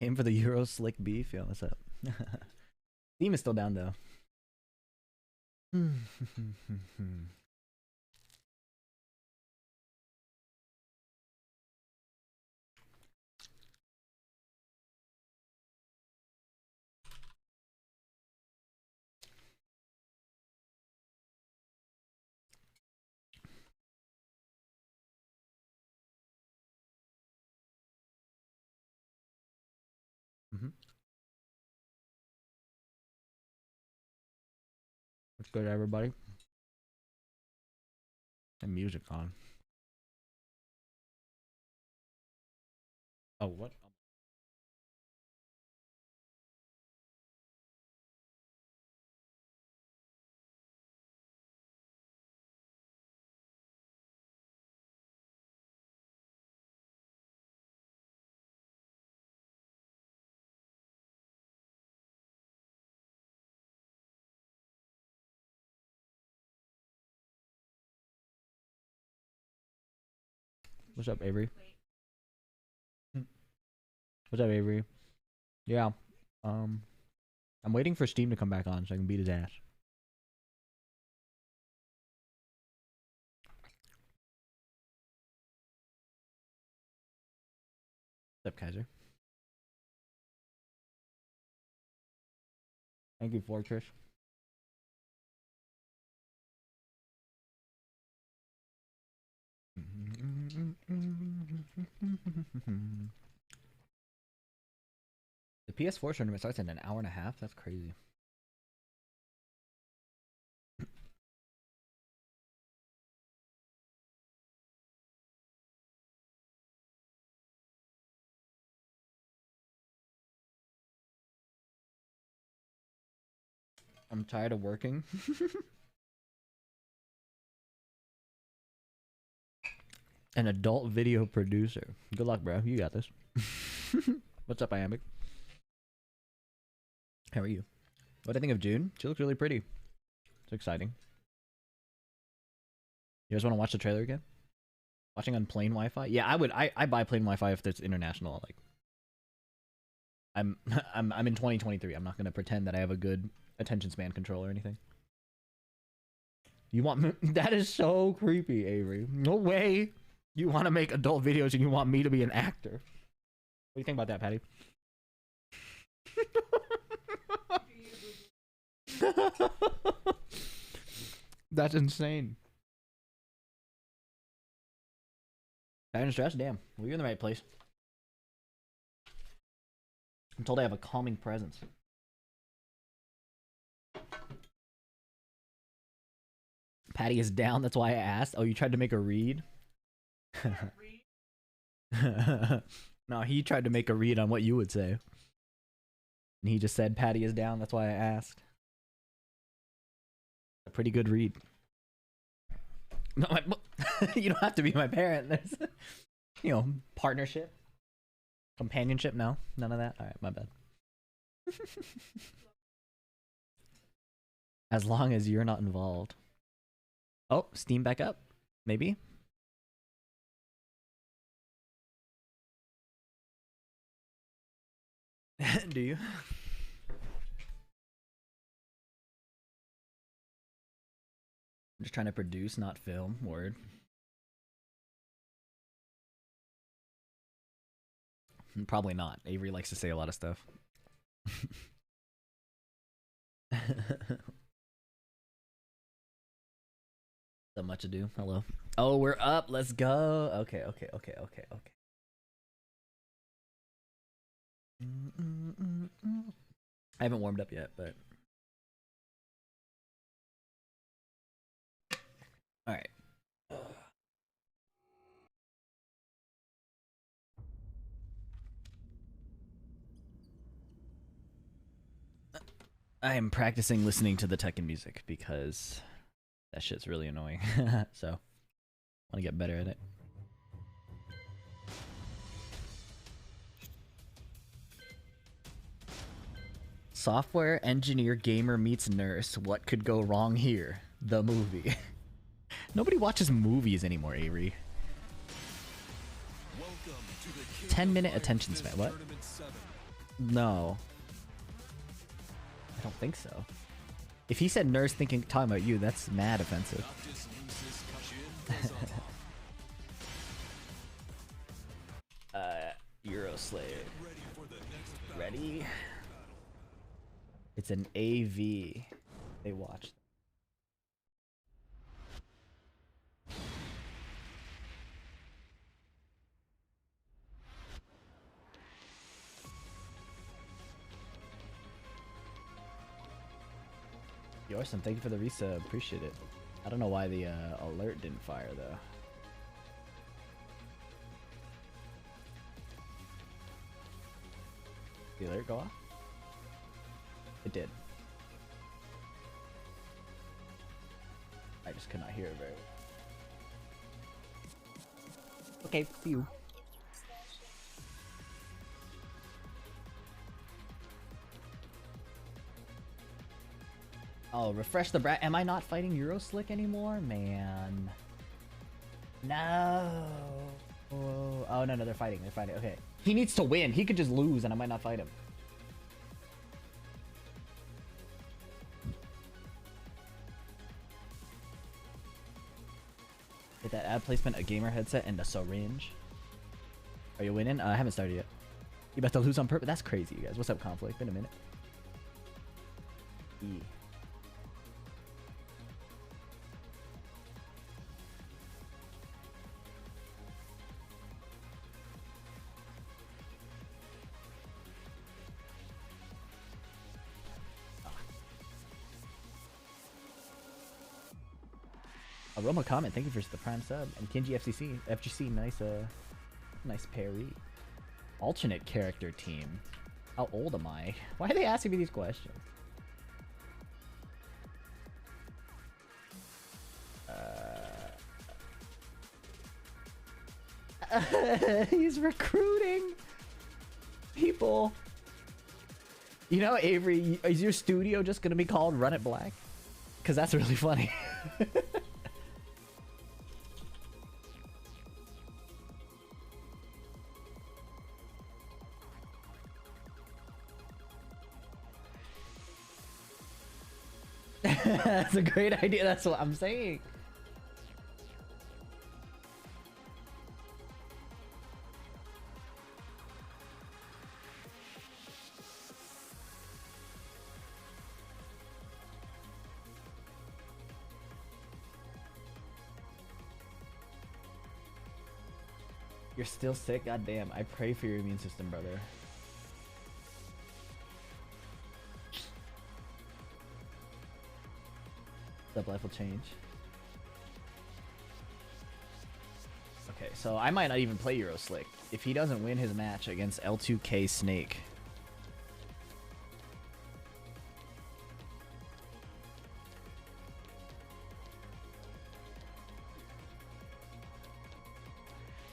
Aim for the Euro slick beef. Yo, what's up? Steam is still down though. What's good, everybody? And music on. Oh, what? What's up, Avery? What's up, Avery? Yeah. I'm waiting for Steam to come back on so I can beat his ass. What's up, Kaiser? Thank you, Fortress. The PS4 tournament starts in an hour and a half? That's crazy. I'm tired of working. An adult video producer. Good luck, bro. You got this. What's up, Iambic? How are you? What do I think of June? She looks really pretty. It's exciting. You guys want to watch the trailer again? Watching on plain Wi-Fi? Yeah, I would. I buy plain Wi-Fi if it's international. Like, I'm in 2023. I'm not gonna pretend that I have a good attention span control or anything. You want me? That is so creepy, Avery. No way. You want to make adult videos and you want me to be an actor? What do you think about that, Patty? That's insane. Tired and stressed? Damn. Well, you're in the right place. I'm told I have a calming presence. Patty is down, that's why I asked. Oh, you tried to make a read? No, he tried to make a read on what you would say. And he just said Patty is down, that's why I asked. A pretty good read. No, you don't have to be my parent. There's, you know, partnership. Companionship, no? None of that? Alright, my bad. As long as you're not involved. Oh, Steam back up? Maybe? Do you? I'm just trying to produce, not film. Word. Probably not. Avery likes to say a lot of stuff. So much to do. Hello. Oh, we're up. Let's go. Okay. I haven't warmed up yet, but all right. I am practicing listening to the Tekken music because that shit's really annoying. So, want to get better at it. Software engineer gamer meets nurse. What could go wrong here? The movie. Nobody watches movies anymore, Avery. 10-minute attention span. What? No. I don't think so. If he said nurse talking about you, that's mad offensive. Euroslave. Ready? It's an AV. They watched. Yorson, thank you for the resub. Appreciate it. I don't know why the alert didn't fire though. Did the alert go off? It did. I just could not hear it very well. Okay, phew. Oh, refresh the brat. Am I not fighting Euroslick anymore? Man. No. Oh, no, they're fighting. They're fighting. Okay. He needs to win. He could just lose and I might not fight him. Get that ad placement, a gamer headset, and a syringe. Are you winning? I haven't started yet. You about to lose on purpose? That's crazy, you guys. What's up, Conflict? Been a minute. E. Aroma comment, thank you for the prime sub. And Kenji FGC, nice parry. Alternate character team. How old am I? Why are they asking me these questions? He's recruiting people. You know, Avery, is your studio just gonna be called Run It Black? Because that's really funny. That's a great idea. That's what I'm saying. You're still sick? God damn. I pray for your immune system, brother. That life will change. Okay, so I might not even play Euroslick if he doesn't win his match against L2K Snake.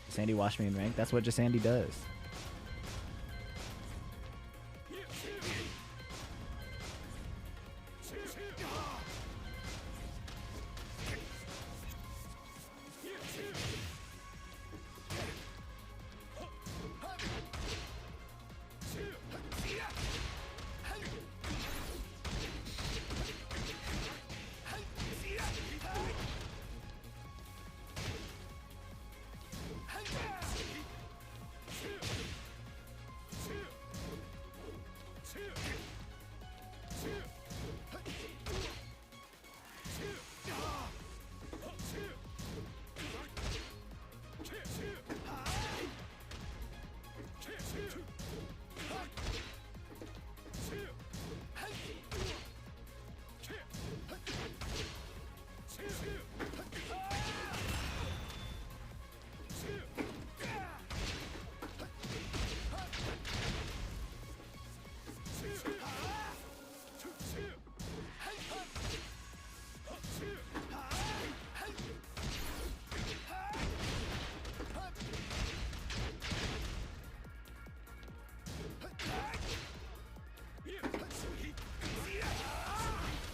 Sandy watched me in rank. That's what just Sandy does.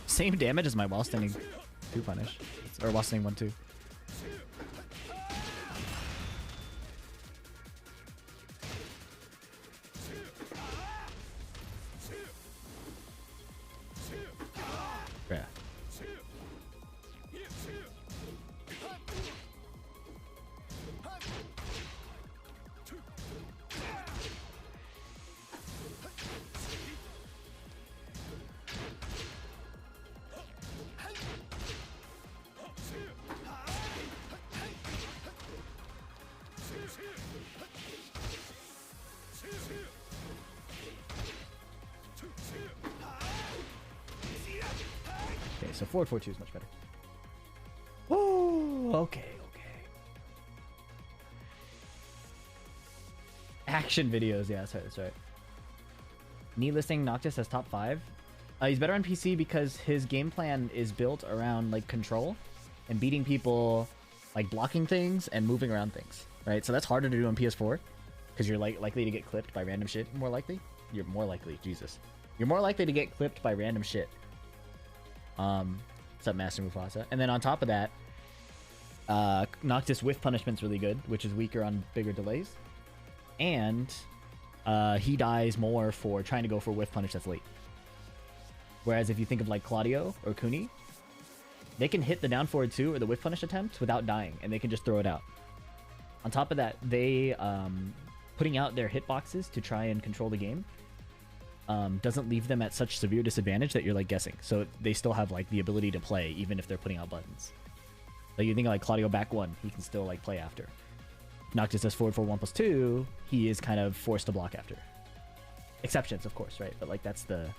Same damage as my while standing 2 punish. Or while standing 1-2. so forward 4-2 is much better. Oh, okay. Action videos, yeah, that's right. Knee listing Noctis as top 5. He's better on PC because his game plan is built around like control and beating people, like blocking things and moving around things, right? So that's harder to do on PS4 because you're like likely to get clipped by random shit. You're more likely to get clipped by random shit. What's up, Master Mufasa? And then on top of that, Noctis whiff punishment's really good, which is weaker on bigger delays. And he dies more for trying to go for whiff punish that's late. Whereas if you think of like Claudio or Kuni, they can hit the down forward 2 or the whiff punish attempt without dying, and they can just throw it out. On top of that, they putting out their hitboxes to try and control the game doesn't leave them at such severe disadvantage that you're like guessing. So they still have like the ability to play even if they're putting out buttons. Like you think of like Claudio back 1, he can still like play after. Noctis does forward for 1+2, he is kind of forced to block after. Exceptions, of course, right? But like that's the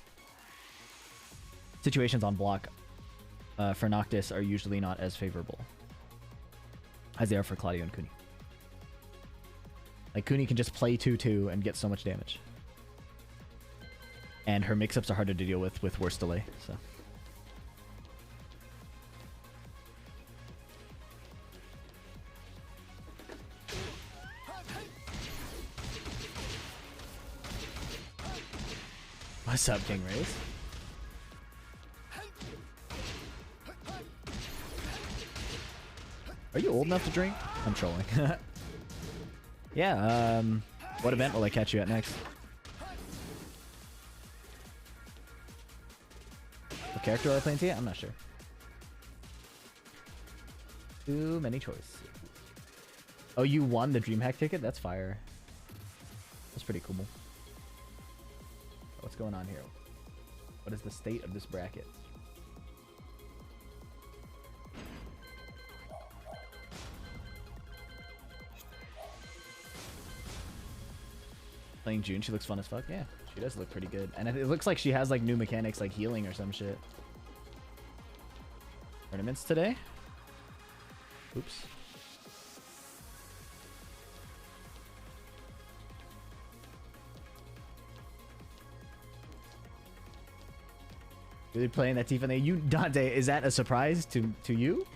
situations on block for Noctis are usually not as favorable as they are for Claudio and Kuni. Like Kuni can just play 2-2 and get so much damage. And her mix-ups are harder to deal with worse delay, so. What's up, King Race? Are you old enough to drink? I'm trolling. Yeah, what event will I catch you at next? What character are I playing today? I'm not sure. Too many choice. Oh, you won the DreamHack ticket? That's fire. That's pretty cool. What's going on here? What is the state of this bracket? Playing June, she looks fun as fuck. Yeah, she does look pretty good. And it looks like she has like new mechanics like healing or some shit. Tournaments today? Oops. Really playing that Tiffany? You, Dante, is that a surprise to you?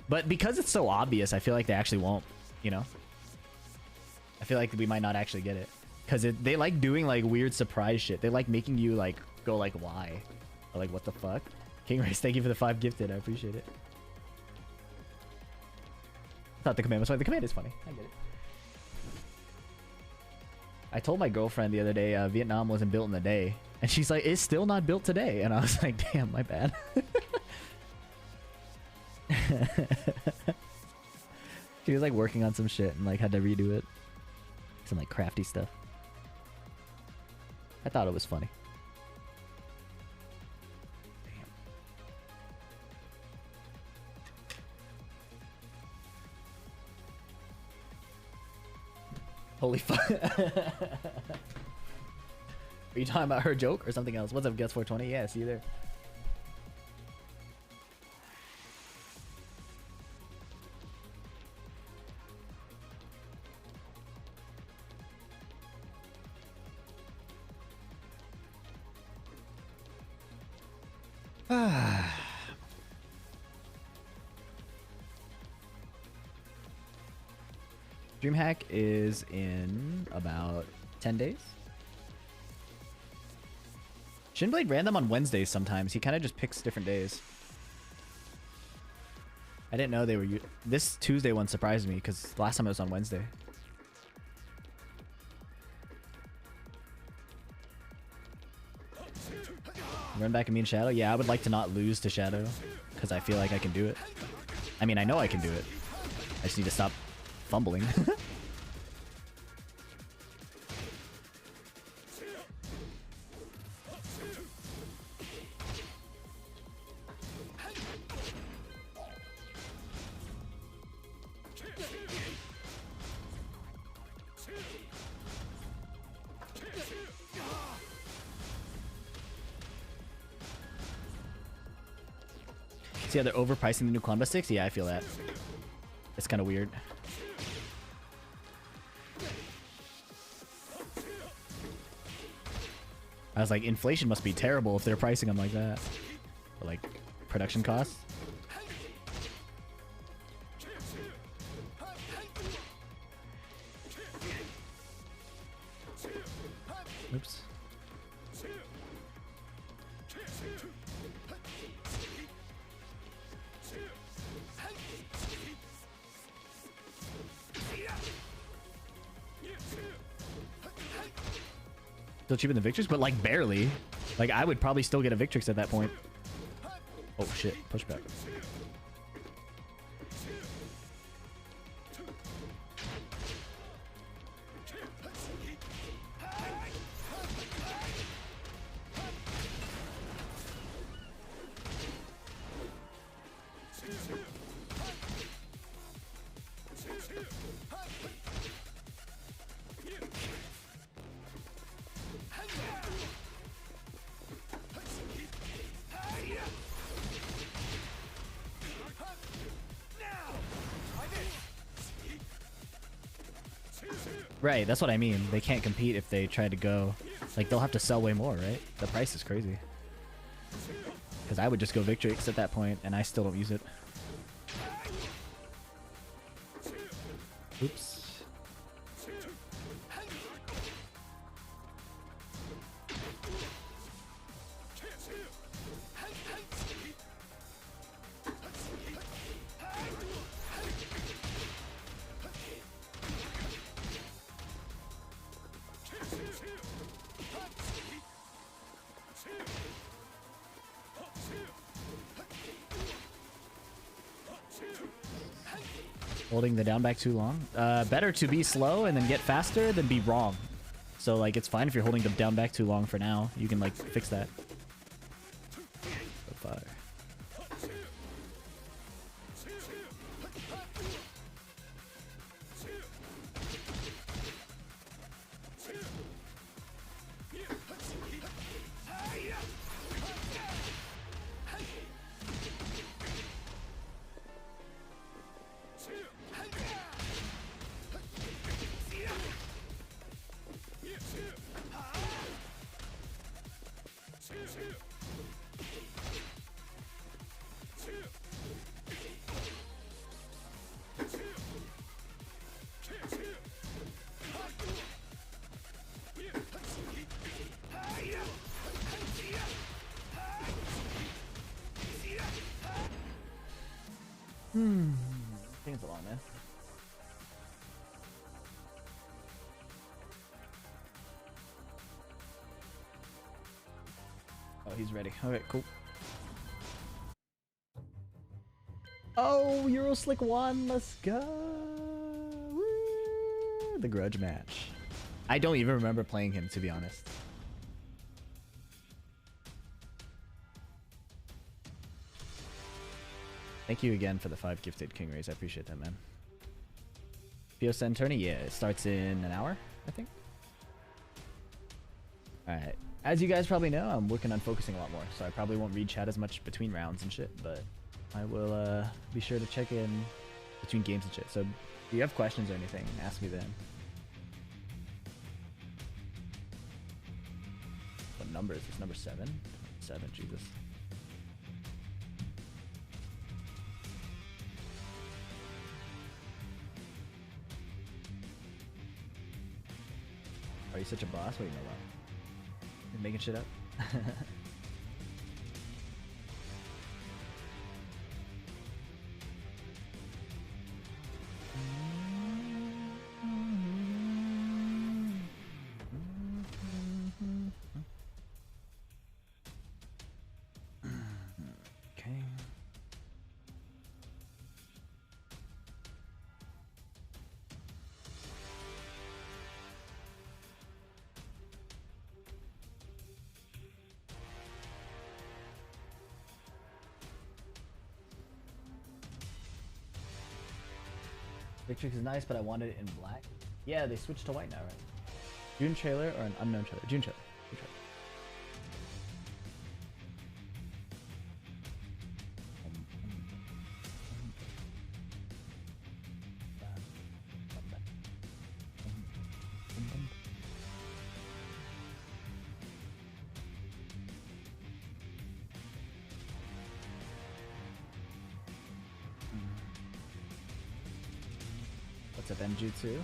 But because it's so obvious, I feel like they actually won't, you know? I feel like we might not actually get it. Because they like doing like weird surprise shit. They like making you like go like, why? Or like, what the fuck? King Race, thank you for the 5 gifted. I appreciate it. I thought the command was funny. The command is funny. I get it. I told my girlfriend the other day Vietnam wasn't built in a day. And she's like, it's still not built today. And I was like, damn, my bad. She was like working on some shit and like had to redo it. Some like crafty stuff. I thought it was funny. Damn. Holy fuck. Are you talking about her joke or something else? What's up, Guess 420? Yeah, see you there. DreamHack is in about 10 days. Shinblade ran them on Wednesdays sometimes. He kind of just picks different days. I didn't know they were... This Tuesday one surprised me because last time it was on Wednesday. Run back and mean Shadow? Yeah, I would like to not lose to Shadow because I feel like I can do it. I mean, I know I can do it. I just need to stop fumbling. Yeah, they're overpricing the new Columbus sticks. Yeah, I feel that. It's kind of weird. I was like, inflation must be terrible if they're pricing them like that. Or like production costs. Oops. Still cheaper than Victrix, but like barely. Like I would probably still get a Victrix at that point. Oh shit, pushback. Right, that's what I mean. They can't compete if they try to go. Like, they'll have to sell way more, right? The price is crazy. Because I would just go Victrix at that point, and I still don't use it. Oops. Holding the down back too long. Better to be slow and then get faster than be wrong. So like it's fine if you're holding the down back too long for now. You can like fix that. So fire. Taking so long, man. Oh, he's ready. Okay, cool. Oh, Euroslick 1, let's go! Woo! The grudge match. I don't even remember playing him, to be honest. Thank you again for the 5 gifted King Rays. I appreciate that, man. PSN tourney? Yeah, it starts in an hour, I think. Alright. As you guys probably know, I'm working on focusing a lot more, so I probably won't read chat as much between rounds and shit, but I will be sure to check in between games and shit. So if you have questions or anything, ask me then. What number is this? Number 7? 7, Jesus. Are you such a boss? What do you know about? You're making shit up? Okay. Victrix is nice, but I wanted it in black. Yeah, they switched to white now, right? June trailer or an unknown trailer? June trailer. June trailer. What's up, Njutsu?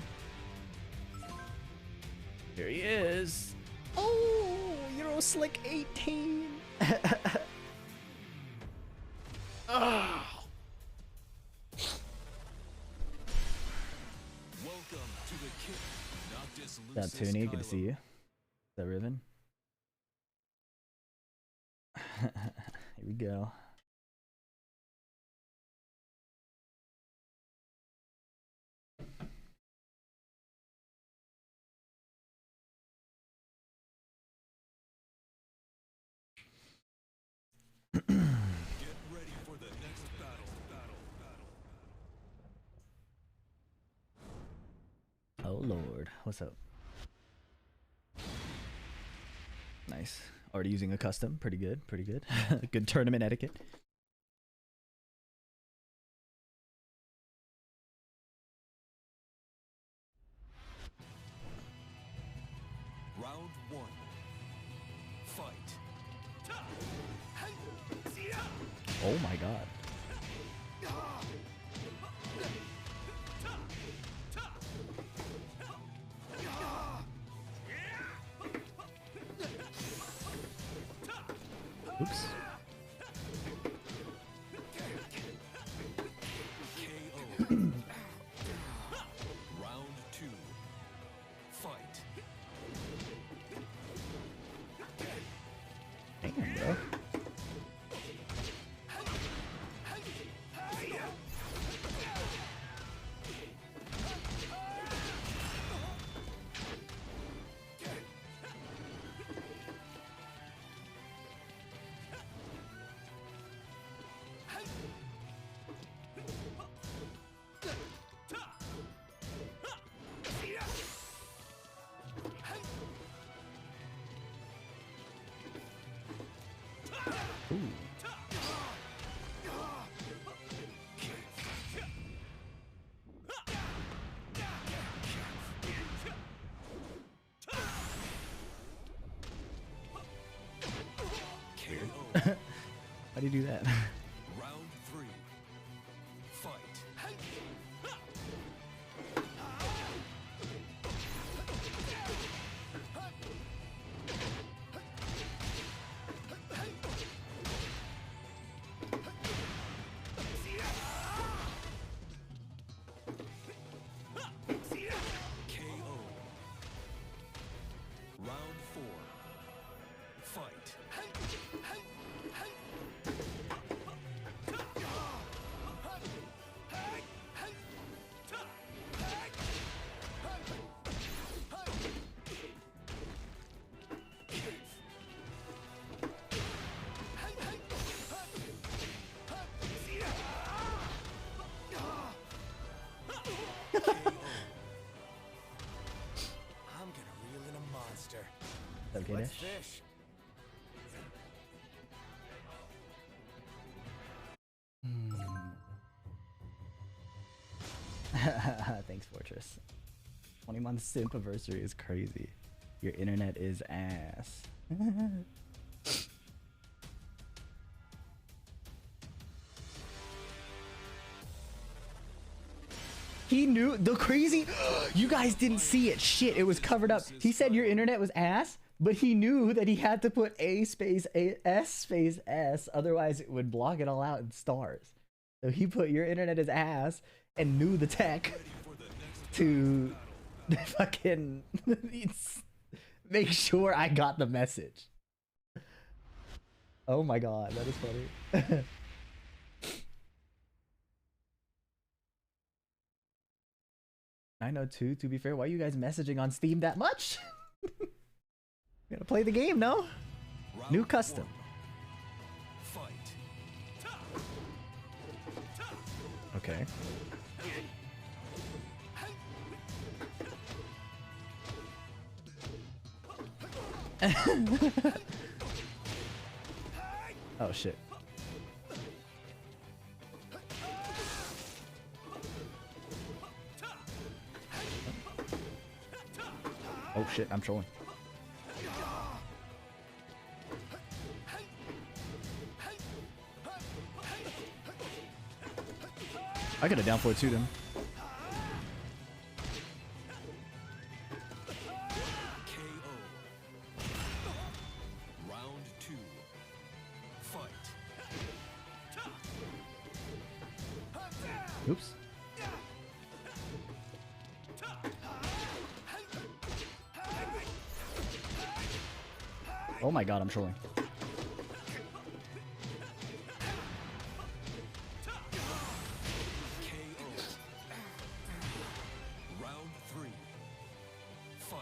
Here he is. Oh, Euro Slick 18. Oh. Welcome to the kick. Noctis What's up, Tourney? Good to see you. What's up, Riven? Here we go. Get ready for the next battle. Oh Lord, what's up? Nice. Already using a custom. Pretty good, pretty good. Good tournament etiquette. Round one. Fight. Oh my God. Oops. KO. Round two. Fight. Damn, bro. Ooh. KO. How do you do that? Round three. Fight. KO. Round four. Fight. I'm gonna reel in a monster. Okay, Let's Dash. fish. Thanks, Fortress. 20-month simp anniversary is crazy. Your internet is ass. He knew the crazy. You guys didn't see it. Shit, it was covered up. He said your internet was ass, but he knew that he had to put A space S, otherwise it would block it all out in stars. So he put your internet is ass and knew the tech to fucking make sure I got the message. Oh my God, that is funny. 902, to be fair, why are you guys messaging on Steam that much? Gotta play the game, no? New custom. Fight. Okay. Oh shit. Oh shit, I'm trolling. I got a down 4-2 them. Oh my god, I'm trolling. Round 3. Fight.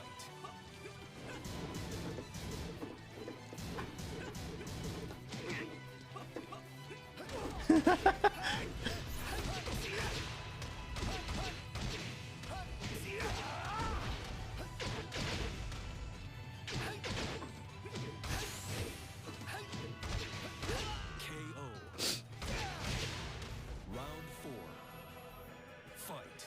KO. Round 4. Fight.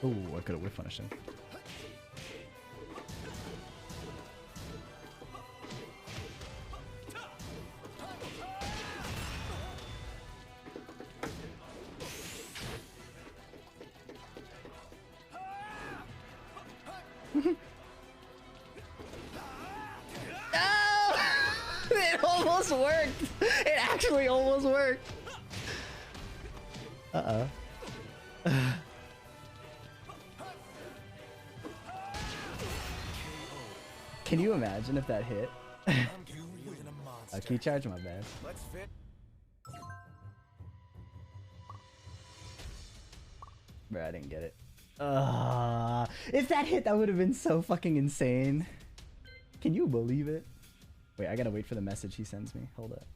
Oh, I could have whiff punished him. It almost worked! It actually almost worked! Uh-oh. Can you imagine if that hit? Key charge, my bad. Let's fit. Bro, I didn't get it. If that hit, that would have been so fucking insane. Can you believe it? Wait, I gotta wait for the message he sends me. Hold up.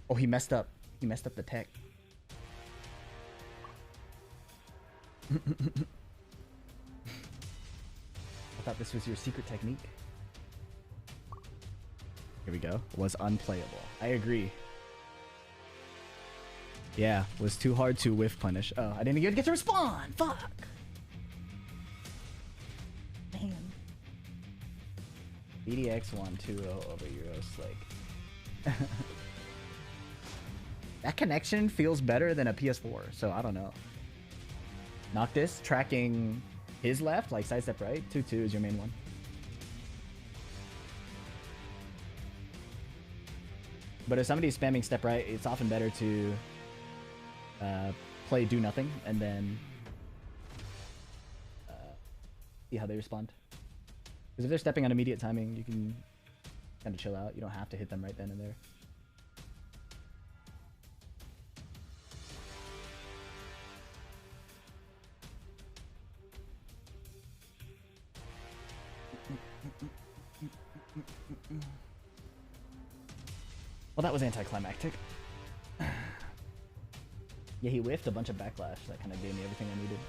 Oh, he messed up. He messed up the tech. I thought this was your secret technique. Here we go. Was unplayable. I agree. Yeah, was too hard to whiff punish. Oh, I didn't even get to respond. Fuck. Man. BDX 1-2-0 over Euro Slick. That connection feels better than a PS4, so I don't know. Noctis tracking his left, like sidestep right. 2-2 is your main one. But if somebody's spamming step right, it's often better to play do nothing and then see how they respond. Because if they're stepping on immediate timing, you can kind of chill out. You don't have to hit them right then and there. Well, that was anticlimactic. Yeah, he whiffed a bunch of backlash. That kind of gave me everything I needed.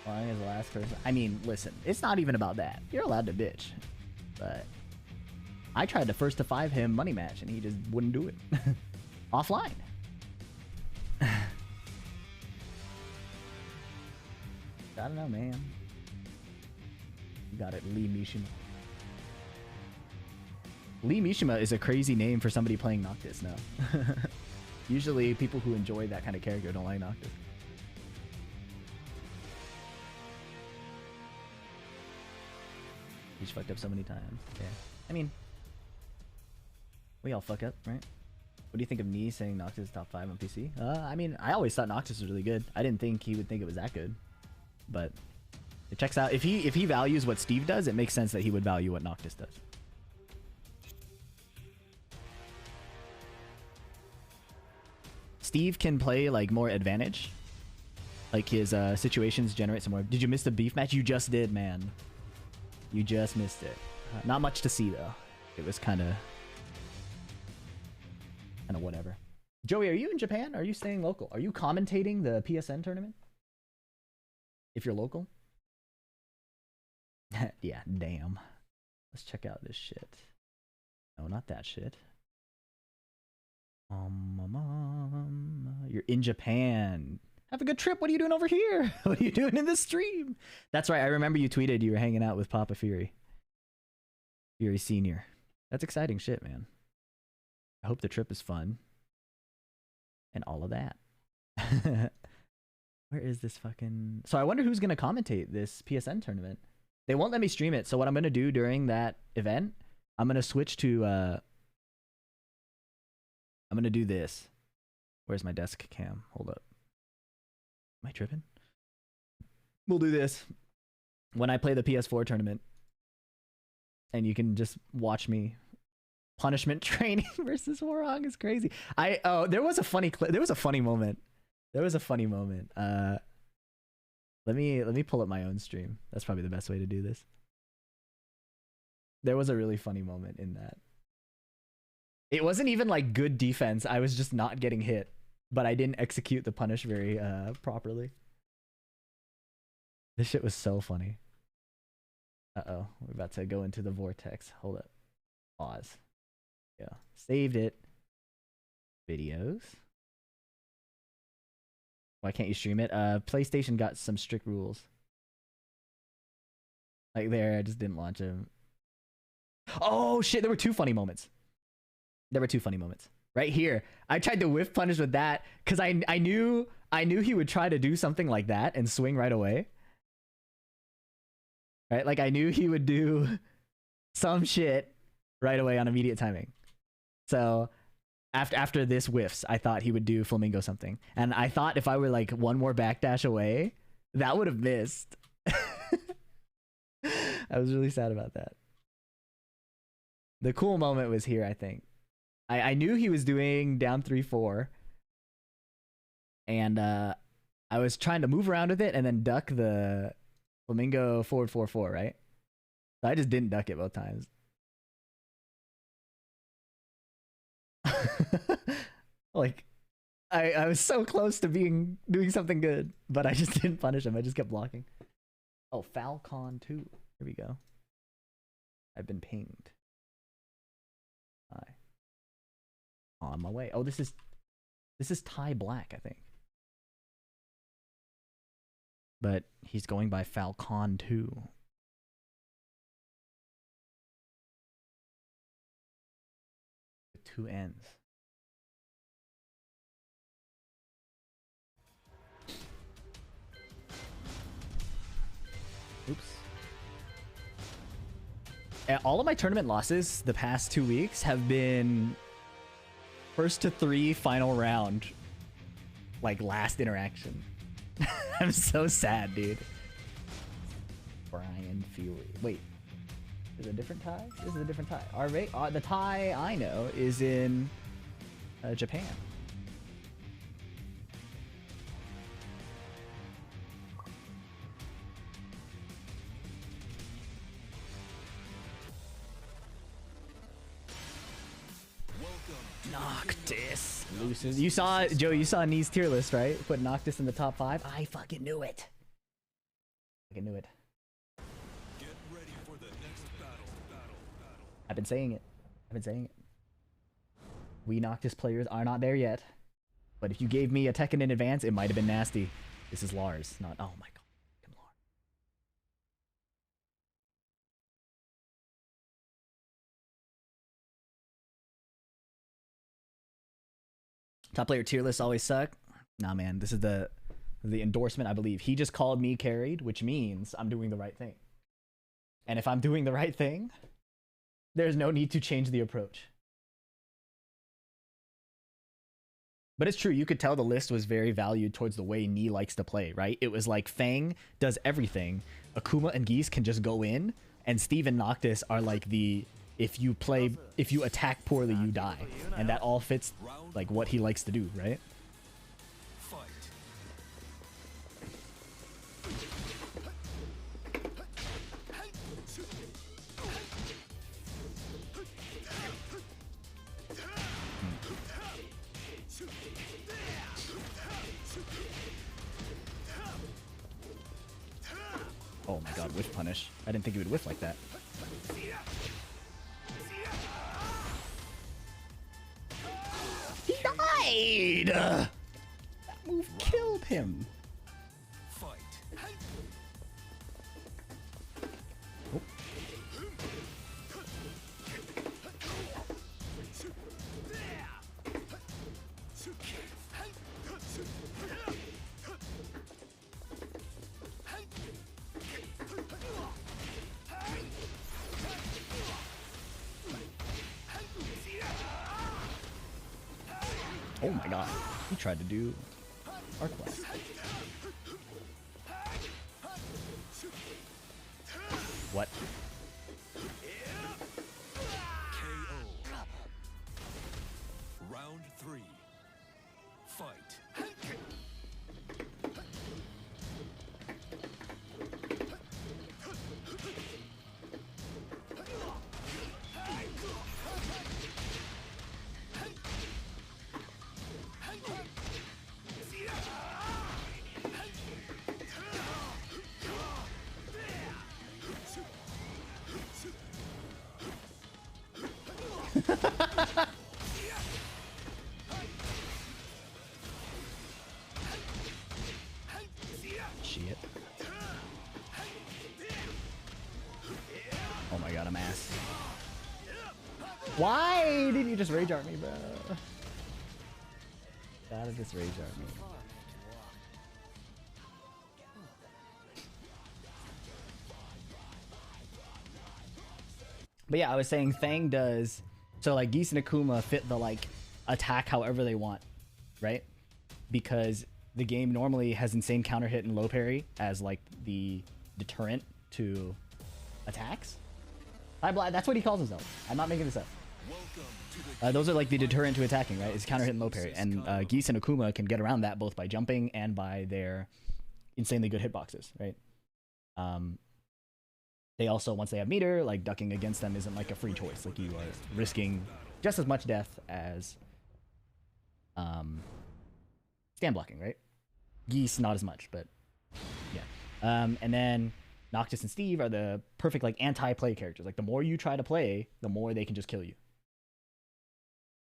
Flying as the last person. I mean, listen, it's not even about that. You're allowed to bitch. But I tried to first to 5 him money match, and he just wouldn't do it. Offline. I don't know, man. You got it, Lee Mishima. Lee Mishima is a crazy name for somebody playing Noctis, no. Usually people who enjoy that kind of character don't like Noctis. He's fucked up so many times. Yeah. I mean, we all fuck up, right? What do you think of me saying Noctis is top 5 on PC? I mean, I always thought Noctis was really good. I didn't think he would think it was that good. But it checks out. If he values what Steve does, it makes sense that he would value what Noctis does. Steve can play like more advantage. Like his situations generate some more. Did you miss the beef match? You just did, man. You just missed it. Not much to see though. It was kind of whatever. Joey, are you in Japan? Or are you staying local? Are you commentating the PSN tournament? If you're local? Yeah, damn. Let's check out this shit. No, not that shit. You're in Japan. Have a good trip. What are you doing over here? What are you doing in the stream? That's right. I remember you tweeted you were hanging out with Papa Fury. Fury Senior. That's exciting shit, man. I hope the trip is fun. And all of that. Where is this fucking... So I wonder who's going to commentate this PSN tournament. They won't let me stream it, so what I'm going to do during that event, I'm going to switch to... I'm going to do this. Where's my desk cam? Hold up. Am I tripping? We'll do this when I play the PS4 tournament. And you can just watch me. Punishment training versus Warhog is crazy. There was a funny clip. There was a funny moment. Let me pull up my own stream. That's probably the best way to do this. There was a really funny moment in that. It wasn't even like good defense. I was just not getting hit, but I didn't execute the punish very properly. This shit was so funny. Uh-oh, we're about to go into the vortex. Hold up. Pause. Yeah, saved it. Videos. Why can't you stream it? PlayStation got some strict rules. Like there, I just didn't launch him. Oh shit, there were two funny moments. Right here. I tried to whiff punish with that because I knew he would try to do something like that and swing right away. Right? Like I knew he would do some shit right away on immediate timing. So after this whiffs, I thought he would do flamingo something. And I thought if I were like one more backdash away, that would have missed. I was really sad about that. The cool moment was here, I think. I knew he was doing down 3-4. And I was trying to move around with it and then duck the flamingo forward 4-4, right? So I just didn't duck it both times. Like I was so close to doing something good, but I just didn't punish him. I just kept blocking. Oh, Falcon 2. Here we go. I've been pinged. Hi. On my way. Oh, this is Ty Black, I think. But he's going by Falcon 2. With 2 N's. Oops. All of my tournament losses the past 2 weeks have been first to 3 final round, like last interaction. I'm so sad, dude. Brian Fury. Wait, is it a different tie? This is a different tie. The tie I know is in Japan. Noctis loses. You saw, Joe, you saw Knee's tier list, right? Put Noctis in the top 5. I fucking knew it. Get ready for the next battle. I've been saying it. We Noctis players are not there yet. But if you gave me a Tekken in advance, it might have been nasty. This is Lars, not... Oh my god. Top player tier lists always suck. Nah, man, this is the endorsement, I believe. He just called me carried, which means I'm doing the right thing. And if I'm doing the right thing, there's no need to change the approach. But it's true, you could tell the list was very valued towards the way Knee likes to play, right? It was like Fang does everything. Akuma and Geese can just go in, and Steve and Noctis are like the... If you attack poorly, you die. And that all fits like what he likes to do, right? Oh my god, whiff punish. I didn't think he would whiff like that. He died! That move killed him. Oh. Oh my god. He tried to do Arc Blast. What? KO. Round 3. Fight. Shit. Oh my god, I'm ass. Why did you just rage art me, bro? Gotta just rage art me. But yeah, I was saying Fang does, so like Geese and Akuma fit the like attack however they want, right? Because the game normally has insane counter hit and low parry as like the deterrent to attacks. That's what he calls himself. I'm not making this up. Those are like the deterrent to attacking, right? It's counter hit and low parry. And Geese and Akuma can get around that both by jumping and by their insanely good hitboxes, right? They also, once they have meter, like ducking against them isn't like a free choice. Like you are risking just as much death as stand blocking, right? Geese, not as much, but yeah. And then Noctis and Steve are the perfect like anti-play characters. Like the more you try to play, the more they can just kill you.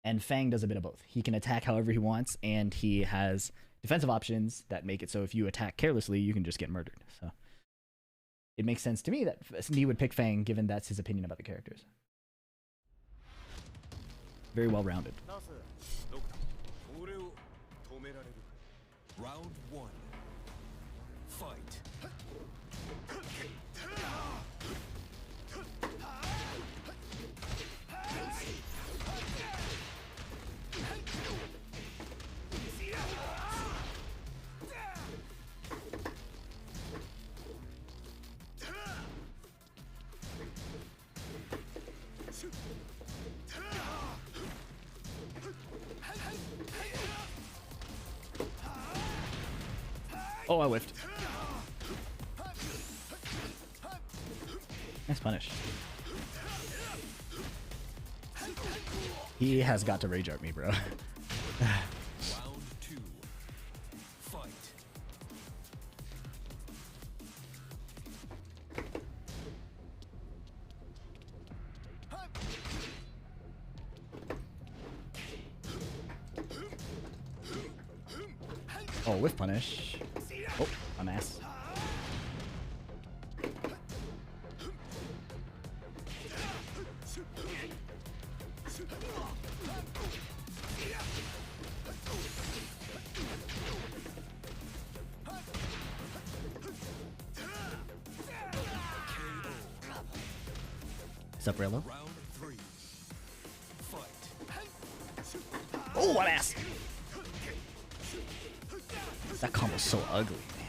And Fang does a bit of both. He can attack however he wants, and he has defensive options that make it so if you attack carelessly, you can just get murdered. So it makes sense to me that he would pick Fang, given that's his opinion about the characters. Very well rounded. Round 1. Fight. Oh, I whiffed. Nice punish. He has got to rage art me, bro. Round 2. Fight. Oh, whiff punish. Oh, I'm ass. What's up, Raylo? Round 3. Fight. Oh, what ass! That combo's so ugly, man.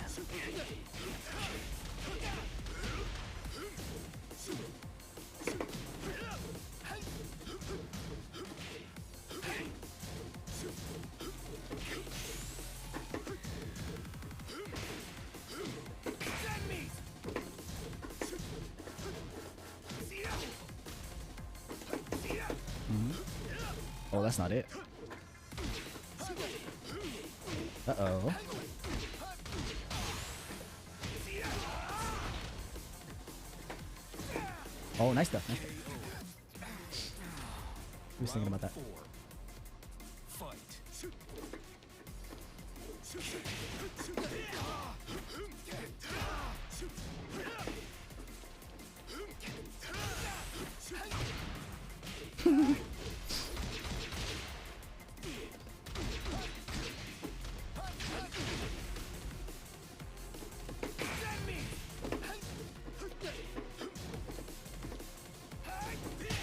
Oh, that's not it. Uh-oh. Oh, nice stuff. Nice stuff. Who was thinking about that? 4. Fight.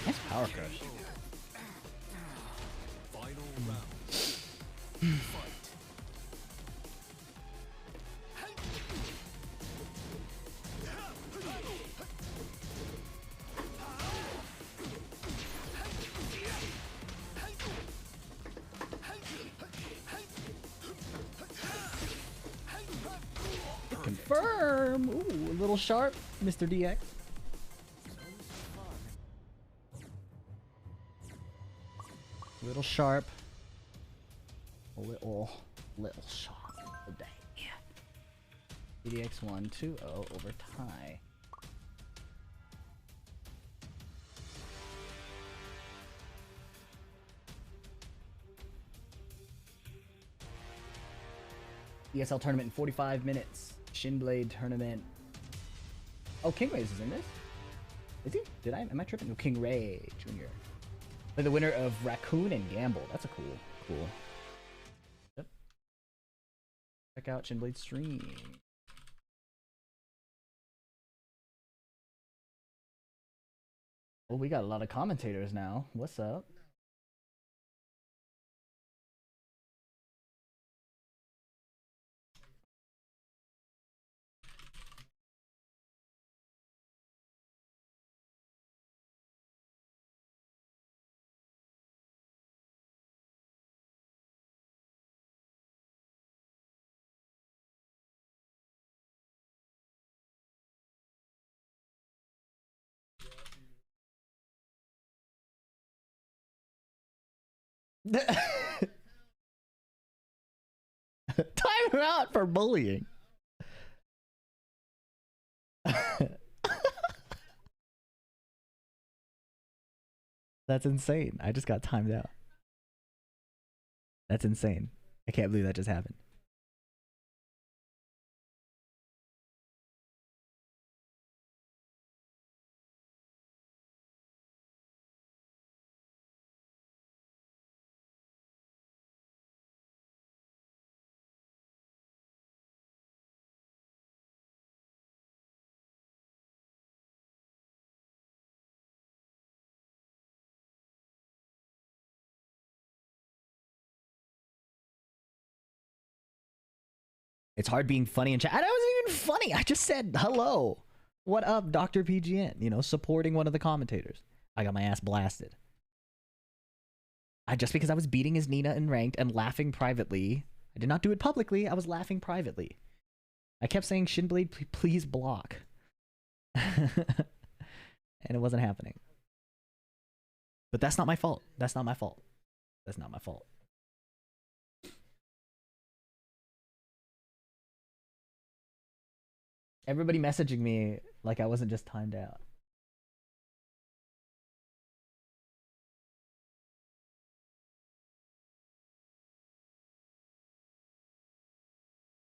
Nice power crush. Final round. Confirm. Ooh, a little sharp, Mr. DX. Little sharp. A little sharp today. DX 1-2-0 over tie. ESL tournament in 45 minutes. Shinblade tournament. Oh, King Ray is in this? Is he? Am I tripping? No, King Ray Jr. Like the winner of Raccoon and Gamble. That's a cool. Yep. Check out Shinblade's stream. Oh, we got a lot of commentators now. What's up? Time her out for bullying. That's insane. I just got timed out. That's insane. I can't believe that just happened. It's hard being funny in chat. I wasn't even funny. I just said hello. What up, Dr. PGN? You know, supporting one of the commentators. I got my ass blasted. Just because I was beating his Nina in ranked and laughing privately. I did not do it publicly. I was laughing privately. I kept saying, Shinblade, please block. And it wasn't happening. But that's not my fault. That's not my fault. That's not my fault. Everybody messaging me like I wasn't just timed out.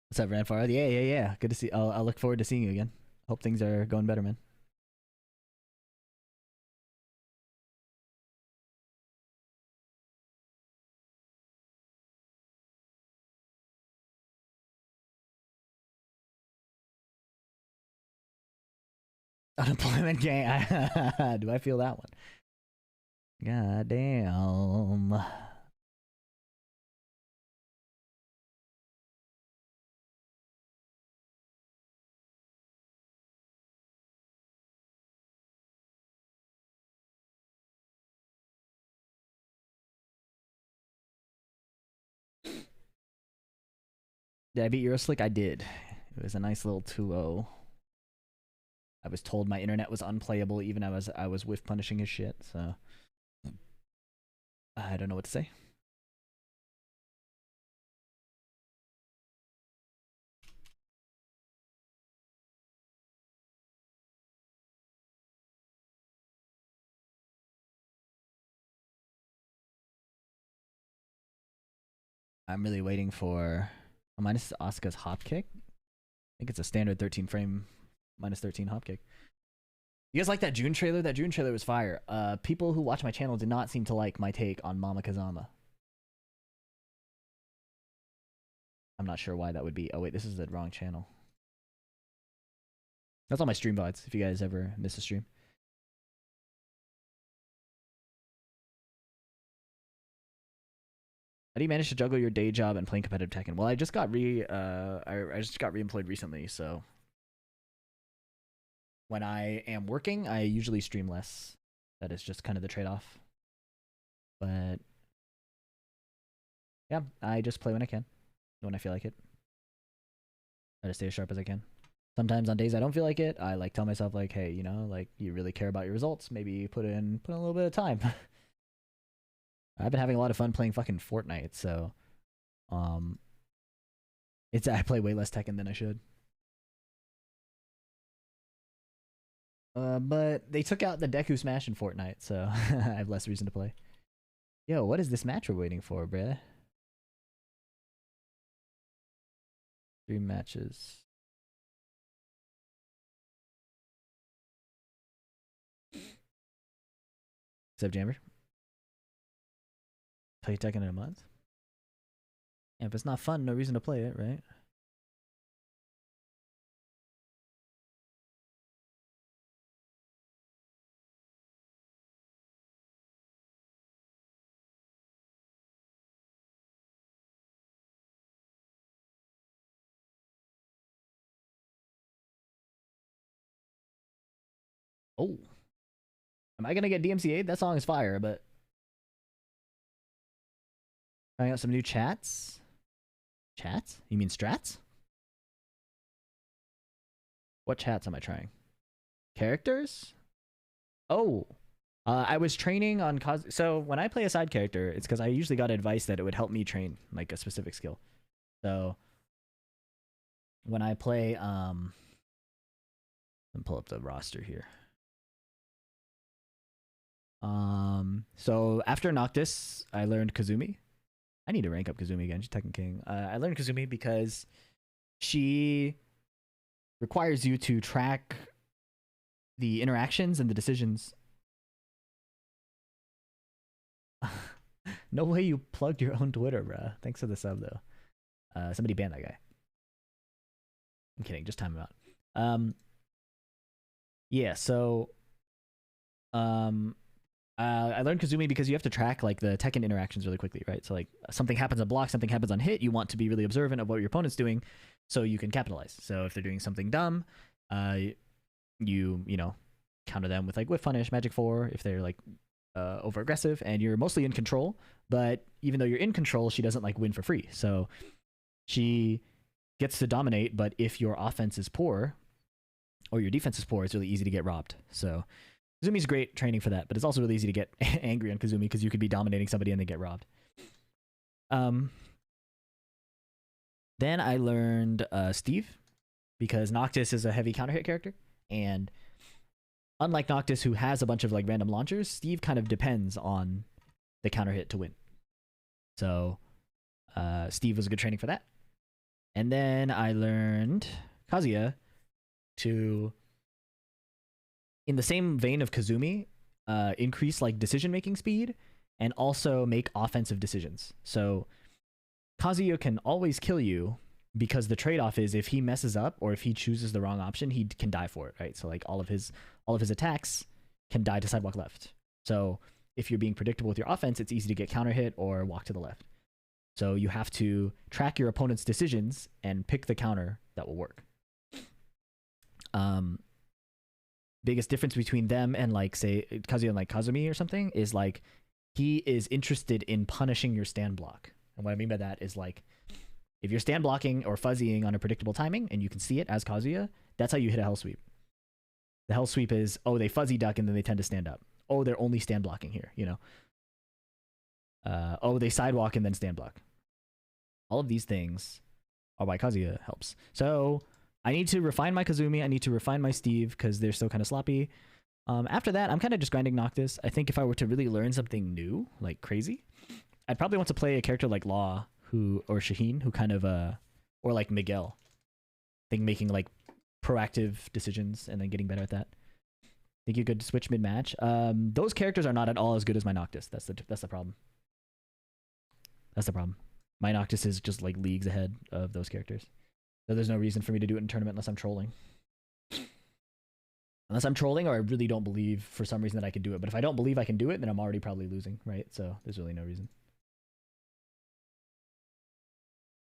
What's up, Ranfar? Yeah. Good to see. I'll look forward to seeing you again. Hope things are going better, man. Unemployment gang. Do I feel that one? God damn. Did I beat Euroslick? I did. It was a nice little 2-0. I was told my internet was unplayable even as I was whiff punishing his shit, so I don't know what to say. I'm really waiting for a minus Asuka's hop kick. I think it's a standard 13 frame minus 13 hop kick. You guys like that June trailer? That June trailer was fire. People who watch my channel did not seem to like my take on Mama Kazama. I'm not sure why that would be. Oh wait, this is the wrong channel. That's all my stream VODs, if you guys ever miss a stream. do you manage to juggle your day job and playing competitive Tekken? Well, I just got I just got reemployed recently, so when I am working, I usually stream less. That is just kind of the trade-off. But yeah, I just play when I can, when I feel like it. Try to stay as sharp as I can. Sometimes on days I don't feel like it, I like tell myself like, hey, you know, like you really care about your results, maybe put in a little bit of time. I've been having a lot of fun playing fucking Fortnite, so I play way less Tekken than I should. But they took out the Deku Smash in Fortnite, so I have less reason to play. Yo, what is this match we're waiting for, bruh? 3 matches. What's up, Jammer? Play Tekken in a month? Yeah, if it's not fun, no reason to play it, right? Oh. Am I gonna get DMCA'd? That song is fire, but... Trying out some new chats? Chats? You mean strats? What chats am I trying? Characters? Oh. I was training on so when I play a side character, it's because I usually got advice that it would help me train like a specific skill. So when I play let me pull up the roster here. So after Noctis, I learned Kazumi. I need to rank up Kazumi again. She's Tekken King. I learned Kazumi because she requires you to track the interactions and the decisions. No way you plugged your own Twitter, bruh. Thanks for the sub, though. Somebody ban that guy. I'm kidding. Just time him out. Yeah, so... I learned Kazumi because you have to track like the Tekken interactions really quickly, right? So like something happens on block, something happens on hit, you want to be really observant of what your opponent's doing so you can capitalize. So if they're doing something dumb, you know, counter them with like whiff punish, magic 4 if they're like over aggressive, and you're mostly in control, but even though you're in control, she doesn't like win for free. So she gets to dominate, but if your offense is poor or your defense is poor, it's really easy to get robbed. So Kazumi's great training for that, but it's also really easy to get angry on Kazumi because you could be dominating somebody and then get robbed. Then I learned Steve because Noctis is a heavy counter hit character, and unlike Noctis, who has a bunch of like random launchers, Steve kind of depends on the counter hit to win. So Steve was a good training for that. And then I learned Kazuya to, in the same vein of Kazumi, increase like decision making speed and also make offensive decisions. So Kazuya can always kill you because the trade-off is if he messes up or if he chooses the wrong option, he can die for it, right? So like all of his attacks can die to sidewalk left. So if you're being predictable with your offense, it's easy to get counter hit or walk to the left. So you have to track your opponent's decisions and pick the counter that will work. Biggest difference between them and like say Kazuya and like Kazumi or something is like he is interested in punishing your stand block. And what I mean by that is like if you're stand blocking or fuzzying on a predictable timing and you can see it as Kazuya, that's how you hit a hell sweep. The hell sweep is, oh, they fuzzy duck and then they tend to stand up. Oh, they're only stand blocking here, you know. Oh, they sidewalk and then stand block. All of these things are why Kazuya helps. So I need to refine my Kazumi. I need to refine my Steve because they're still kind of sloppy. After that, I'm kind of just grinding Noctis. I think if I were to really learn something new, like crazy, I'd probably want to play a character like Law or Shaheen, who kind of or like Miguel. I think making like proactive decisions and then getting better at that. I think you could switch mid match. Those characters are not at all as good as my Noctis. That's the problem. That's the problem. My Noctis is just like leagues ahead of those characters. So there's no reason for me to do it in tournament unless I'm trolling. Unless I'm trolling or I really don't believe for some reason that I can do it. But if I don't believe I can do it, then I'm already probably losing, right? So there's really no reason.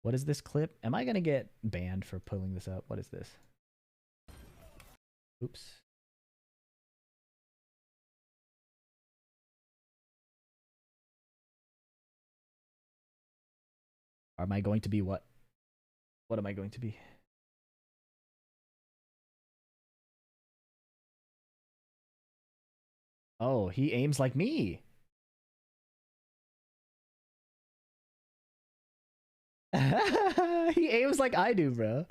What is this clip? Am I gonna get banned for pulling this up? What is this? Oops. Am I going to be what? What am I going to be? Oh, he aims like me. He aims like I do, bro.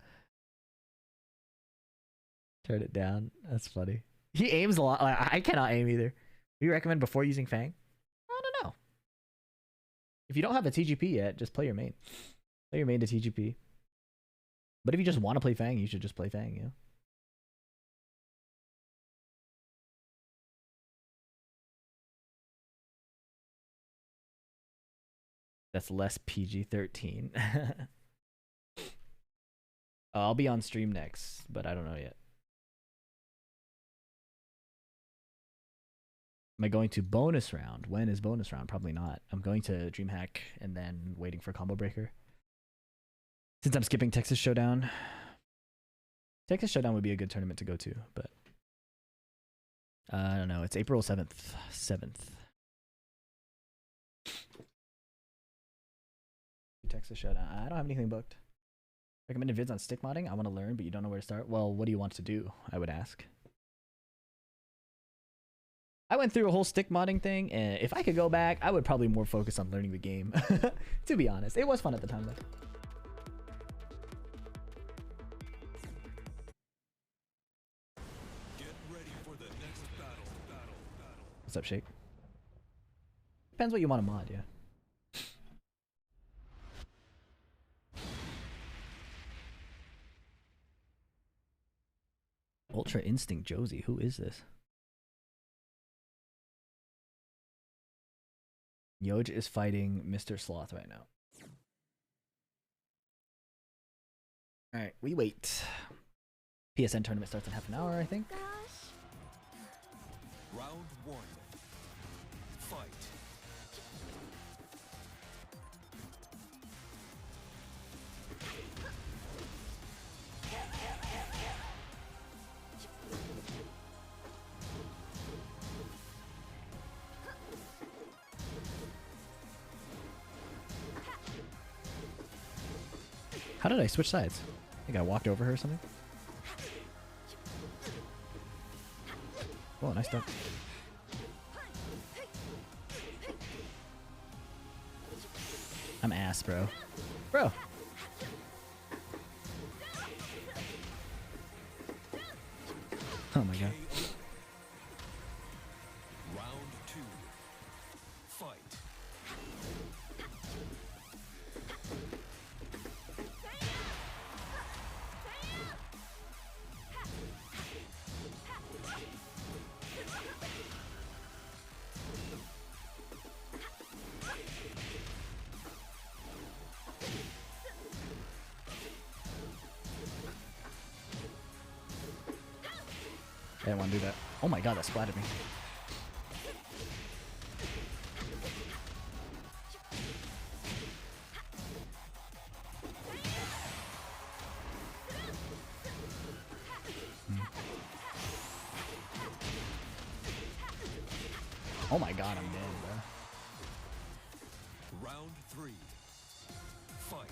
Turn it down. That's funny. He aims a lot. I cannot aim either. Do you recommend before using Fang? I don't know. If you don't have a TGP yet, just play your main. Play your main to TGP. But if you just want to play Fang, you should just play Fang, you know? That's less PG-13. I'll be on stream next, but I don't know yet. Am I going to bonus round? When is bonus round? Probably not. I'm going to DreamHack and then waiting for Combo Breaker. Since I'm skipping Texas Showdown. Texas Showdown would be a good tournament to go to, but I don't know. It's April 7th. 7th. Texas Showdown. I don't have anything booked. Recommended vids on stick modding? I want to learn, but you don't know where to start. Well, what do you want to do? I would ask. I went through a whole stick modding thing, and if I could go back, I would probably more focus on learning the game. To be honest, it was fun at the time, though. Get ready for the next battle. What's up, Shake? Depends what you want to mod, yeah. Ultra Instinct Josie, who is this? Yoj is fighting Mr. Sloth right now. Alright, we wait. PSN tournament starts in half an hour, I think. Round one. Fight. How did I switch sides? I think I walked over her or something. Oh, nice duck. I'm ass, bro. Bro. Oh my god. Round two. Fight. I didn't want to do that. Oh my god, that splattered me. Oh my god, I'm dead, bro. Round three. Fight.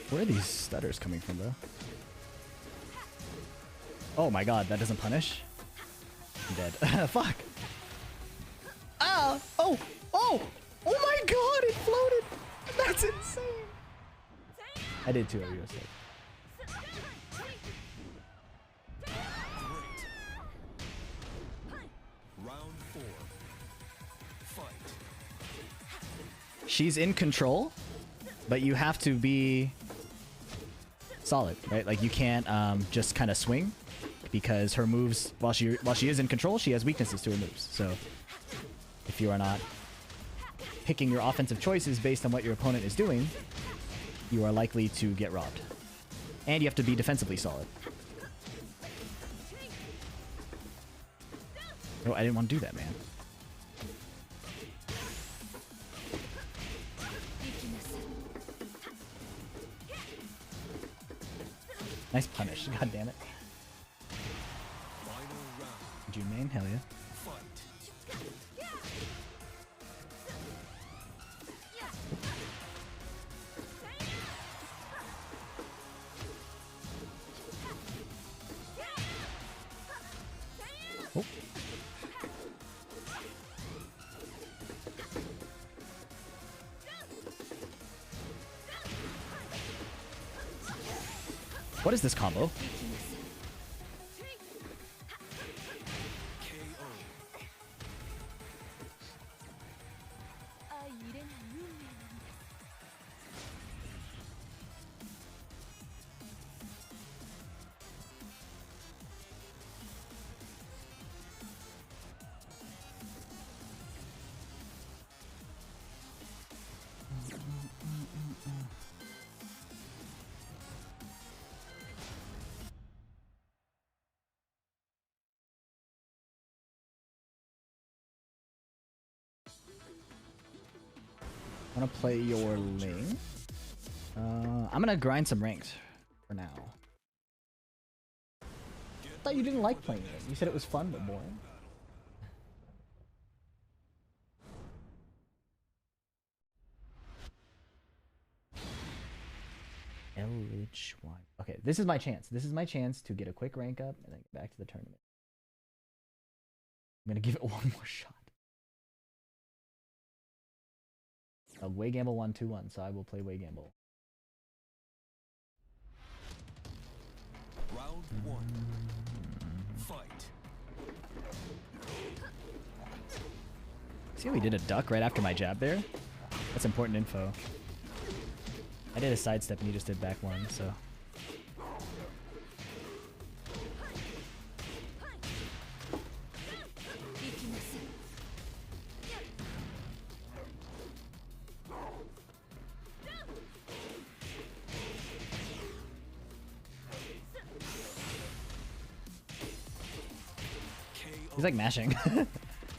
Where are these stutters coming from, bro? Oh my god, that doesn't punish? I'm dead. Fuck! Ah! Oh! Oh! Oh my god, it floated! That's insane! I did too, I was like. Great. Round four. Fight. She's in control, but you have to be solid, right? Like you can't just kind of swing, because her moves, while she is in control, she has weaknesses to her moves. So if you are not picking your offensive choices based on what your opponent is doing, you are likely to get robbed. And you have to be defensively solid. Oh, I didn't want to do that, man. Nice punish. God damn it. June main? Hell yeah. Oh. What is this combo? I want to play your lane. I'm gonna grind some ranks for now. I thought you didn't like playing it. You said it was fun but boring. LHY. Okay, this is my chance. This is my chance to get a quick rank up and then get back to the tournament. I'm gonna give it one more shot. Way Gamble 1-2-1, so I will play Way Gamble. Round one. Fight. See how he did a duck right after my jab there? That's important info. I did a sidestep and he just did back one, so. He's like mashing.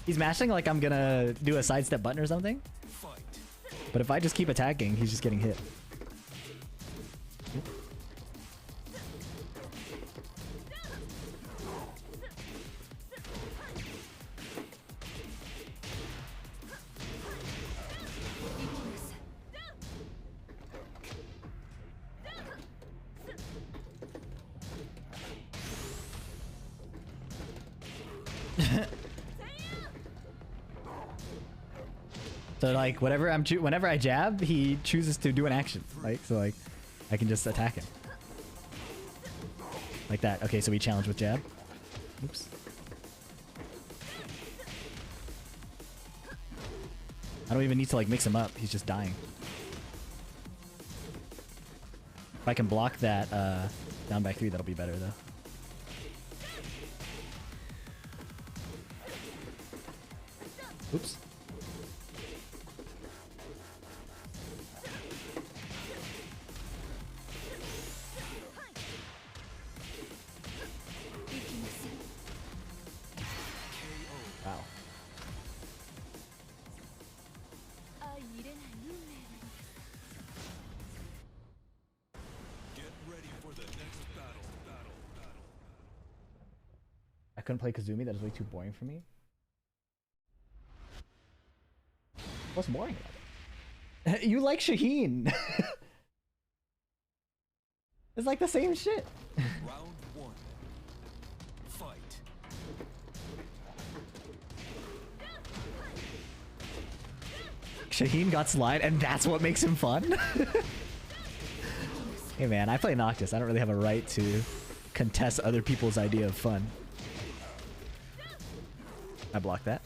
He's mashing like I'm gonna do a sidestep button or something. But if I just keep attacking, he's just getting hit. So like whenever I jab, he chooses to do an action. Like so like I can just attack him. Like that. Okay, so we challenge with jab. Oops. I don't even need to like mix him up. He's just dying. If I can block that down back 3, that'll be better though. Oops. Wow. Get ready for the next battle. I couldn't play Kazumi. That is way too boring for me. What's boring about it? You like Shaheen. It's like the same shit. Round one. Fight. Shaheen got slide, and that's what makes him fun? Hey man, I play Noctis. I don't really have a right to contest other people's idea of fun. I blocked that.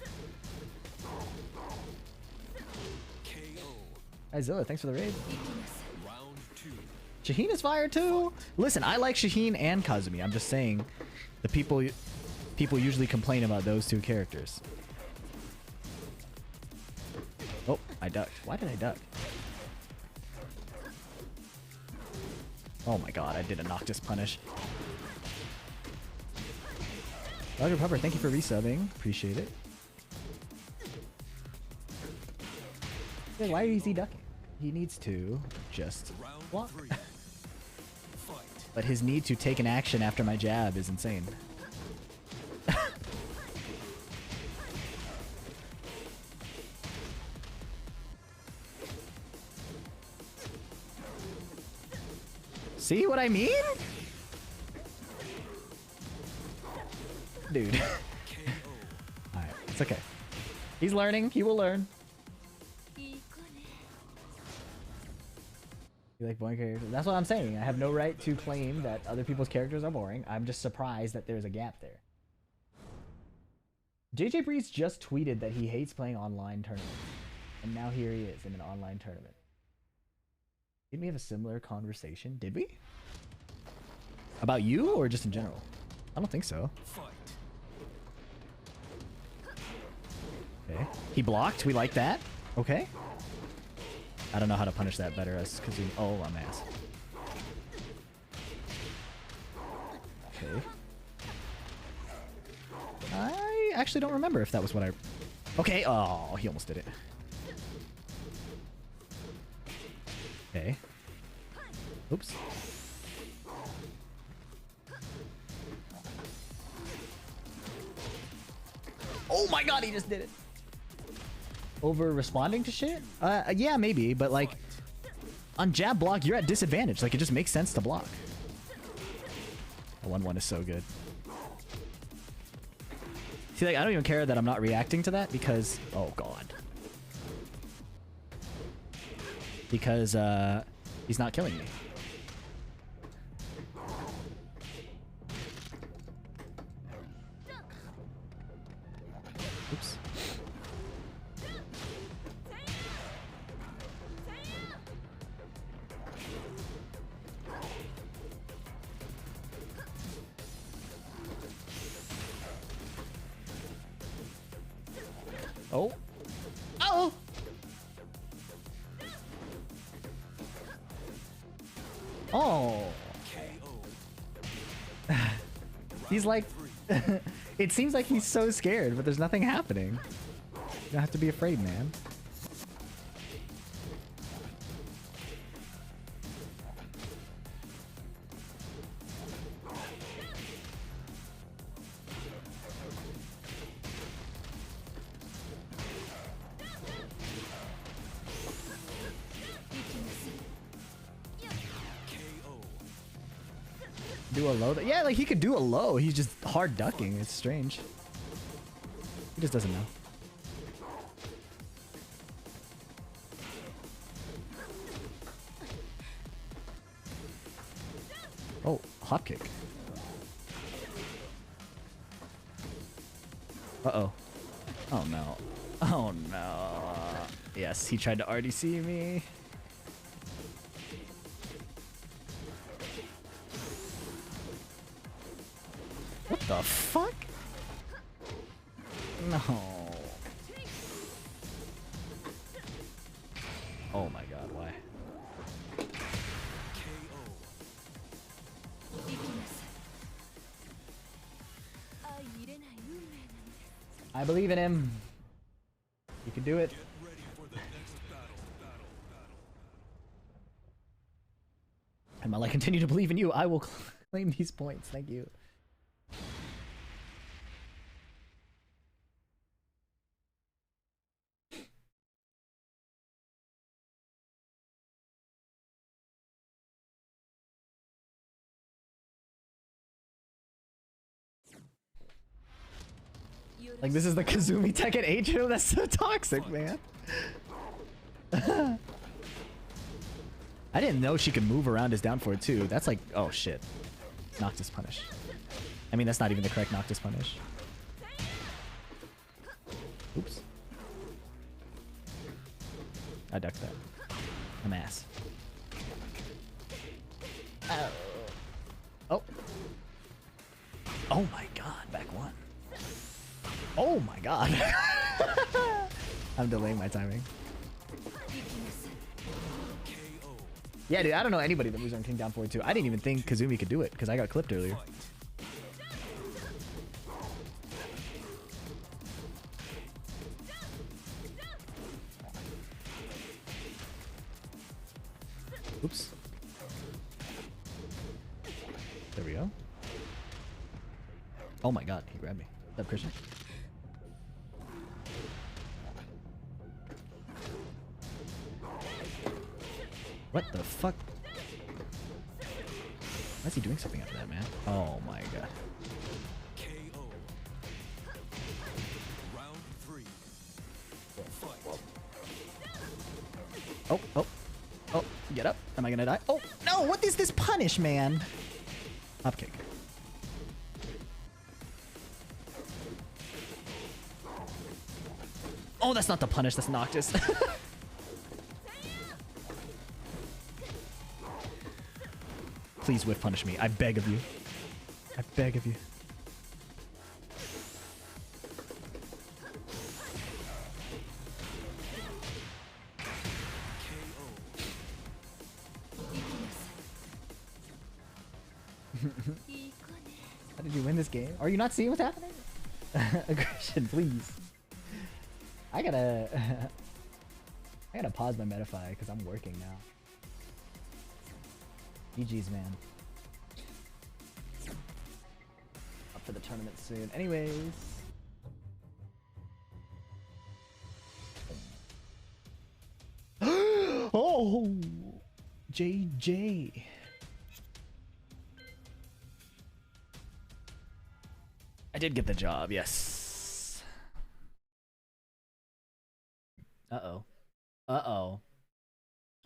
Hi Zilla, thanks for the raid. Round two. Shaheen is fire too. Listen, I like Shaheen and Kazumi. I'm just saying, the people usually complain about those two characters. Oh, I ducked. Why did I duck? Oh my god, I did a Noctis punish. Roger Pupper, thank you for resubbing. Appreciate it. Yeah, why is he ducking? He needs to just block. But his need to take an action after my jab is insane. See what I mean? Dude. Alright, it's okay. He's learning. He will learn. You like boring characters? That's what I'm saying. I have no right to claim that other people's characters are boring. I'm just surprised that there's a gap there. JJ Breeze just tweeted that he hates playing online tournaments. And now here he is in an online tournament. Didn't we have a similar conversation? Did we? About you or just in general? I don't think so. Okay. He blocked. We like that. Okay. I don't know how to punish that better as because he. Oh, I'm ass. Okay. I actually don't remember if that was what I. Okay. Oh, he almost did it. Okay. Oops. Oh my god, he just did it. Over responding to shit? Yeah, maybe, but like on jab block, you're at disadvantage. Like it just makes sense to block. The 1-1 is so good. See, like I don't even care that I'm not reacting to that because oh god. Because he's not killing me. Oops. Oh. Oh! Oh. He's like... It seems like he's so scared, but there's nothing happening. You don't have to be afraid, man. Do a low? Yeah, like he could do a low. He's just hard ducking. It's strange. He just doesn't know. Oh, hop kick. Uh-oh. Oh no. Oh no. Yes, he tried to RDC me. What the fuck? No. Oh my god, why? I believe in him. You can do it. And while I continue to believe in you, I will claim these points. Thank you. Like, this is the Kazumi Tekken 8 show? That's so toxic, man. I didn't know she could move around his down forward, too. That's like, oh shit. Noctis punish. I mean, that's not even the correct Noctis punish. Oops. I ducked that. I'm ass. Oh. Oh. Oh my god, back one. Oh my god. I'm delaying my timing. Yeah, dude, I don't know anybody that moves on King down forward too. I didn't even think Kazumi could do it because I got clipped earlier. Oops. There we go. Oh my god, he grabbed me. What's up, Christian? What the fuck? Why is he doing something after that, man? Oh my god. KO. Round 3. Fight. Oh, oh. Oh, get up. Am I gonna die? Oh, no! What is this punish, man? Up kick. Oh, that's not the punish. That's Noctis. Please whiff punish me. I beg of you. I beg of you. How did you win this game? Are you not seeing what's happening? Aggression, please. I gotta pause my Metafy because I'm working now. GG's, man. Up for the tournament soon. Anyways. Oh! JJ. I did get the job, yes. Uh-oh. Uh-oh.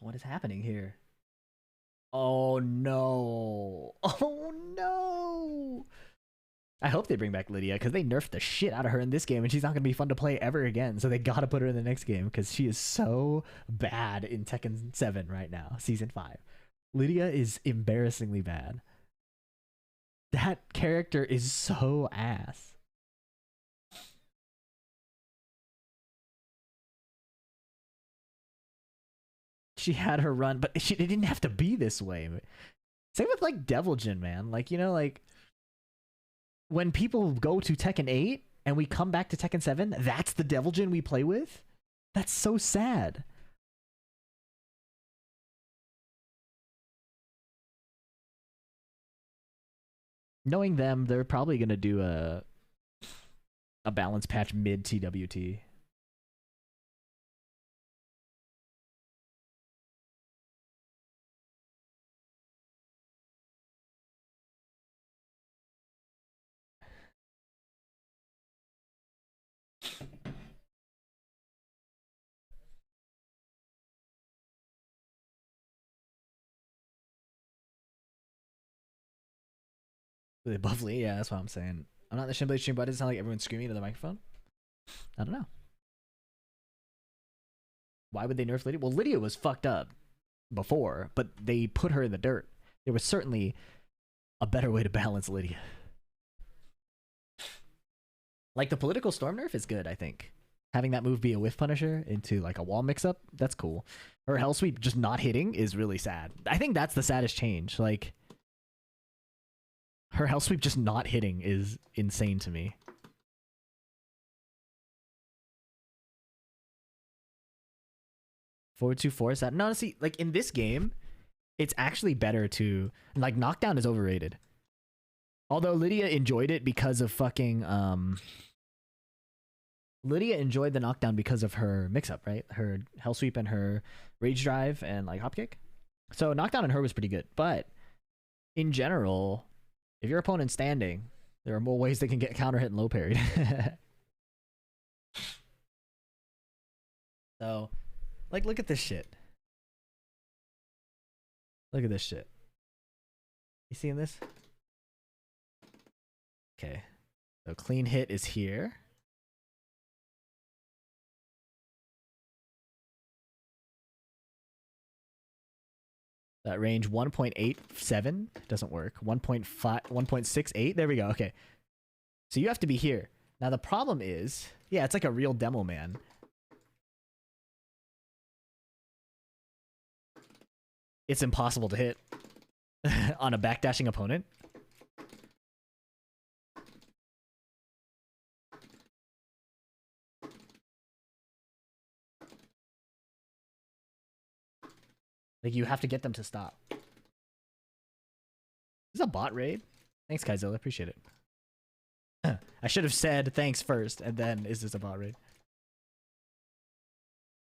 What is happening here? Oh no. Oh no. I hope they bring back Lydia because they nerfed the shit out of her in this game and she's not going to be fun to play ever again. So they got to put her in the next game because she is so bad in Tekken 7 right now, Season 5. Lydia is embarrassingly bad. That character is so ass. She had her run, but it didn't have to be this way. Same with like Deviljin, man. Like, you know, like when people go to Tekken 8 and we come back to Tekken 7, that's the Deviljin we play with? That's so sad. Knowing them, they're probably going to do a balance patch mid TWT. Really bubbly, yeah, that's what I'm saying. I'm not in the Shinblade stream, but it doesn't sound like everyone's screaming into the microphone. I don't know. Why would they nerf Lydia? Well, Lydia was fucked up before, but they put her in the dirt. There was certainly a better way to balance Lydia. Like the political storm nerf is good, I think. Having that move be a whiff punisher into like a wall mix-up, that's cool. Her hell sweep just not hitting is really sad. I think that's the saddest change. Like, her hell sweep just not hitting is insane to me. Forward 2-4 is that? No, see, like in this game, it's actually better to like knockdown is overrated. Although Lydia enjoyed it because of fucking Lydia enjoyed the knockdown because of her mix-up, right? Her hell sweep and her rage drive and like hop kick. So knockdown on her was pretty good, but in general, if your opponent's standing, there are more ways they can get counter hit and low parried. So, like, look at this shit. Look at this shit. You seeing this? Okay. So clean hit is here. That range 1.87 doesn't work. 1.5, 1.68. There we go. Okay. So you have to be here. Now the problem is, yeah, it's like a real demo man. it's impossible to hit on a backdashing opponent. Like, you have to get them to stop. Is this a bot raid? Thanks, Kaizilla. Appreciate it. I should have said thanks first, and then is this a bot raid?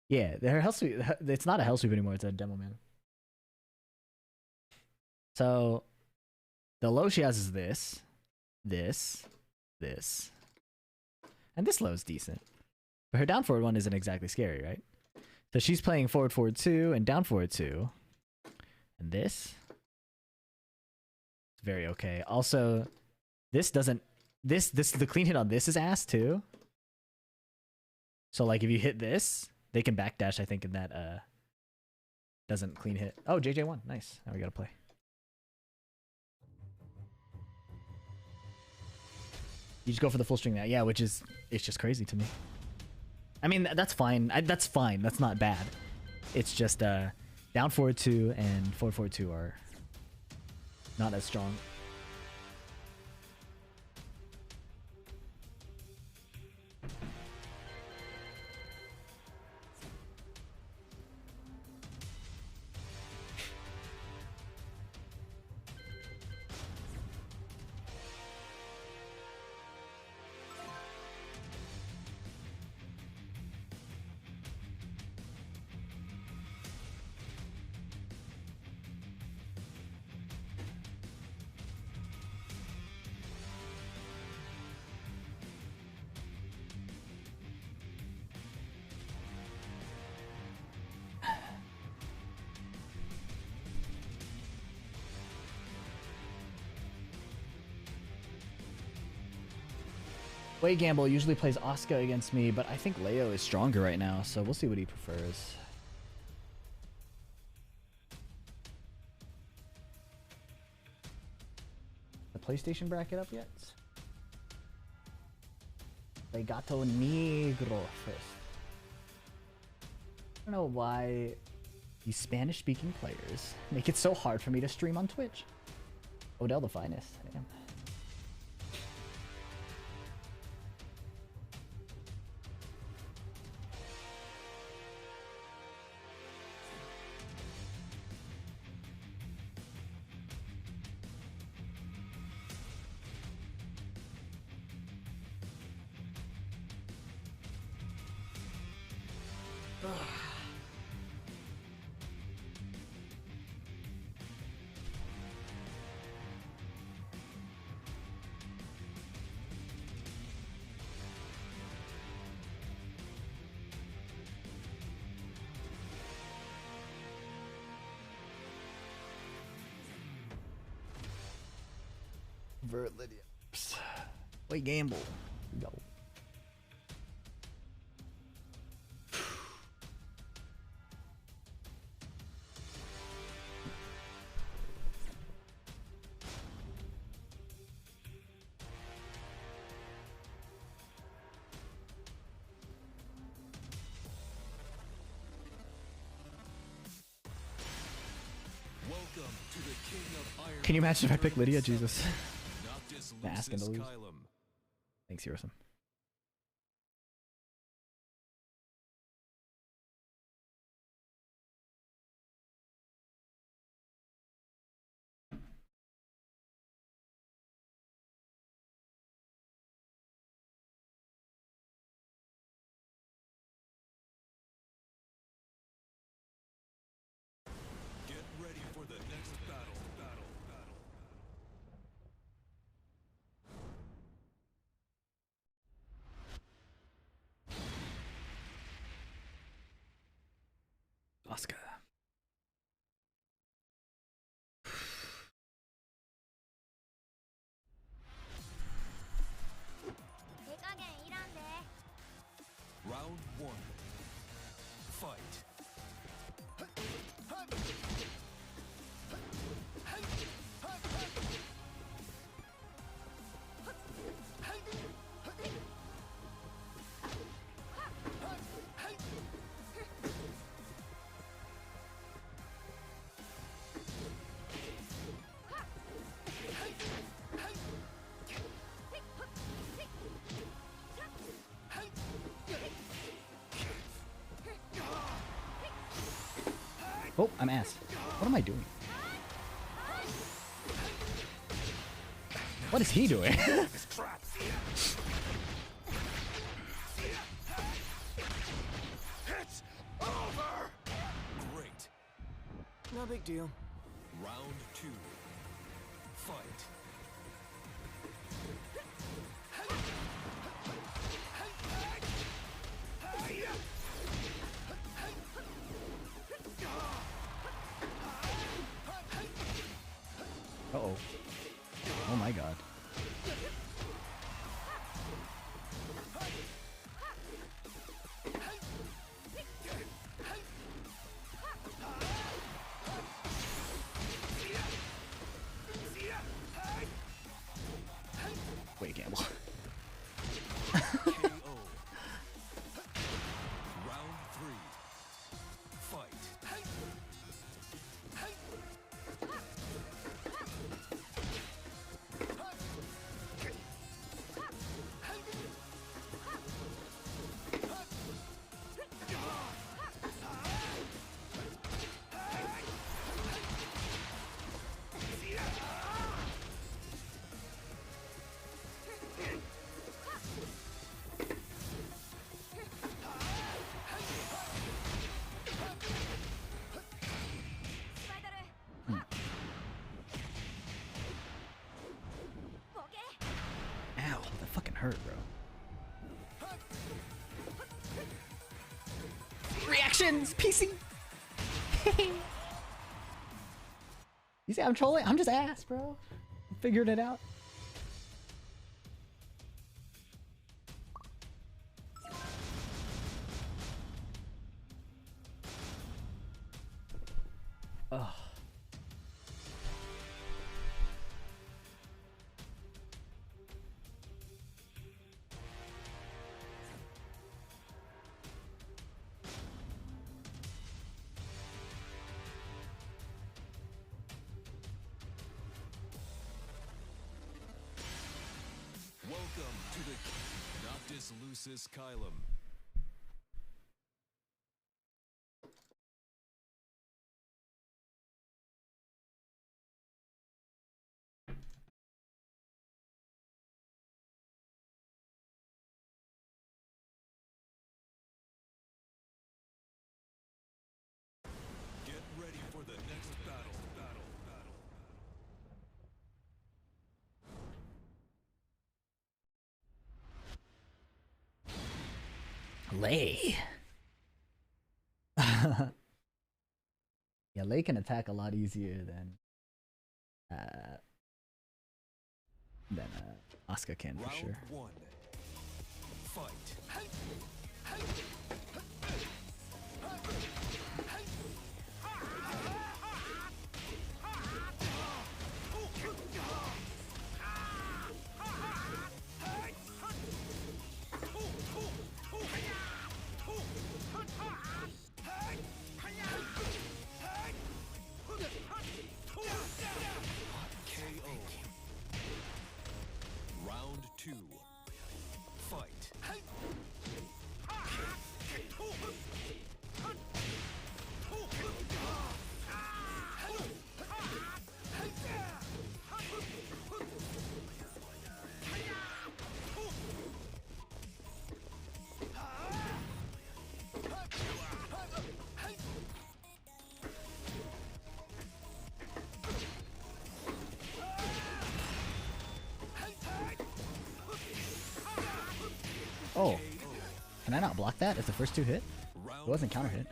Yeah, their hell sweep. It's not a hell sweep anymore. It's a demo man. So the low she has is this, this, and this low is decent. But her down forward one isn't exactly scary, right? So she's playing forward forward 2 and down forward 2, and this. It's very okay. Also, this doesn't. This the clean hit on this is ass too. So like if you hit this, they can backdash, I think, and that doesn't clean hit. Oh, JJ won. Nice. Now we gotta play. You just go for the full string now. Yeah, which is, it's just crazy to me. I mean, that's fine. That's fine. That's not bad. It's just down forward 2 and forward forward 2 are not as strong. Way Gamble usually plays Asuka against me, but I think Leo is stronger right now, so we'll see what he prefers. The PlayStation bracket up yet? Legato Negro first. I don't know why these Spanish-speaking players make it so hard for me to stream on Twitch. Odell the finest. Damn. Vert Lydia. Wait, Gamble. Go. Welcome to the King of Iron. Can you imagine if I pick Lydia? Jesus. Noctis Asking to Lucis lose. Kylum. Thanks, Hirosim. Get ready for the next battle. Asuka. Round 1. Fight. Oh, I'm ass. What am I doing? What is he doing? It's over. Great. No big deal. Round 2. Fight. Uh-oh. Oh my god. Wait, gamble. KO. Round 3. Fight. Ow, that fucking hurt, bro. Reactions! PC! You see, I'm trolling? I'm just ass, bro. I'm figuring it out. Ugh. Welcome to the Noctis Lucis Kylum. Get ready for the next battle. Lei. Yeah, Lei can attack a lot easier than Asuka can for Round sure. 1. Fight. KO. Round 2. Fight. Oh, can I not block that if the first two hit? It Round wasn't counter hit.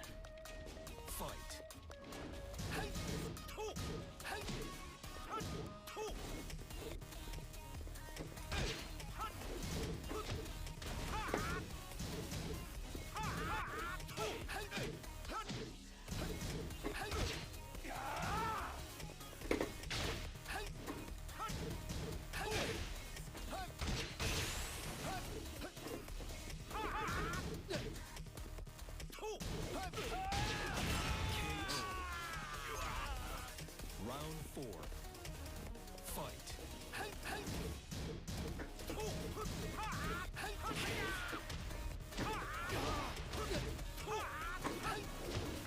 Fight. Round 4. Fight.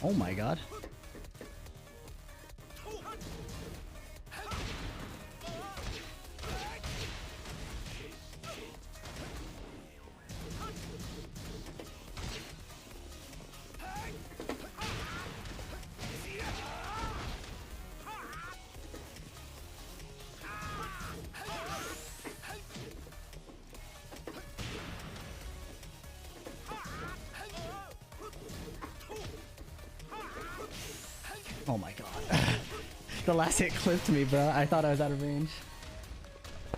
Oh my god. Oh my god. The last hit clipped me, bro. I thought I was out of range.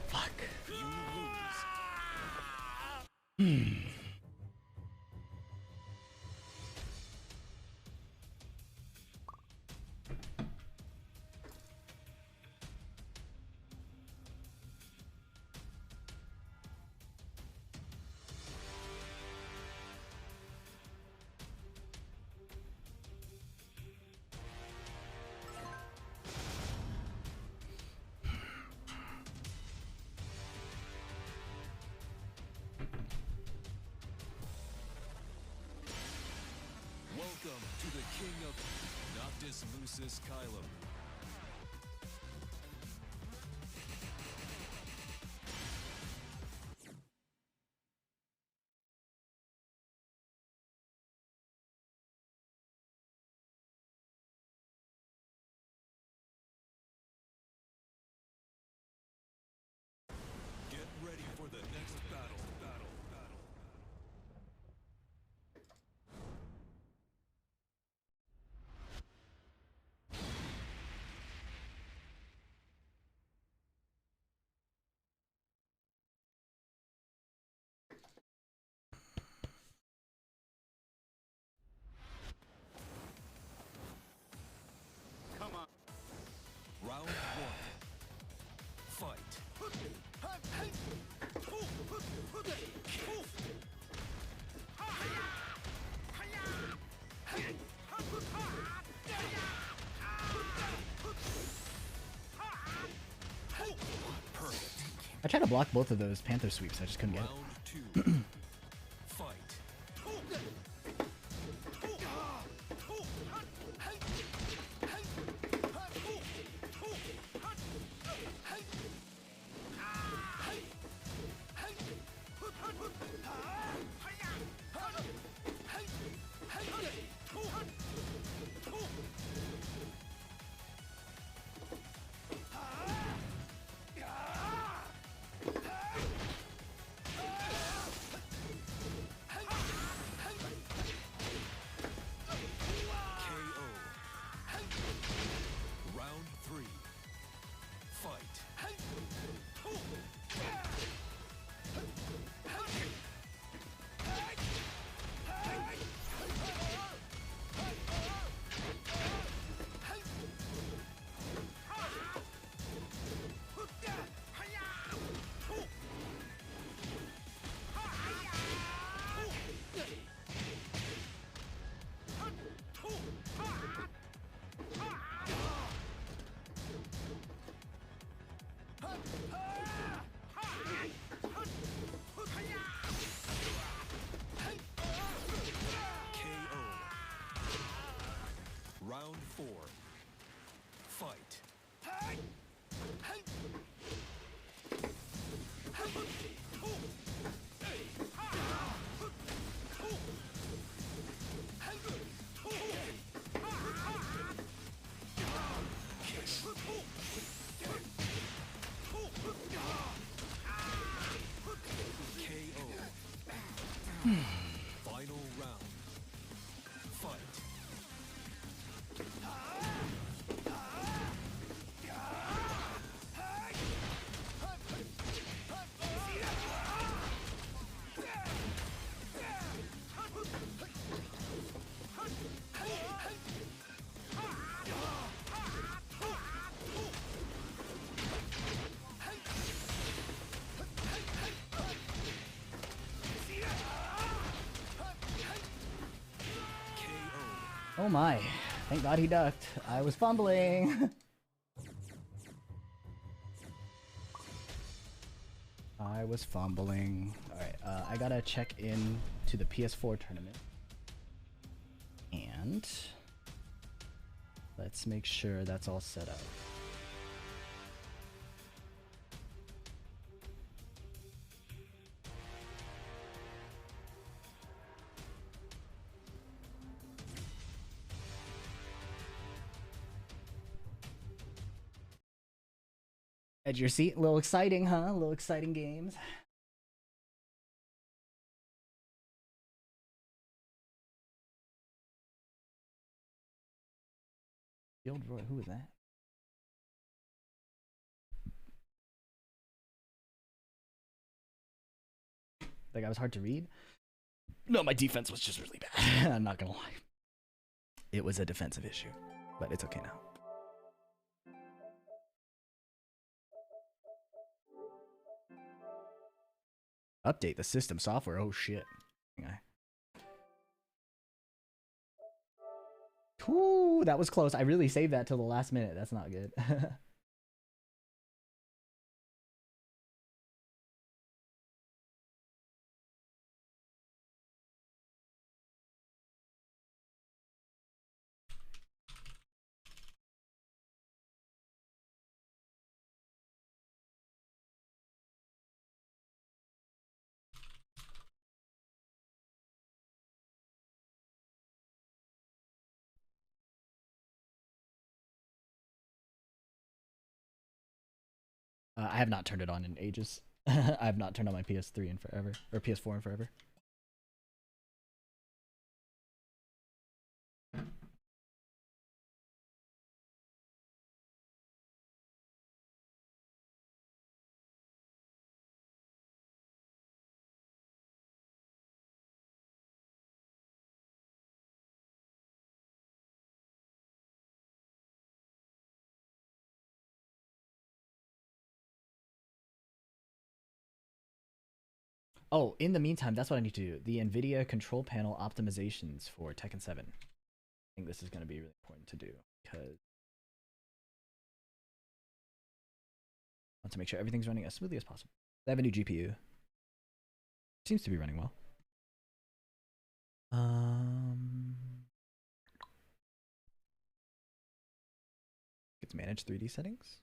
Fuck. You lose. Welcome to the king of Noctis Lucis Kylum. Get ready for the next battle. Round one. Fight. Perfect. I tried to block both of those Panther sweeps. I just couldn't get it. Round two. Fight. KO. Round three. Fight. KO. Round four. Fight. KO. Final round. Fight. Oh my. Thank God he ducked. I was fumbling. I was fumbling. Alright, I gotta check in to the PS4 tournament. And let's make sure that's all set up. Edge your seat. A little exciting, huh? A little exciting games. Field Roy, who was that? That guy was hard to read. No, my defense was just really bad. I'm not gonna lie. It was a defensive issue, but it's okay now. Update the system software. Oh shit. Okay. Ooh, that was close. I really saved that till the last minute. That's not good. I have not turned it on in ages. I have not turned on my PS3 in forever, or PS4 in forever. Oh, in the meantime, that's what I need to do. The NVIDIA control panel optimizations for Tekken 7. I think this is going to be really important to do because I want to make sure everything's running as smoothly as possible. They have a new GPU. Seems to be running well. Let's manage 3D settings.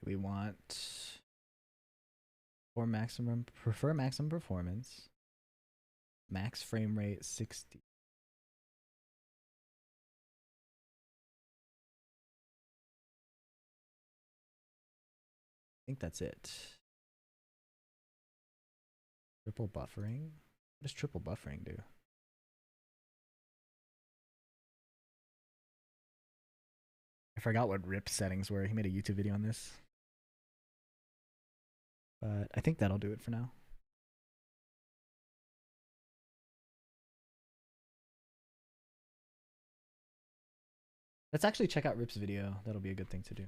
We want prefer maximum performance, max frame rate 60. I think that's it. Triple buffering. What does triple buffering do? I forgot what RIP settings were. He made a YouTube video on this. But I think that'll do it for now. Let's actually check out Rip's video. That'll be a good thing to do.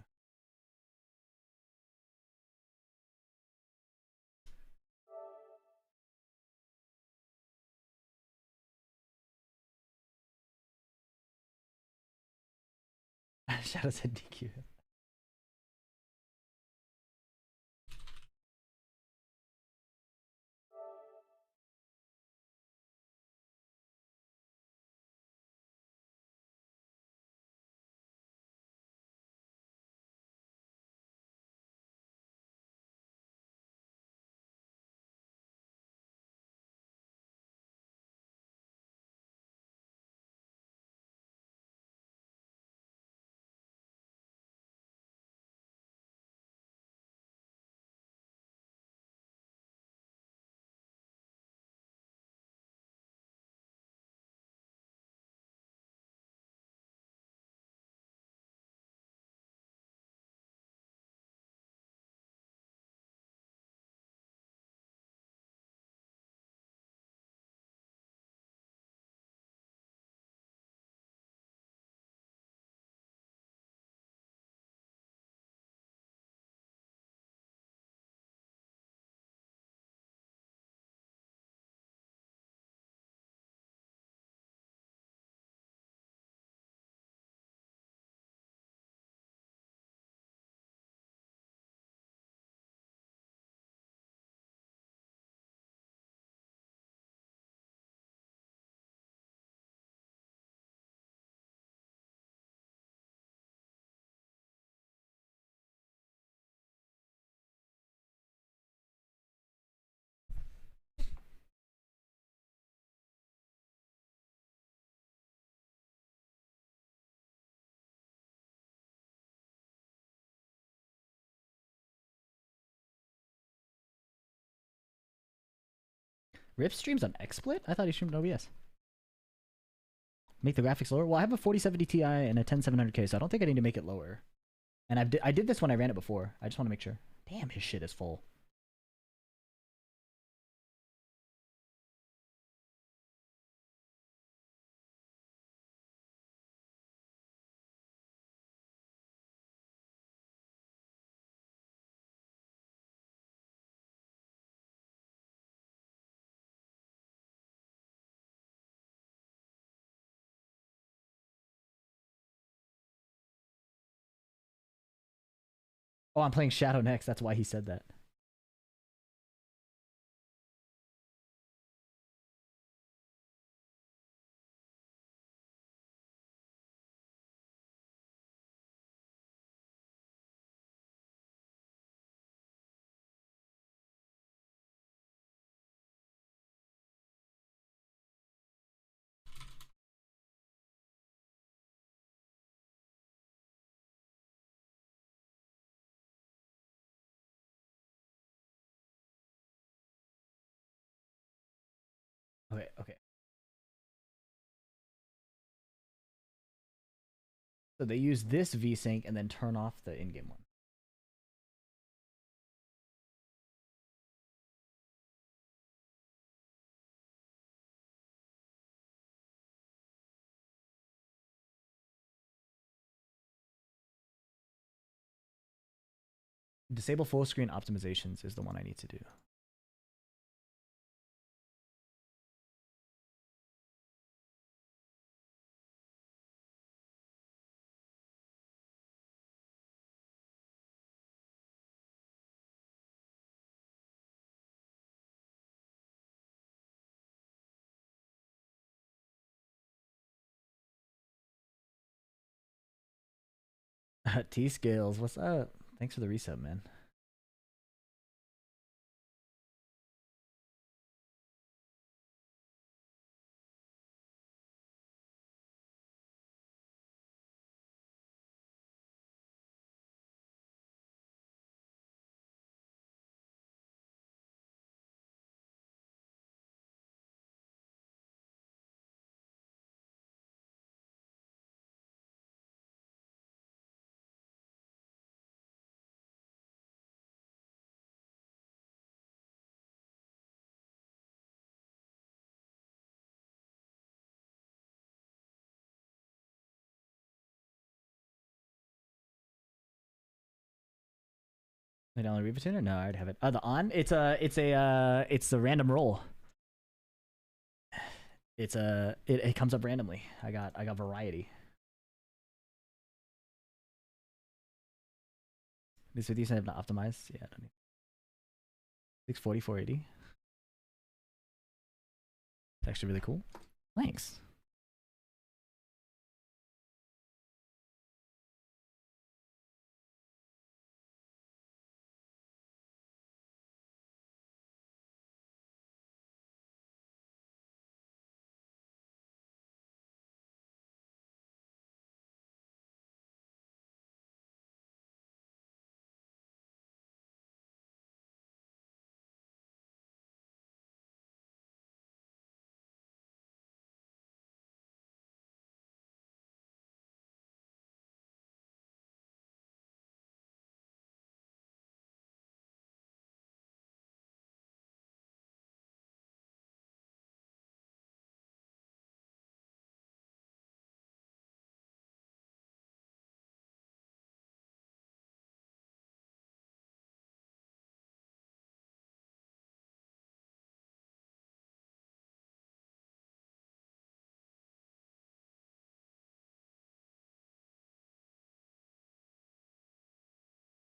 Shadow said DQ. Rip streams on XSplit? I thought he streamed on OBS. Make the graphics lower? Well, I have a 4070 Ti and a 10700K, so I don't think I need to make it lower. And I did this when I ran it before. I just want to make sure. Damn, his shit is full. Oh, I'm playing Shadow next. That's why he said that. Okay, okay. So they use this VSync and then turn off the in-game one. Disable full screen optimizations is the one I need to do. T Scales, what's up? Thanks for the reset, man. They download Reaper Tuner? No, I already have it. The on? It's a random roll. It comes up randomly. I got variety. These videos have not optimized. Yeah, I don't need 640, 480. It's actually really cool. Thanks.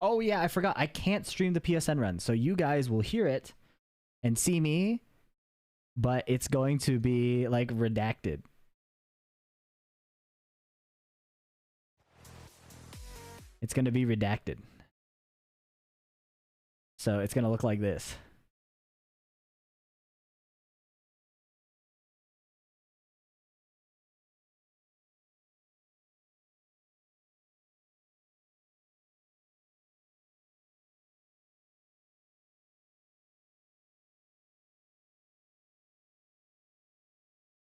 Oh yeah, I forgot. I can't stream the PSN run, so you guys will hear it and see me, but it's going to be like redacted. It's going to be redacted. So it's going to look like this.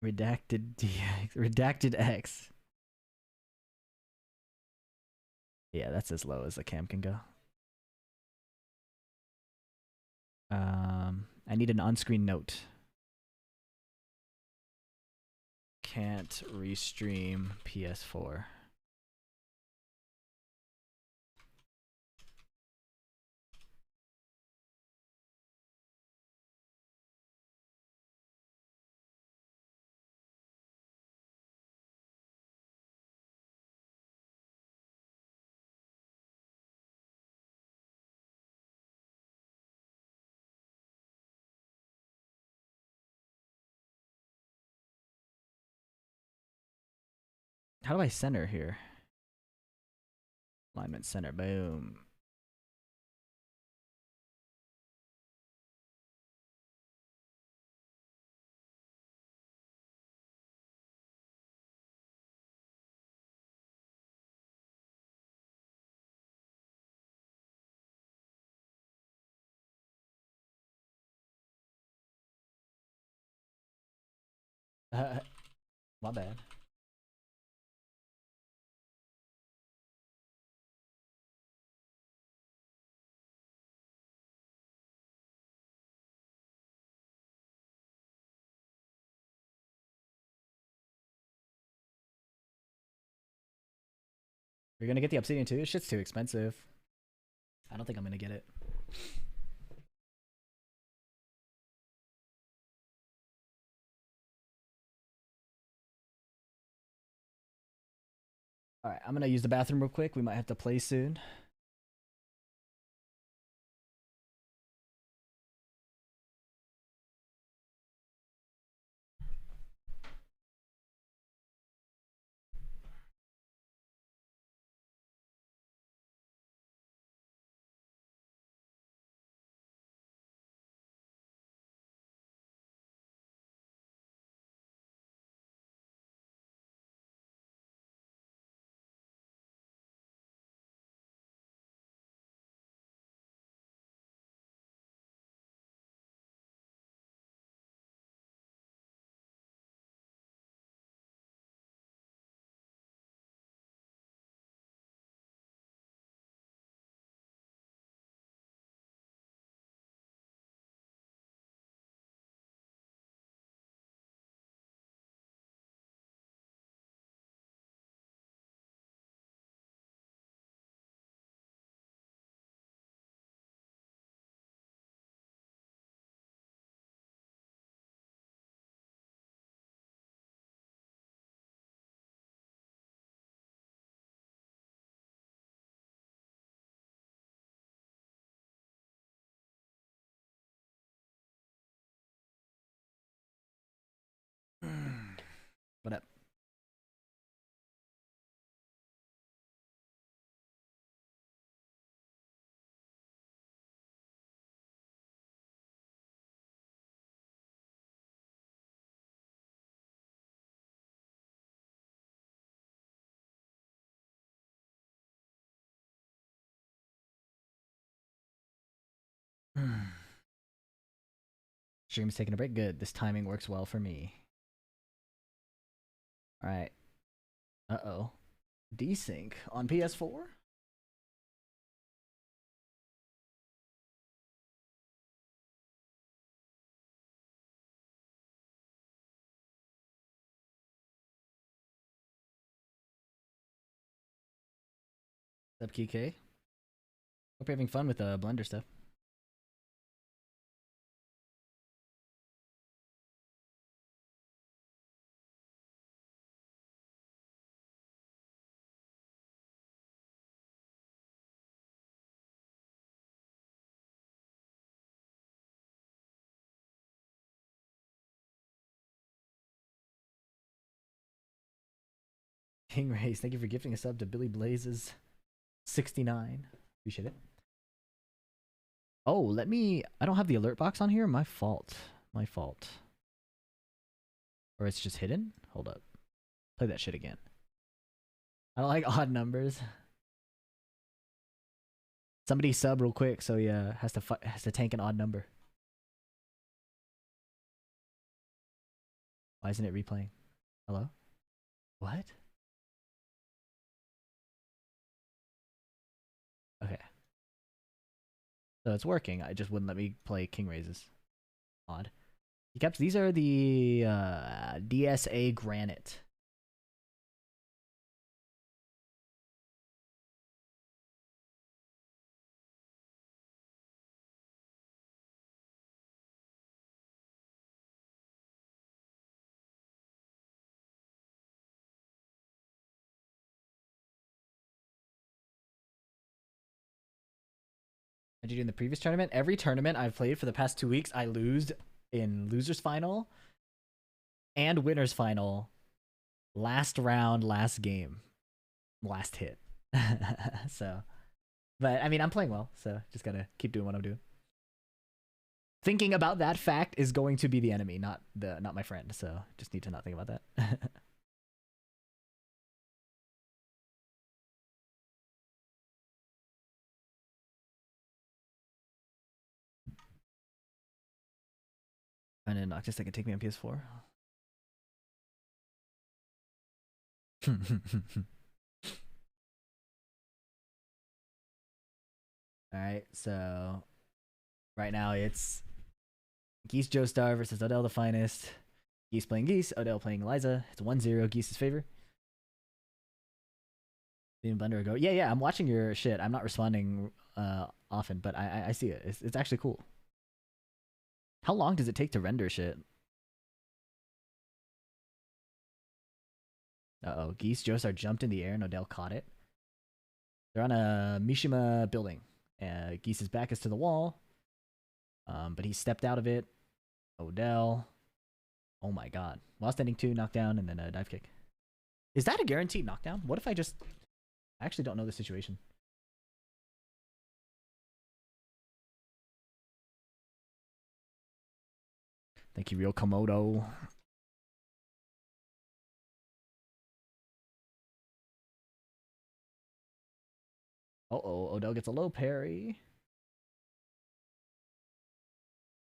Redacted DX. Redacted X. Yeah, that's as low as the cam can go. I need an on-screen note. Can't restream PS4. How do I center here? Alignment center. Boom. My bad. You're gonna get the obsidian too? Shit's too expensive. I don't think I'm gonna get it. Alright, I'm gonna use the bathroom real quick. We might have to play soon. What up? Stream's taking a break. Good. This timing works well for me. Alright. Uh-oh. Desync on PS4? What's up, KK? Hope you're having fun with the Blender stuff. King Race, thank you for gifting a sub to Billy Blazes 69. Appreciate it. Oh, let me. I don't have the alert box on here. My fault. My fault. Or it's just hidden? Hold up. Play that shit again. I don't like odd numbers. Somebody sub real quick, so yeah, has to tank an odd number. Why isn't it replaying? Hello? What? Okay. So it's working. I just wouldn't let me play king raises. Odd. Keycaps, these are the DSA Granite. What did you do in the previous tournament? Every tournament I've played for the past 2 weeks, I lose in losers final and winners final. Last round, last game, last hit. So, but I mean, I'm playing well, so just gotta keep doing what I'm doing. Thinking about that fact is going to be the enemy, not my friend. So just need to not think about that. And then Noctis that can take me on PS4. Alright, so right now it's Geese Joestar versus Odell the Finest. Geese playing Geese, Odell playing Eliza. It's 1-0 Geese's favor. Being Blender ago. Yeah, I'm watching your shit. I'm not responding often, but I see it. It's actually cool. How long does it take to render shit? Uh-oh, Geese Joestar jumped in the air and Odell caught it. They're on a Mishima building. Geese's back is to the wall. But he stepped out of it. Odell. Oh my god. While standing 2, knockdown, and then a dive kick. Is that a guaranteed knockdown? What if I just... I actually don't know the situation. Thank you, Real Komodo. Uh-oh, Odell gets a low parry.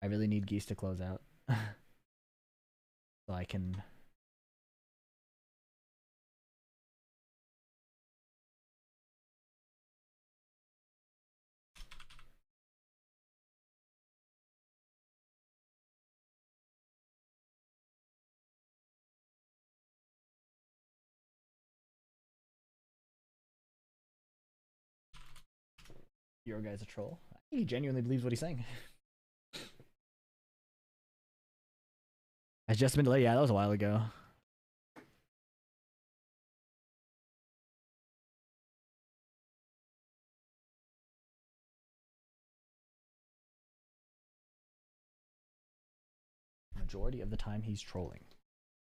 I really need Geese to close out. So I can... Your guy's a troll. I think he genuinely believes what he's saying. Has just been delayed. Yeah, that was a while ago. Majority of the time he's trolling.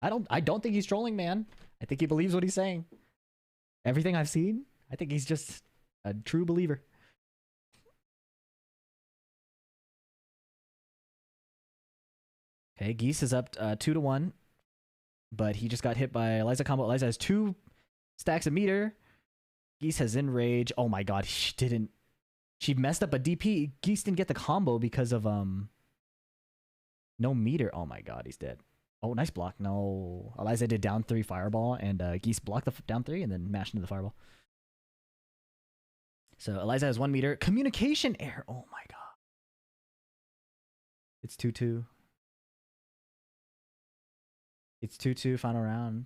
I don't think he's trolling, man. I think he believes what he's saying. Everything I've seen, I think he's just a true believer. Okay, Geese is up 2-1, but he just got hit by Eliza combo. Eliza has 2 stacks of meter. Geese has Enrage. Oh my god, she messed up a DP. Geese didn't get the combo because of no meter. Oh my god, he's dead. Oh, nice block. No, Eliza did down 3 fireball, and Geese blocked the down 3 and then mashed into the fireball. So Eliza has 1 meter. Communication error. Oh my god. It's 2-2. It's 2-2 final round.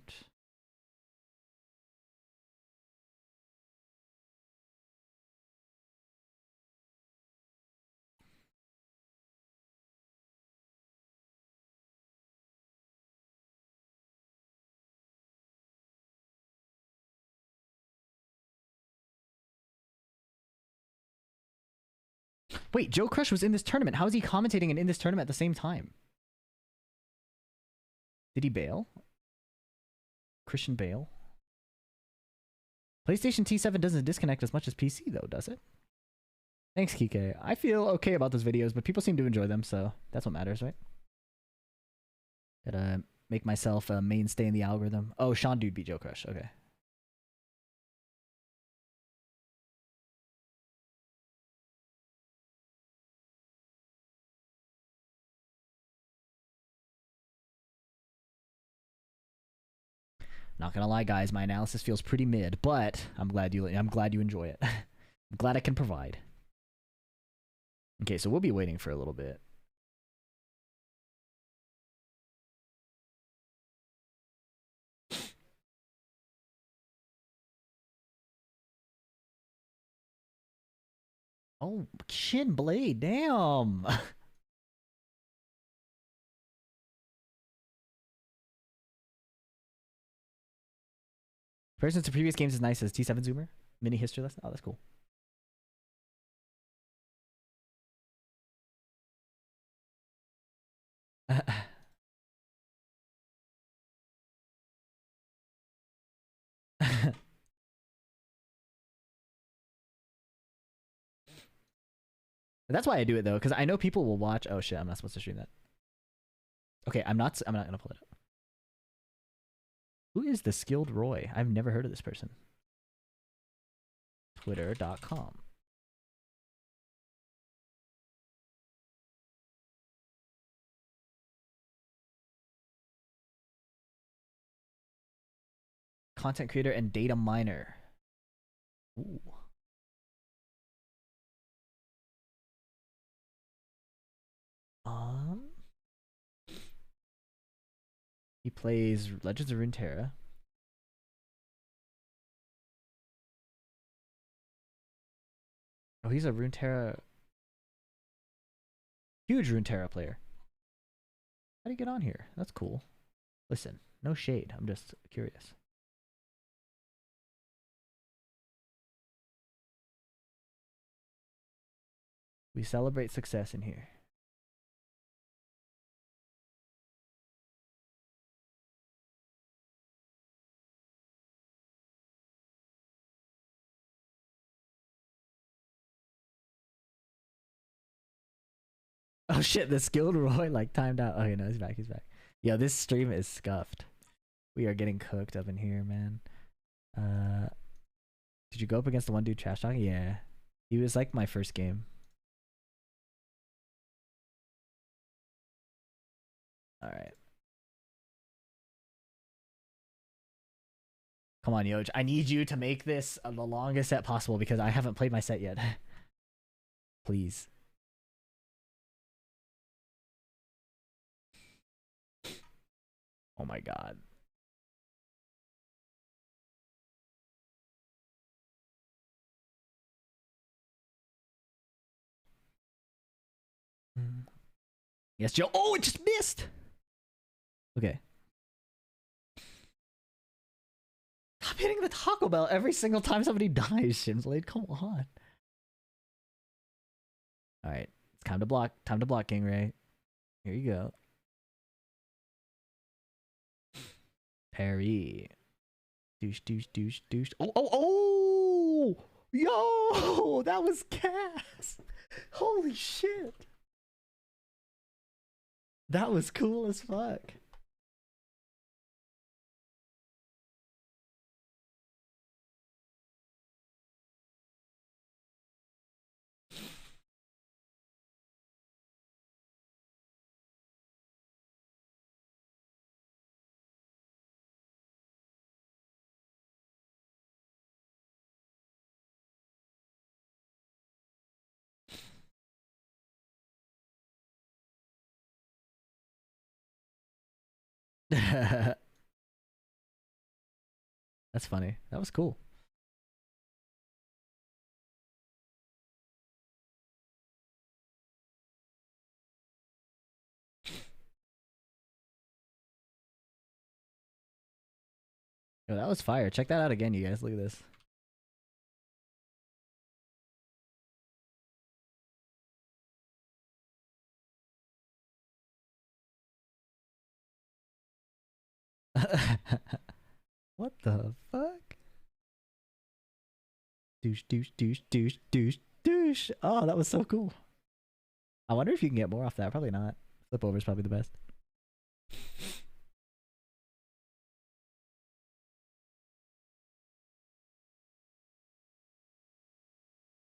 Wait, Joe Crush was in this tournament. How is he commentating and in this tournament at the same time? Did he bail? Christian Bale? PlayStation T7 doesn't disconnect as much as PC though, does it? Thanks, Kike. I feel okay about those videos, but people seem to enjoy them, so that's what matters, right? Gotta make myself a mainstay in the algorithm. Oh, Sean Dude beat Joe Crush. Okay. Not gonna lie, guys, my analysis feels pretty mid, but I'm glad you enjoy it. I'm glad I can provide. Okay, so we'll be waiting for a little bit. Oh, Shin Blade, damn. Comparisons to previous games is nice as T7 Zoomer. Mini history lesson. Oh, that's cool. That's why I do it though, because I know people will watch. Oh shit, I'm not supposed to stream that. Okay, I'm not gonna pull it up. Who is the skilled Roy? I've never heard of this person. Twitter.com. Content creator and data miner. Ooh. He plays Legends of Runeterra. Oh, he's a Runeterra. Huge Runeterra player. How do you get on here? That's cool. Listen, no shade. I'm just curious. We celebrate success in here. Oh shit, the skilled Roy like timed out. Okay, no, he's back, he's back. Yo, this stream is scuffed. We are getting cooked up in here, man. Did you go up against the one dude trash talking? Yeah. He was like my first game. Alright. Come on, Yoj. I need you to make this the longest set possible because I haven't played my set yet. Please. Oh my god. Yes, Joe. Oh, it just missed. Okay. Stop hitting the Taco Bell every single time somebody dies, Shinblade. Come on. Alright. It's time to block. Time to block, King Ray. Here you go. Parry. Douche, douche, douche, douche. Oh, oh, oh! Yo! That was gas! Holy shit! That was cool as fuck. That's funny. That was cool. Yo, that was fire. Check that out again, you guys. Look at this. What the fuck? Douche, douche, douche, douche, douche, douche. Oh, that was so cool. I wonder if you can get more off that. Probably not. Flip over is probably the best.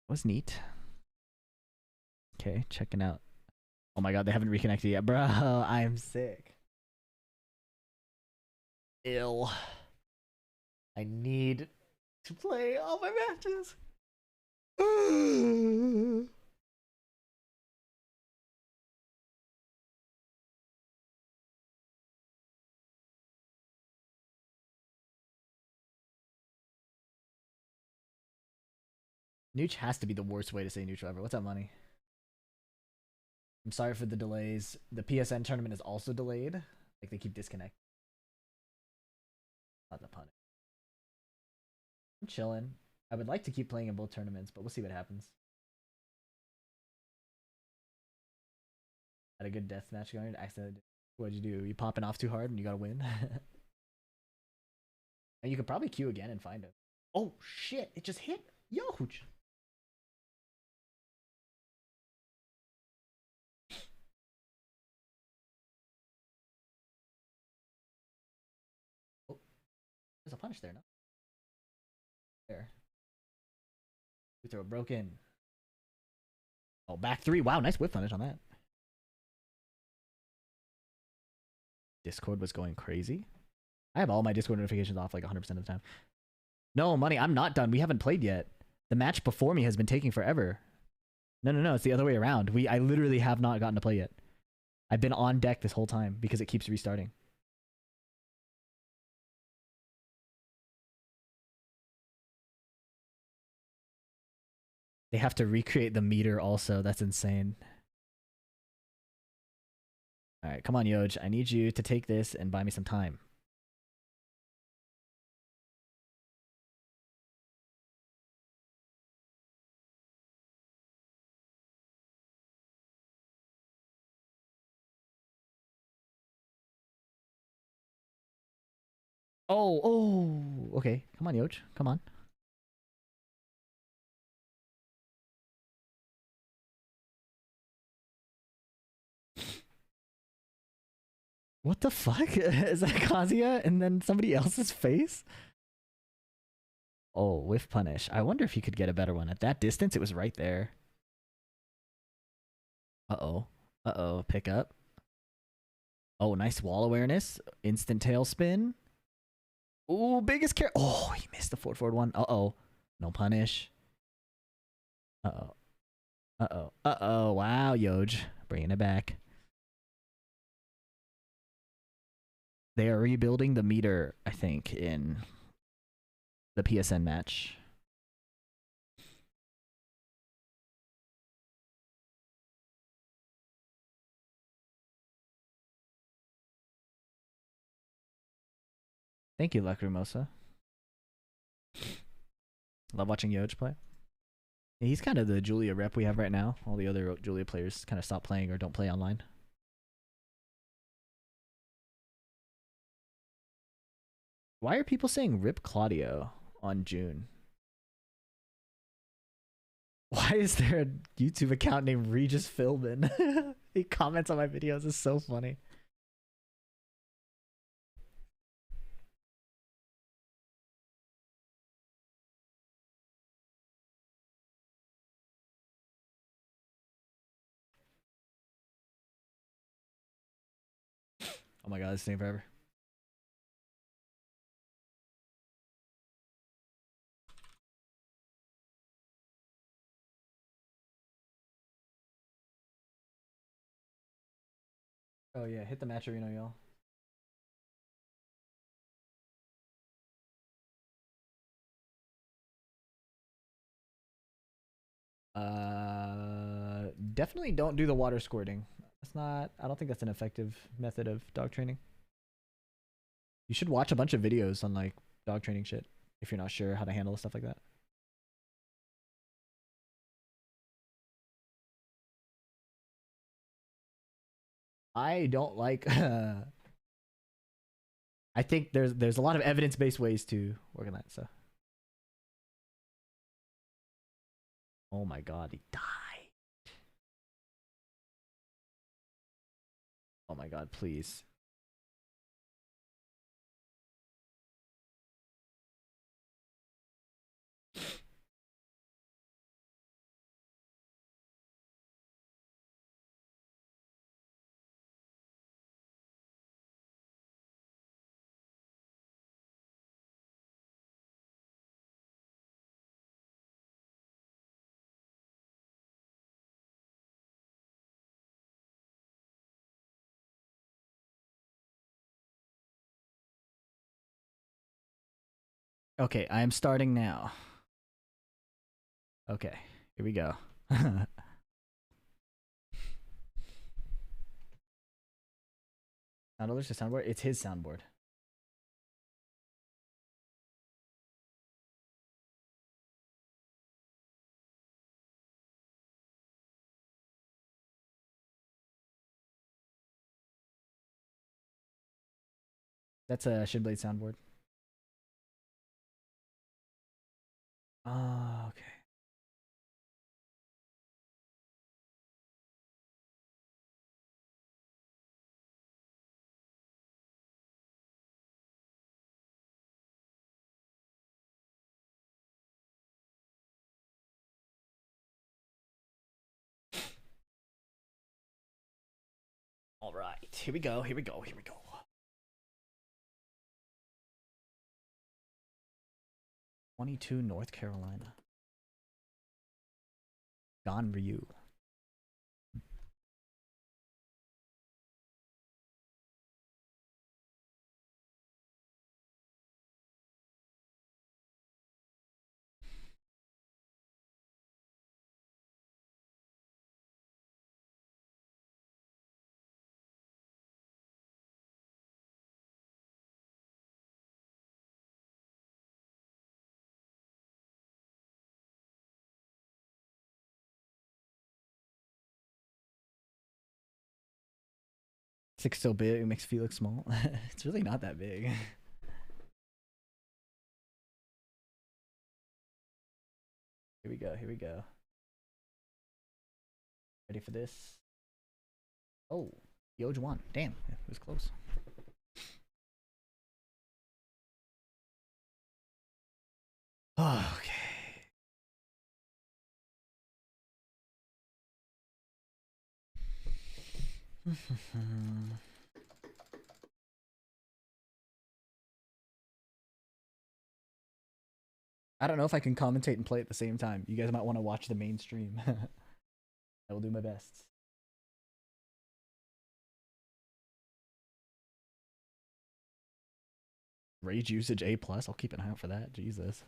Was neat. Okay, checking out. Oh my god, they haven't reconnected yet. Bro, I'm sick. Ill. I need to play all my matches. Nooch has to be the worst way to say neutral ever. What's up, money? I'm sorry for the delays. The PSN tournament is also delayed. Like they keep disconnecting. Not the pun. I'm chilling. I would like to keep playing in both tournaments, but we'll see what happens. Had a good death match going. Accidentally. What'd you do? You popping off too hard and you gotta win? And you could probably queue again and find it. Oh shit! It just hit. Yo. Oh, there's a punch there, no? There. We throw broken. Oh, back three. Wow, nice whip punish on that. Discord was going crazy. I have all my Discord notifications off like 100% of the time. No, money, I'm not done. We haven't played yet. The match before me has been taking forever. No, it's the other way around. I literally have not gotten to play yet. I've been on deck this whole time because it keeps restarting. They have to recreate the meter also. That's insane. All right, come on, Yoj. I need you to take this and buy me some time. Oh, okay. Come on, Yoj. Come on. What the fuck? Is that Kazuya and then somebody else's face? Oh, whiff punish. I wonder if you could get a better one. At that distance, it was right there. Uh-oh. Uh-oh. Pick up. Oh, nice wall awareness. Instant tail spin. Ooh, biggest care. Oh, he missed the forward one. Uh-oh. No punish. Uh-oh. Uh-oh. Uh-oh. Wow, Yoj. Bringing it back. They are rebuilding the meter, I think, in the PSN match. Thank you, Lacrimosa. Love watching Yoj play. He's kind of the Julia rep we have right now. All the other Julia players kind of stop playing or don't play online. Why are people saying Rip Claudio on June? Why is there a YouTube account named Regis Philbin? He comments on my videos. It's so funny. Oh my god, this thing forever. Oh yeah, hit the match arena, y'all. Definitely don't do the water squirting. That's not. I don't think that's an effective method of dog training. You should watch a bunch of videos on like dog training shit if you're not sure how to handle stuff like that. I don't like. I think there's a lot of evidence based ways to work on that. So. Oh my god, he died. Oh my god, please. Okay, I am starting now. Okay, here we go. Sound alerts to soundboard? It's his soundboard. That's a Shinblade soundboard. Oh, okay. All right, here we go. Here we go. Here we go. '22 North Carolina. Gone Ryu. Six so big, it makes feet look small. It's really not that big. Here we go. Here we go. Ready for this? Oh, Yoj won. Damn, it was close. Okay. I don't know if I can commentate and play at the same time. You guys might want to watch the main stream. I will do my best. Rage usage A+. I'll keep an eye out for that. Jesus.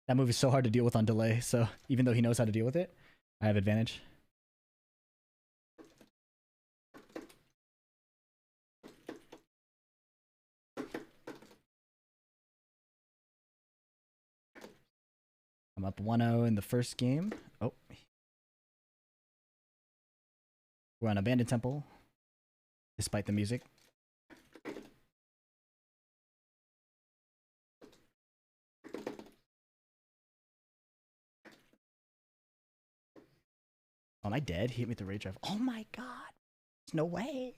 That move is so hard to deal with on delay, so even though he knows how to deal with it, I have advantage. I'm up 1-0 in the first game. Oh. We're on Abandoned Temple, despite the music. Oh, am I dead? He hit me with the rage drive. Oh my god. There's no way.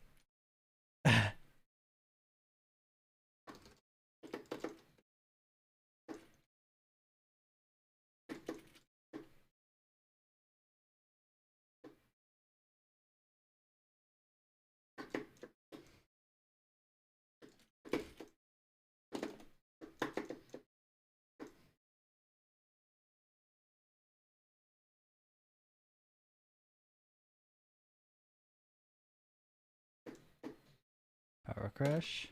Power crash.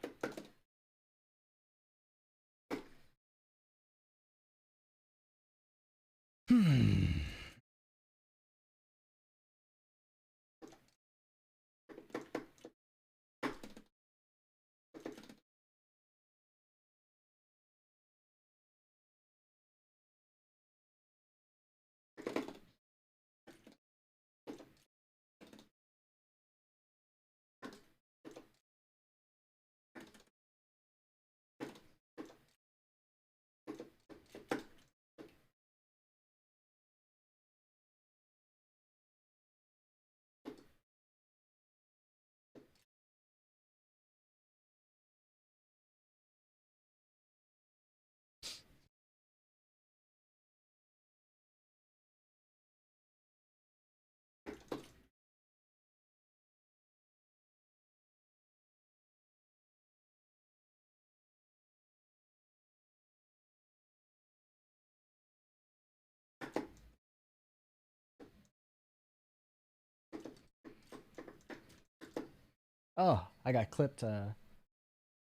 Oh, I got clipped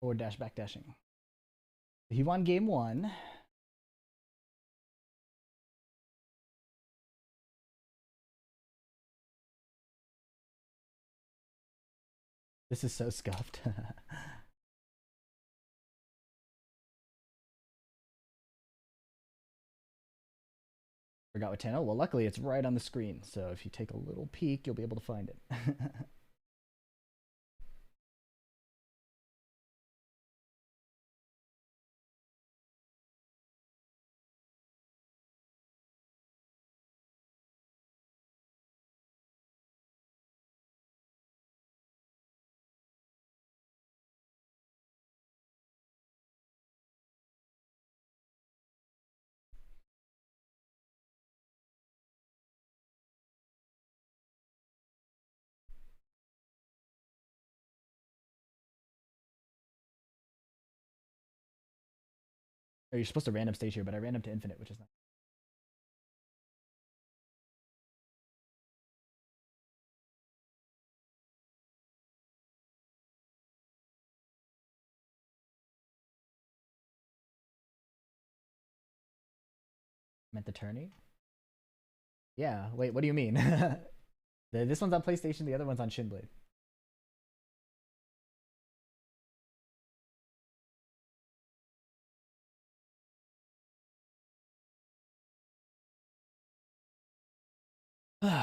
forward dash back dashing. He won game 1. This is so scuffed. Forgot what channel? Well, luckily it's right on the screen, so if you take a little peek, you'll be able to find it. Or you're supposed to random stage here, but I random to infinite, which is not. Meant the tourney? Yeah, wait, what do you mean? This one's on PlayStation, the other one's on Shinblade. Okay.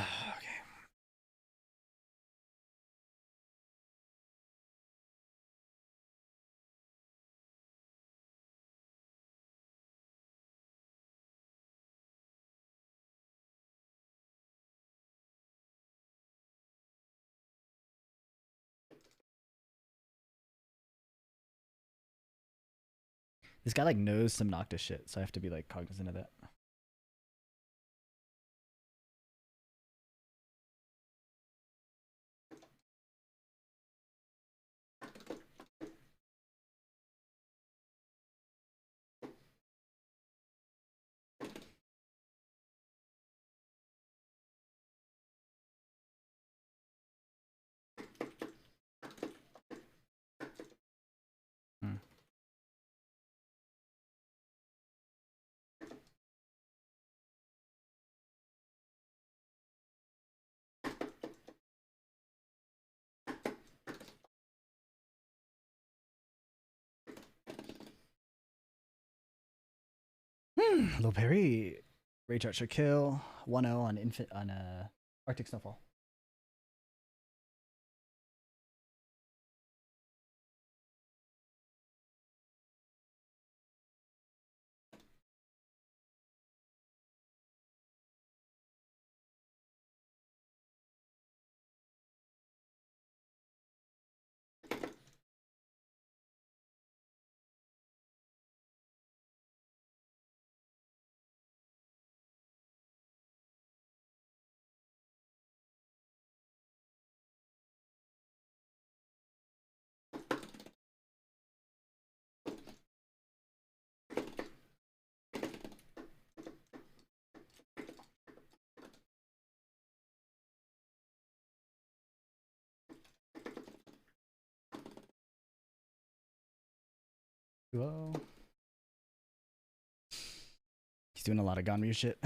This guy like knows some Noctis shit, so I have to be like cognizant of that. Hmm. Low parry. Rage Archer kill. 1-0 on Arctic Snowfall. Whoa. He's doing a lot of Ganryu shit.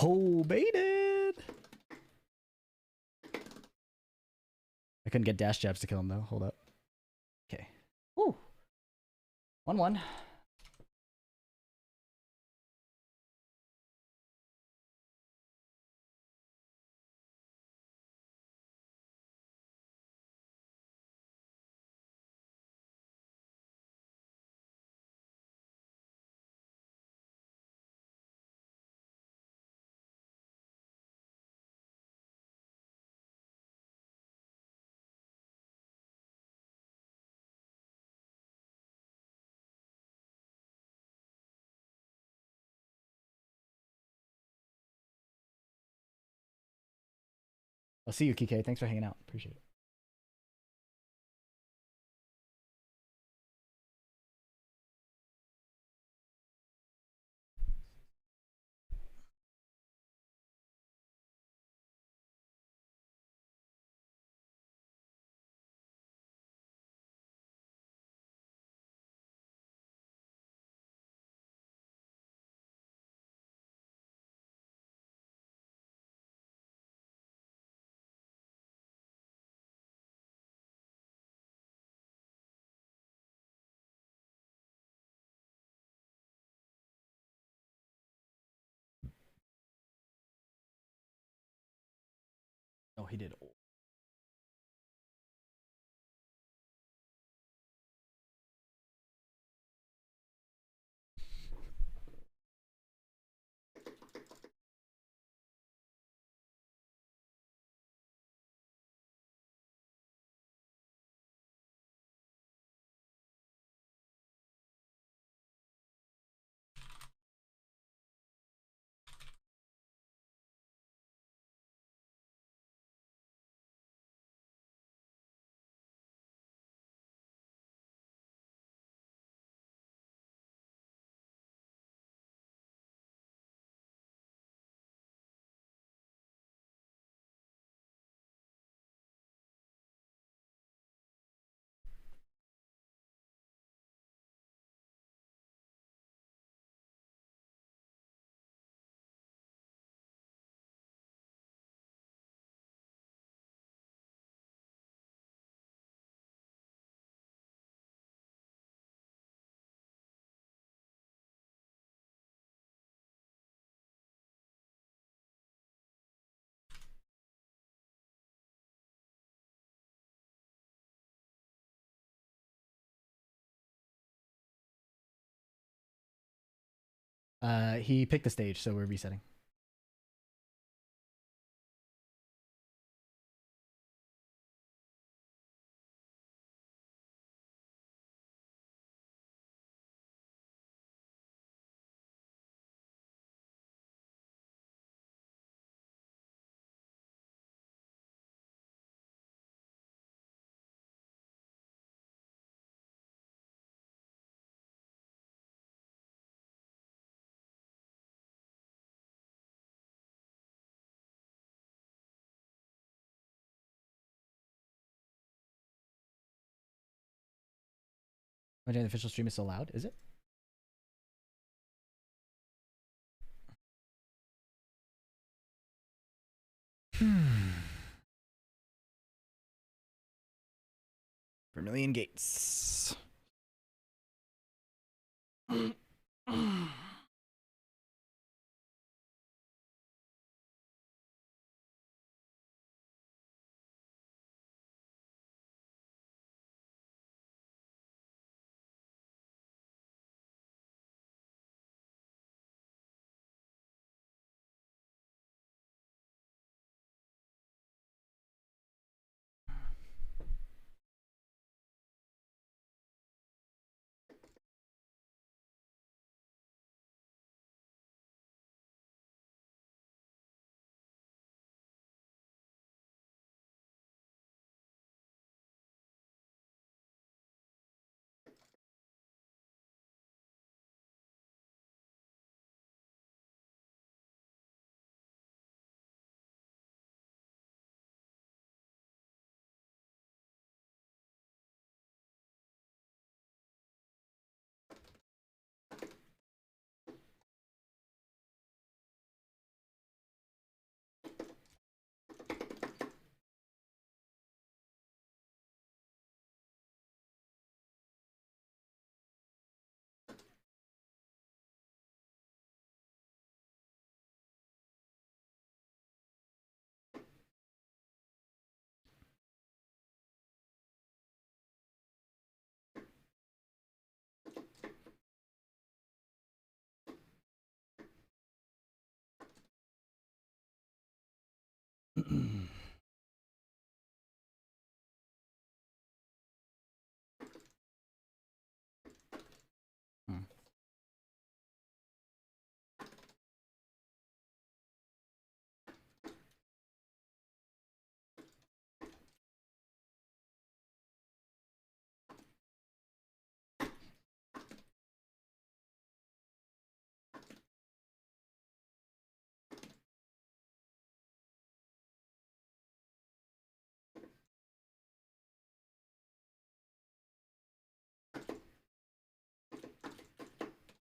Oh, baited! I couldn't get dash jabs to kill him though. Hold up. Okay. Woo. 1-1. I'll see you, Kike. Thanks for hanging out. Appreciate it. Oh, he did. He picked the stage, so we're resetting. The official stream is still loud, is it? Vermilion Gates.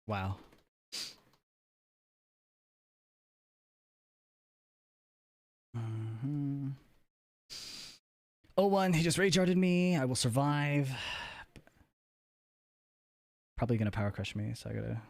Wow. Mm-hmm. 01, he just rage arted me. I will survive. Probably gonna power crush me, so I gotta.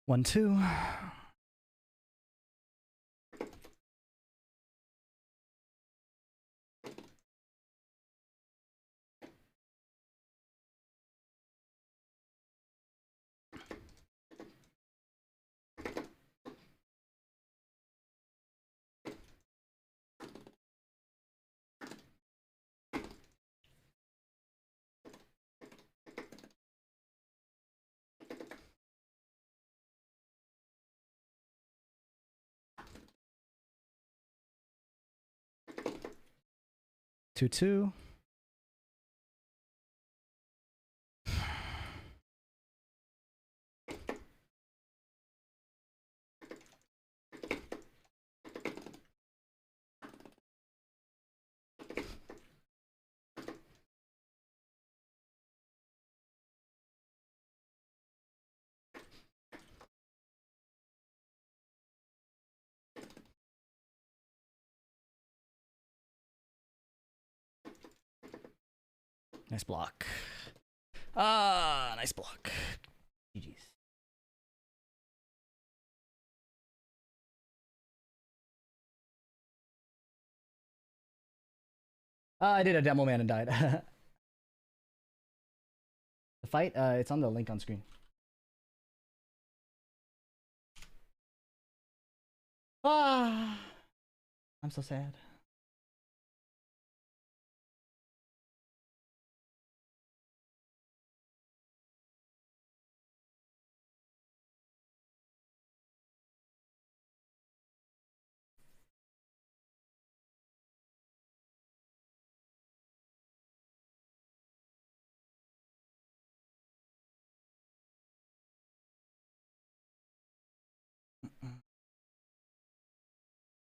One, two. Two, two. Nice block. Ah, nice block. GG's. I did a demo man and died. The fight, it's on the link on screen. Ah, I'm so sad.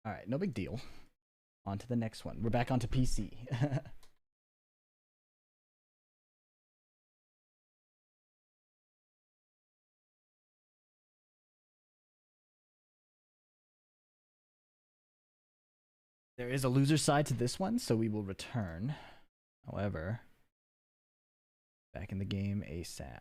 All right, no big deal. On to the next one. We're back onto PC. There is a loser side to this one, so we will return. However, back in the game ASAP.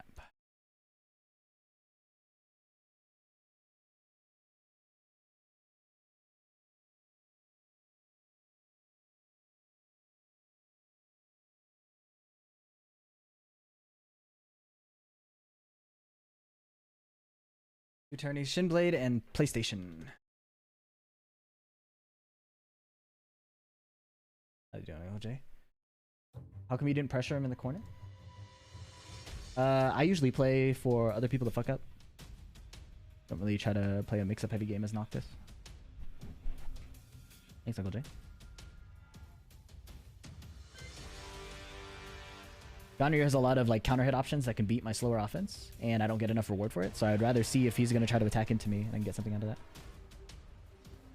Tourney, Shinblade, and PlayStation. How you doing, OJ? How come you didn't pressure him in the corner? I usually play for other people to fuck up. Don't really try to play a mix-up heavy game as Noctis. Thanks, Uncle Jay. Donner has a lot of like counter hit options that can beat my slower offense, and I don't get enough reward for it. So I'd rather see if he's gonna try to attack into me and I can get something out of that.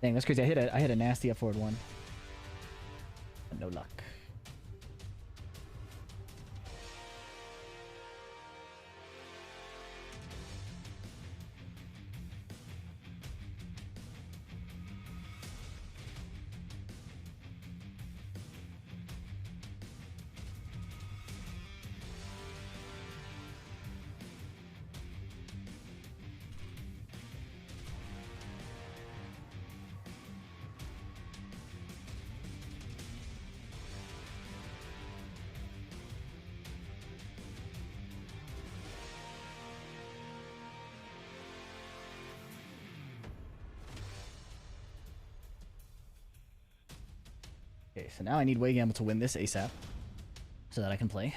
Dang, that's crazy. I hit a nasty up forward one. But no luck. Okay, so now I need Way Gamble to win this ASAP so that I can play.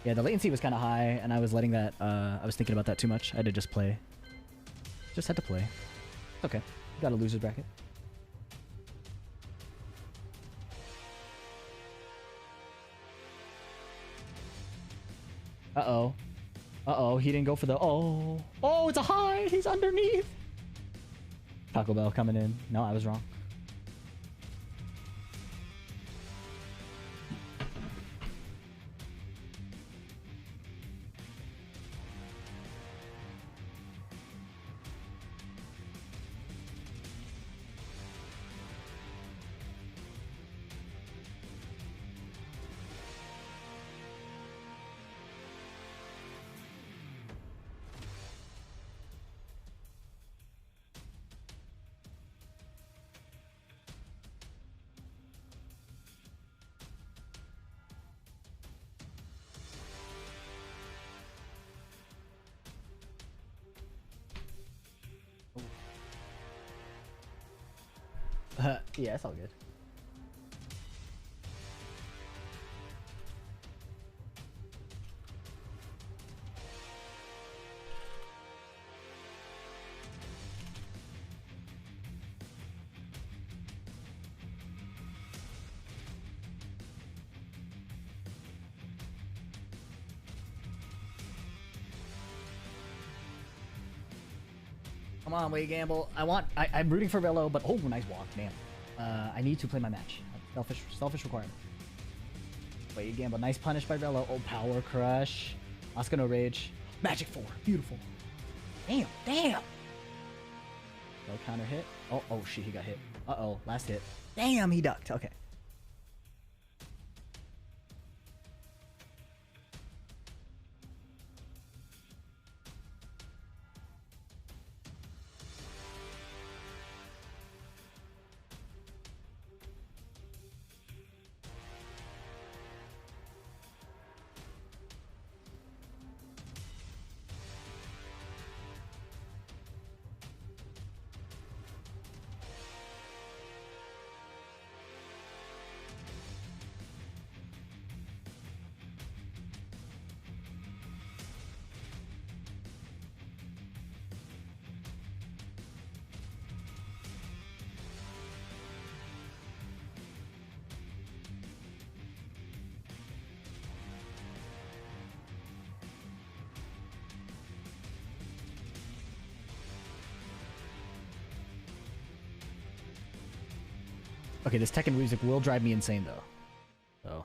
Yeah, the latency was kind of high, and I was letting that, I was thinking about that too much. I had to just play. Just had to play. It's okay. Got a loser's bracket. Uh-oh. Uh-oh, he didn't go for the... Oh! Oh, it's a high! He's underneath! Taco Bell coming in. No, I was wrong. Yeah, it's all good. Come on, Way Gamble. I'm rooting for Rello, but oh, nice walk, man. I need to play my match. Selfish requirement. Way Gamble, nice punish by Rello. Oh, Power Crush. Oscar no rage. Magic 4, beautiful. Damn. No counter hit. Oh, shit, he got hit. Uh-oh, last hit. Damn, he ducked. Okay. Okay, this Tekken music will drive me insane, though. So.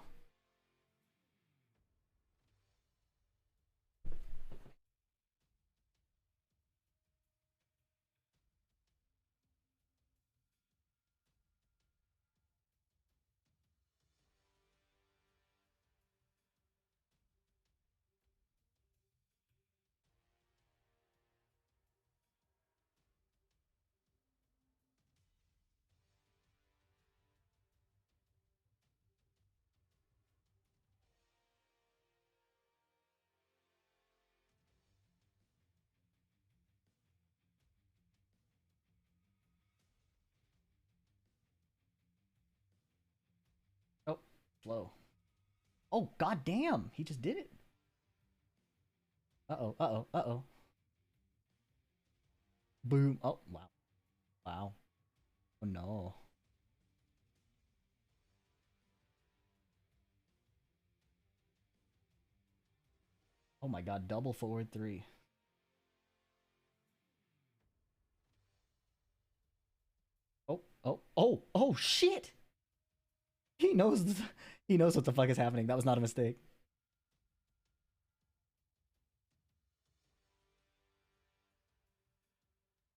Oh, slow. Oh, goddamn! He just did it. Uh-oh. Boom. Oh, wow. Wow. Oh, no. Oh my god, double forward 3. Oh, shit! He knows, he knows what the fuck is happening. That was not a mistake.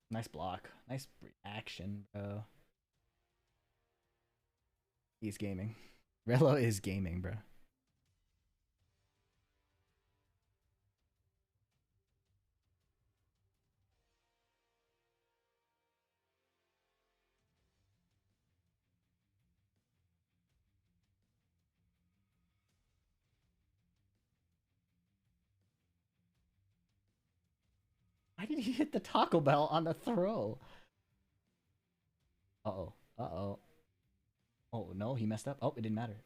Nice block. Nice reaction, bro. He's gaming. Rello is gaming, bro. Why did he hit the Taco Bell on the throw? Uh-oh. Uh-oh. Oh, no, he messed up. Oh, it didn't matter.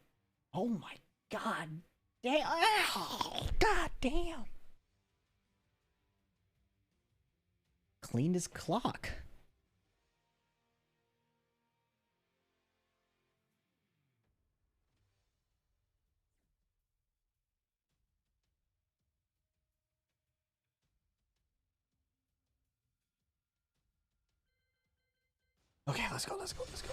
Oh my god. Damn. Oh, god damn. Cleaned his clock. Okay, let's go, let's go, let's go.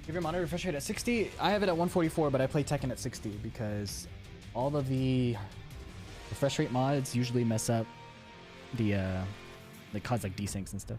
Give your monitor refresh rate at 60. I have it at 144, but I play Tekken at 60 because all of the refresh rate mods usually mess up the they cause like desyncs and stuff.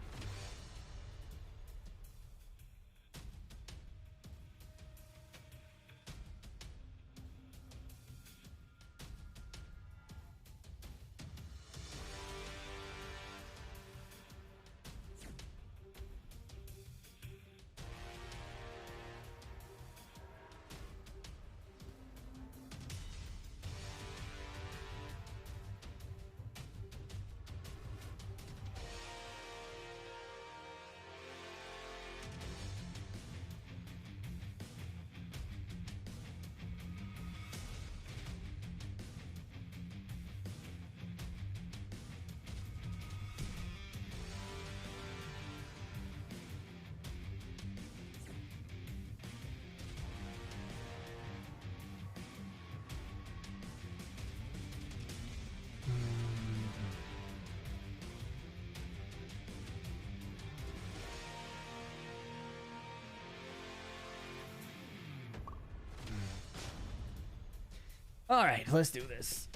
All right, let's do this.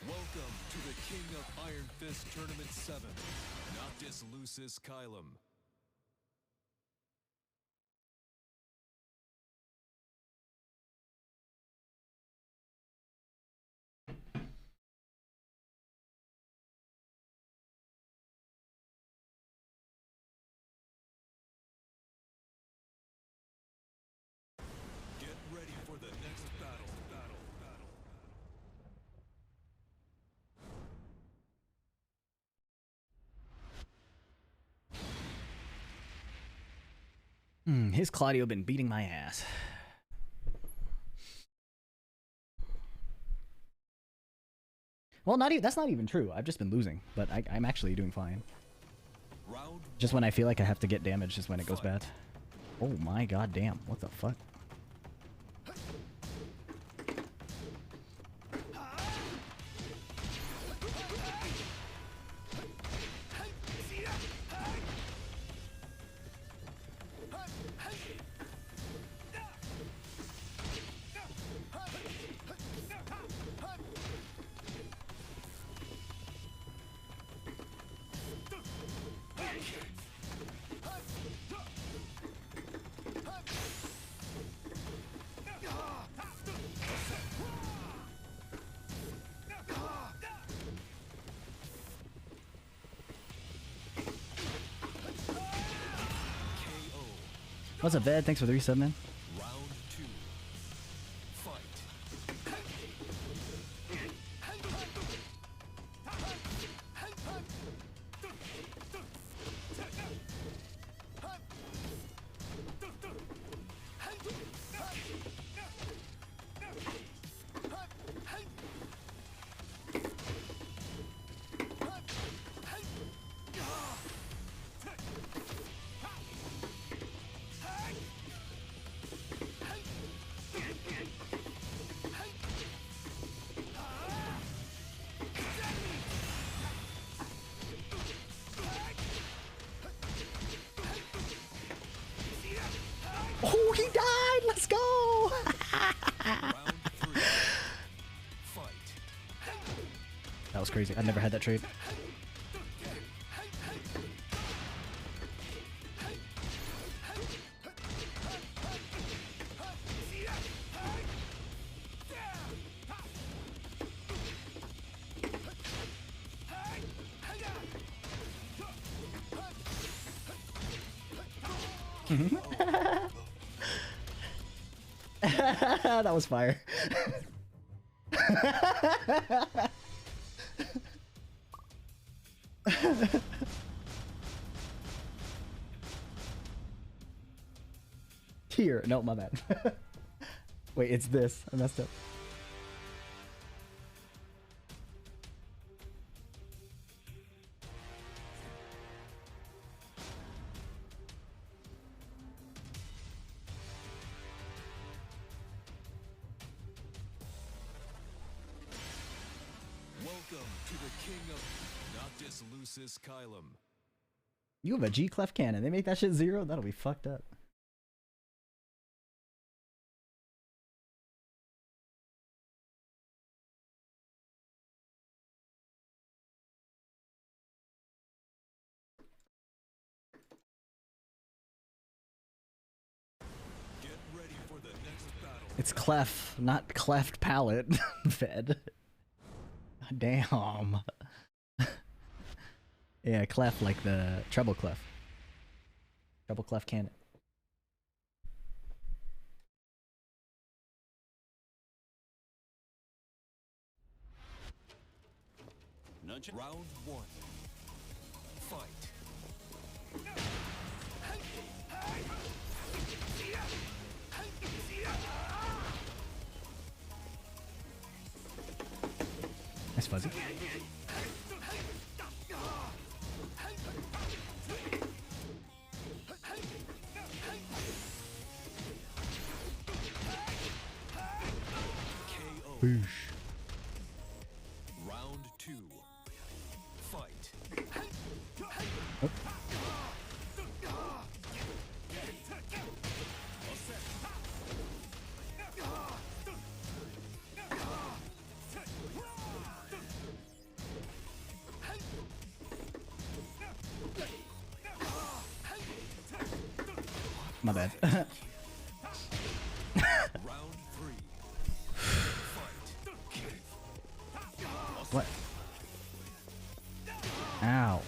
Welcome to the King of Iron Fist Tournament 7, Noctis Lucis Kylum. Get ready for the next battle. His Claudio been beating my ass. Well, not even, that's not even true. I've just been losing, but I'm actually doing fine. Round Just when I feel like I have to get damage is when it goes bad. Oh my god damn. What the fuck? What's up, Bed? Thanks for the resub, man. Round 2. Fight. Oh, he died! Let's go! Round 3. Fight. That was crazy. I've never had that trade. That was fire. Here. No, my bad. Wait, it's this. I messed up. Welcome to the king of Noctis Lucis Kylum. You have a G clef cannon. They make that shit 0? That'll be fucked up. Get ready for the next battle. It's clef, not cleft palate. Fed. Damn. Yeah, clef like the treble clef. Treble clef cannon. Round 1. Fight. Nice fuzzy. KO. Boosh. Round 2. Fight. Oh. My bad. Round 3. Fight. What? Ow.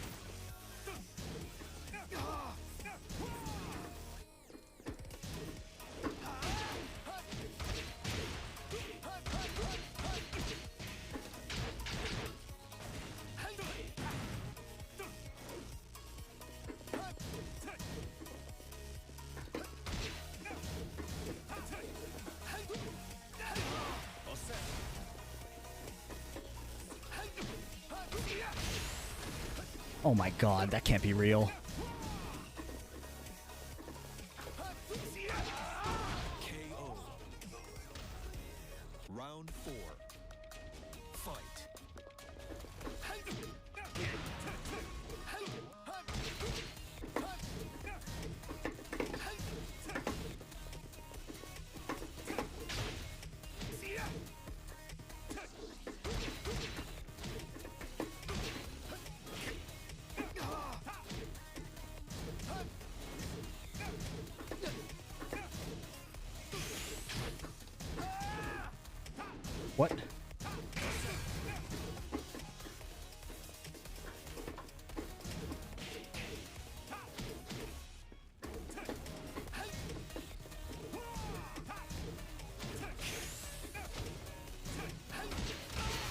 Oh my god, that can't be real. 4. Fight. What?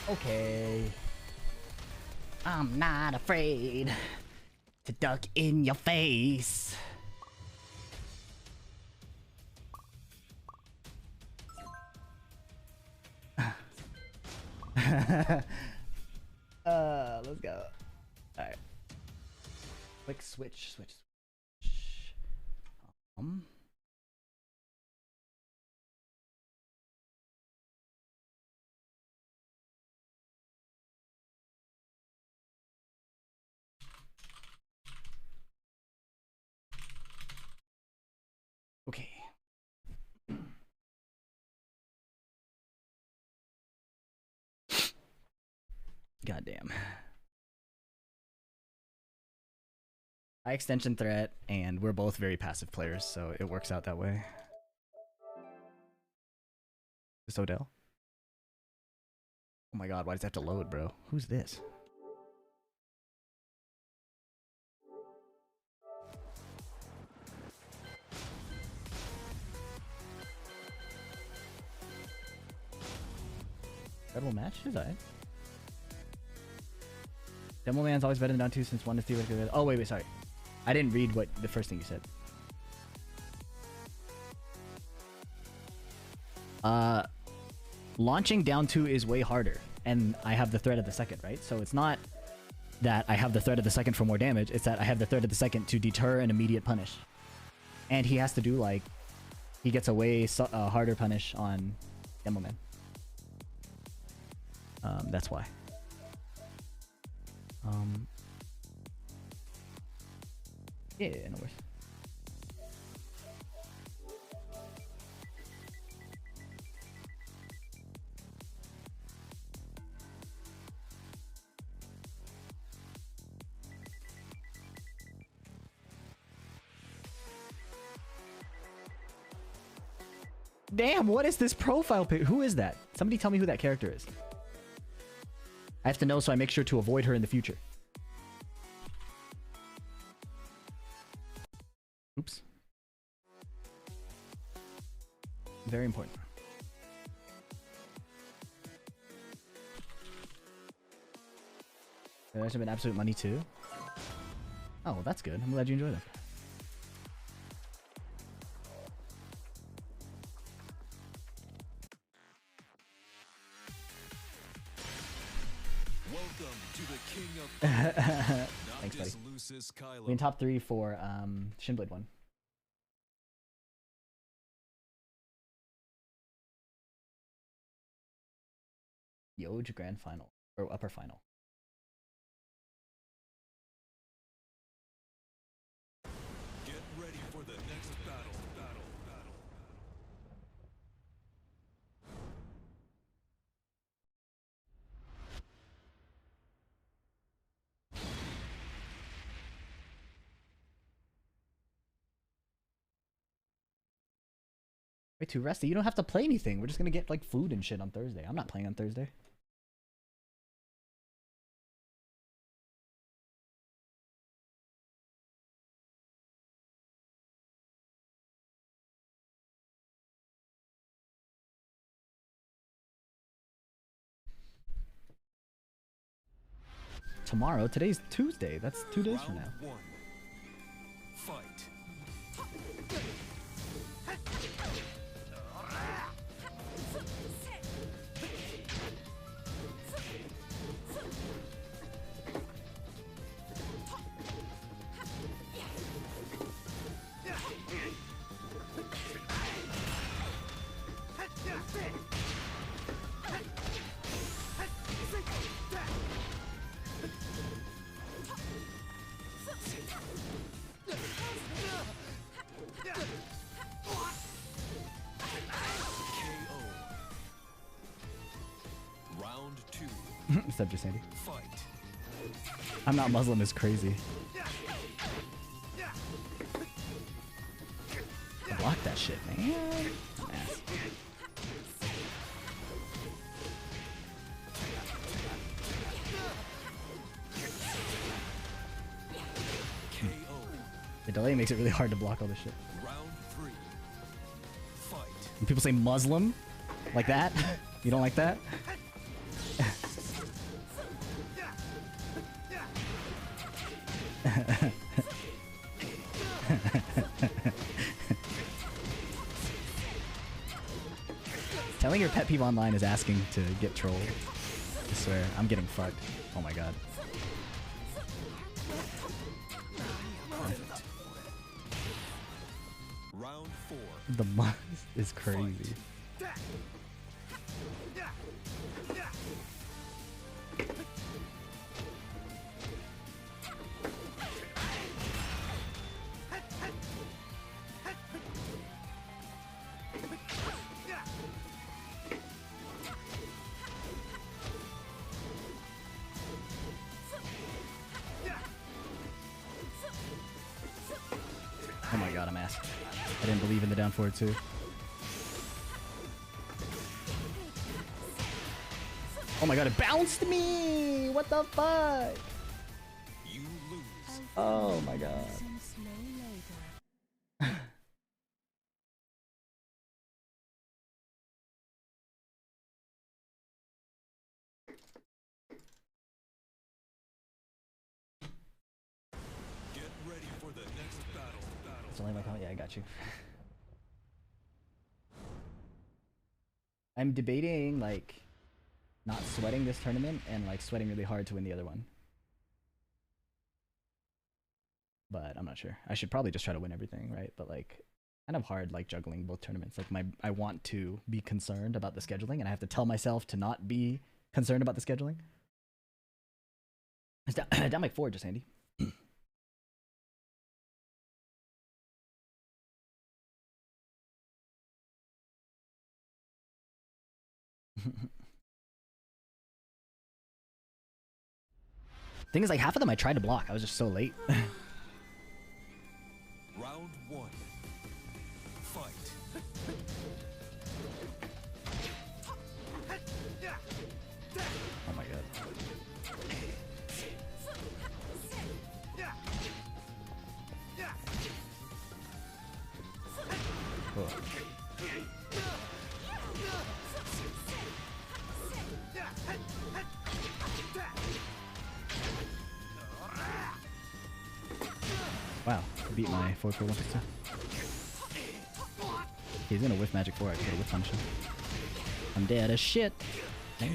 Okay. I'm not afraid to duck in your face. Let's go. Alright. Quick switch. Um. Okay. Goddamn. High extension threat, and we're both very passive players, so it works out that way. Is this Odell? Oh my god, why does it have to load, bro? Who's this? Incredible match? Who's I? Demo Man's always better than down 2 since 1 is theoretically better. Oh, wait, sorry. I didn't read what the first thing you said. Launching down 2 is way harder, and I have the threat of the second, right? So it's not that I have the threat of the second for more damage, it's that I have the threat of the second to deter an immediate punish. And he has to do, like, he gets a way harder punish on Demo Man. That's why. Yeah, no worries. Damn, what is this profile pic? Who is that? Somebody tell me who that character is. I have to know so I make sure to avoid her in the future. Oops. Very important. There's been absolute money too. Oh, well, that's good. I'm glad you enjoyed that. Welcome to the King of Thanks, buddy. Lucis Kylo. We in top 3 for Shinblade 1. Yoj Grand Final or Upper Final. Get ready for the next battle. Way too resty. You don't have to play anything. We're just gonna get like food and shit on Thursday. I'm not playing on Thursday. Tomorrow? Today's Tuesday. That's 2 days from now. Round 1. Fight. What's up, Sandy? Fight. I'm not Muslim is crazy. Block that shit, man. Ass. KO. The delay makes it really hard to block all this shit. Round 3. Fight. When people say Muslim, like that, you don't like that? Telling your pet peeve online is asking to get trolled. I swear, I'm getting fucked. Oh my god. Round 4. The Mus is crazy. Oh my god, I'm ass. I didn't believe in the down forward too. Oh my god, it bounced me! What the fuck? You lose. Oh my god. Get ready for the next battle. It's only my comment. Yeah, I got you. I'm debating like not sweating this tournament and like sweating really hard to win the other one. But I'm not sure. I should probably just try to win everything, right? But like kind of hard like juggling both tournaments. Like I want to be concerned about the scheduling and I have to tell myself to not be concerned about the scheduling. It's down like 4 just Andy. Thing is, like, half of them I tried to block. I was just so late. Round 1. Fight. Oh my god. Cool. Wow, I beat my 4-4-1 6. He's gonna whiff magic 4. I could whiff punish him. I'm dead as shit. KO.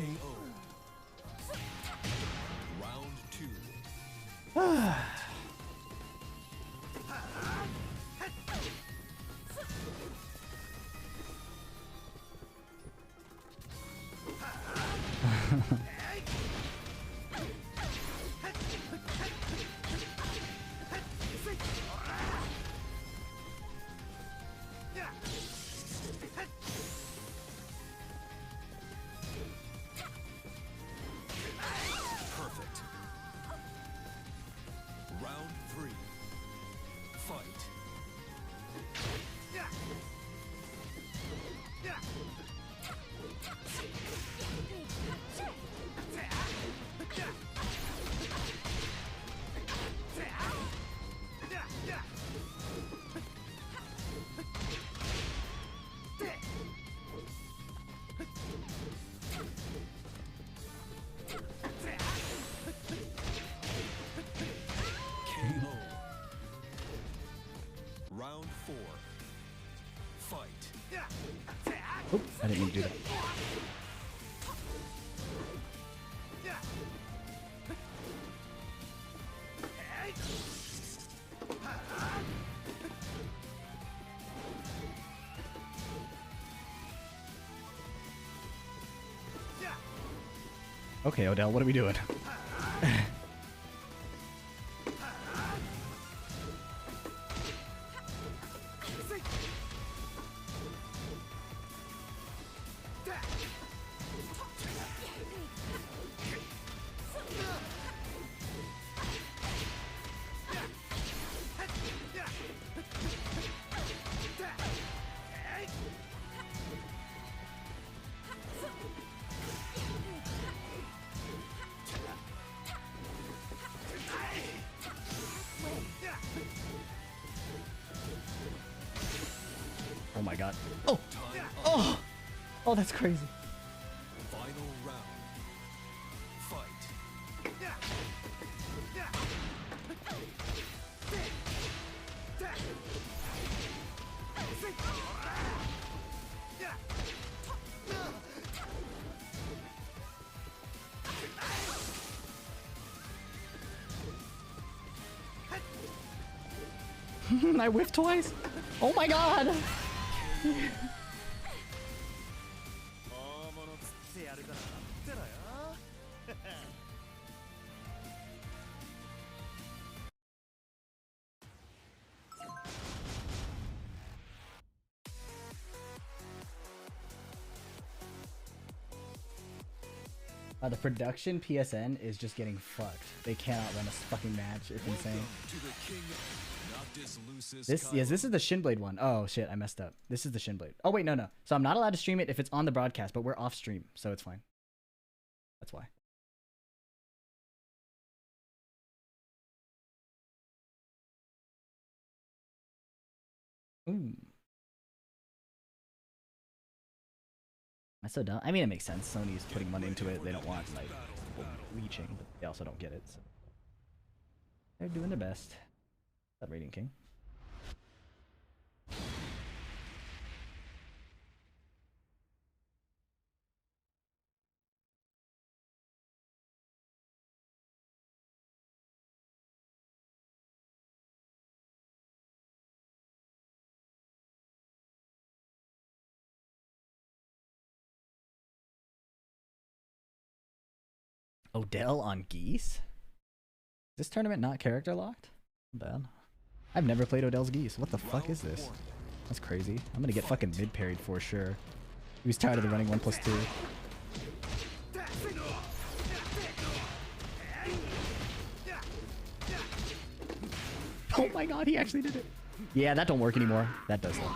Round 2. Perfect. Round 3. Fight. KO. Round 4. Fight. Oop, I didn't mean to do that. Okay, Odell, what are we doing? my god. Oh! Time up. Oh! Oh, that's crazy. Final round. Fight. I whiffed twice. Oh my god. The production PSN is just getting fucked. They cannot run a fucking match. It's insane. Welcome to the king of Noctis Lucis This, yes, this is the Shinblade one. Oh shit, I messed up. This is the Shinblade. Oh wait, no. So I'm not allowed to stream it if it's on the broadcast, but we're off stream, so it's fine. That's why. Ooh. That's so dumb. I mean, it makes sense. Sony's putting money into it. They don't want like people leeching, but they also don't get it. So they're doing their best. That Radiant King. Odell on Geese? Is this tournament not character locked? Bad. I've never played Odell's Geese. What the fuck is this? That's crazy. I'm gonna get fucking mid parried for sure. He was tired of the running 1+2. Oh my god, he actually did it. Yeah, that don't work anymore. That does though.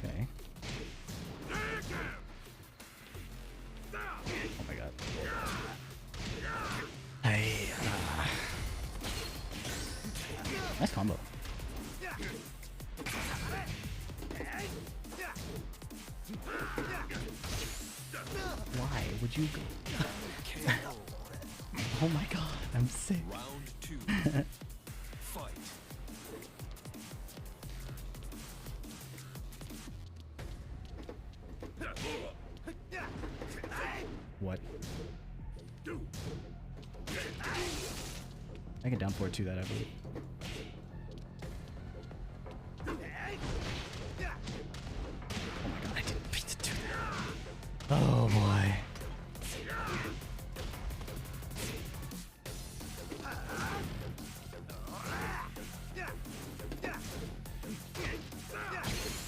Okay. Oh my god. Hey. Nice combo. Why would you go? Oh my god, I'm sick. Round 2. Fight. What? I get down for it too, that I believe. Oh my god, I didn't mean to do that. Oh boy.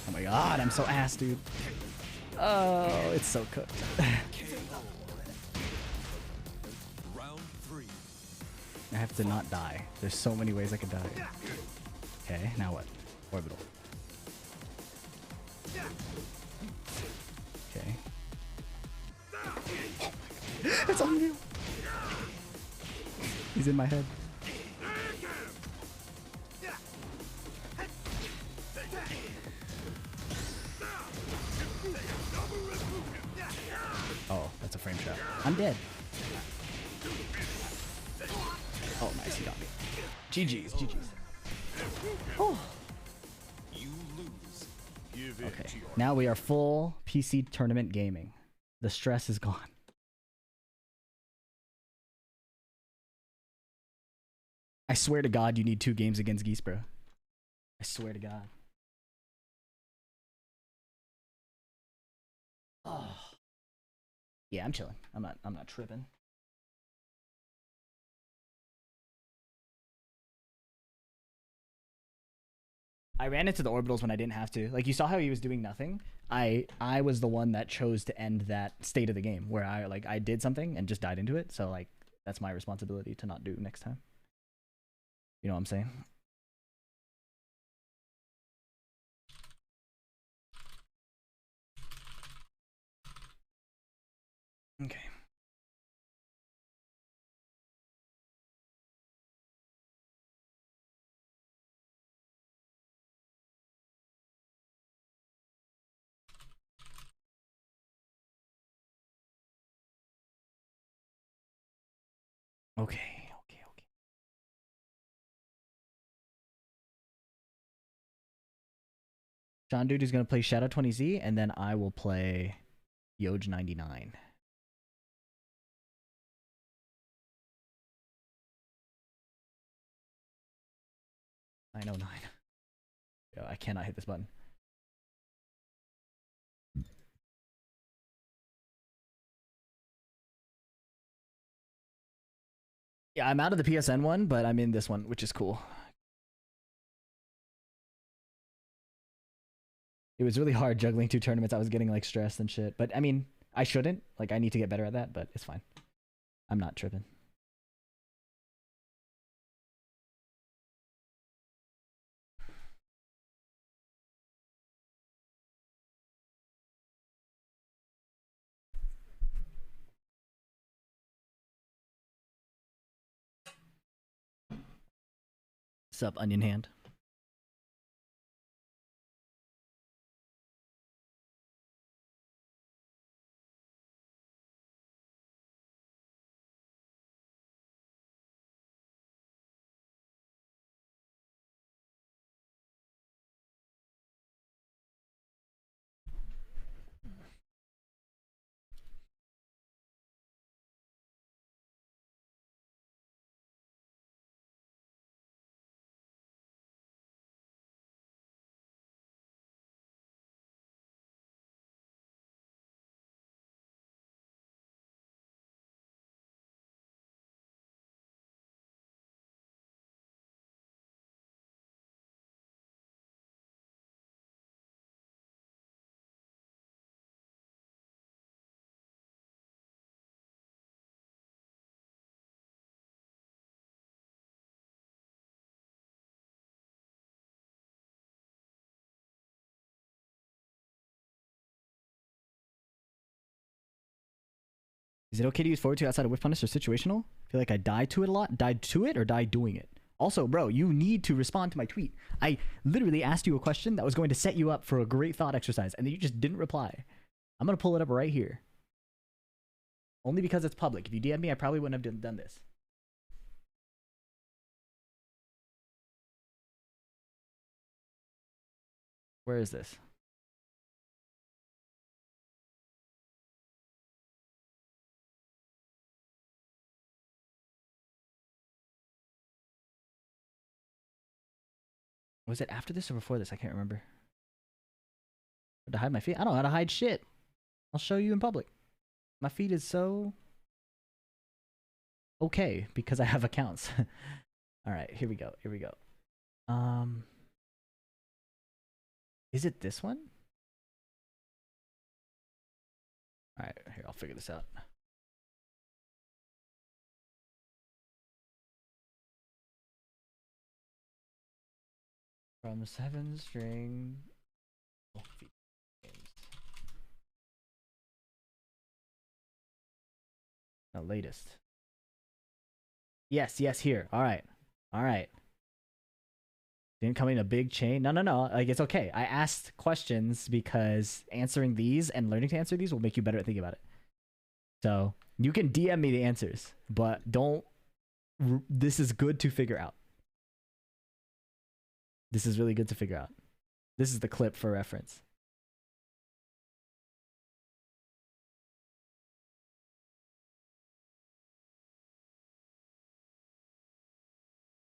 Oh my god, I'm so ass, dude. Oh, it's so cooked. Round 3. I have to not die. There's so many ways I could die. Okay, now what? Orbital. Okay. It's on you. He's in my head. Oh, that's a frame trap. I'm dead. Oh, nice, he got me. GG's, GG's. Oh. You lose. Give Okay, it to your now we are full PC tournament gaming. The stress is gone. I swear to God, you need 2 games against Geese, bro. I swear to God. Oh. Yeah, I'm chilling. I'm not tripping. I ran into the orbitals when I didn't have to. Like, you saw how he was doing nothing. I was the one that chose to end that state of the game where I did something and just died into it. So like that's my responsibility to not do next time. You know what I'm saying? Okay. Okay. John Dude is gonna play Shadow 20Z, and then I will play Yoj 99. 909. Yo, I cannot hit this button. Yeah, I'm out of the PSN one, but I'm in this one, which is cool. It was really hard juggling 2 tournaments. I was getting like stressed and shit. But I mean, I shouldn't. Like, I need to get better at that, but it's fine. I'm not tripping. Sup, Onion Hand? Is it okay to use forward to outside of whiff punish or situational? I feel like I die to it a lot. Died to it or die doing it? Also, bro, you need to respond to my tweet. I literally asked you a question that was going to set you up for a great thought exercise, and then you just didn't reply. I'm going to pull it up right here. Only because it's public. If you DM me, I probably wouldn't have done this. Where is this? Was it after this or before this? I can't remember. To hide my feet? I don't know how to hide shit. I'll show you in public. My feed is so okay because I have accounts. All right, here we go. Here we go. Is it this one? All right, here, I'll figure this out. From 7 string. The latest. Yes, here. All right. Didn't come in a big chain. No. Like, it's okay. I asked questions because answering these and learning to answer these will make you better at thinking about it. So you can DM me the answers, but don't. This is good to figure out. This is really good to figure out. This is the clip for reference.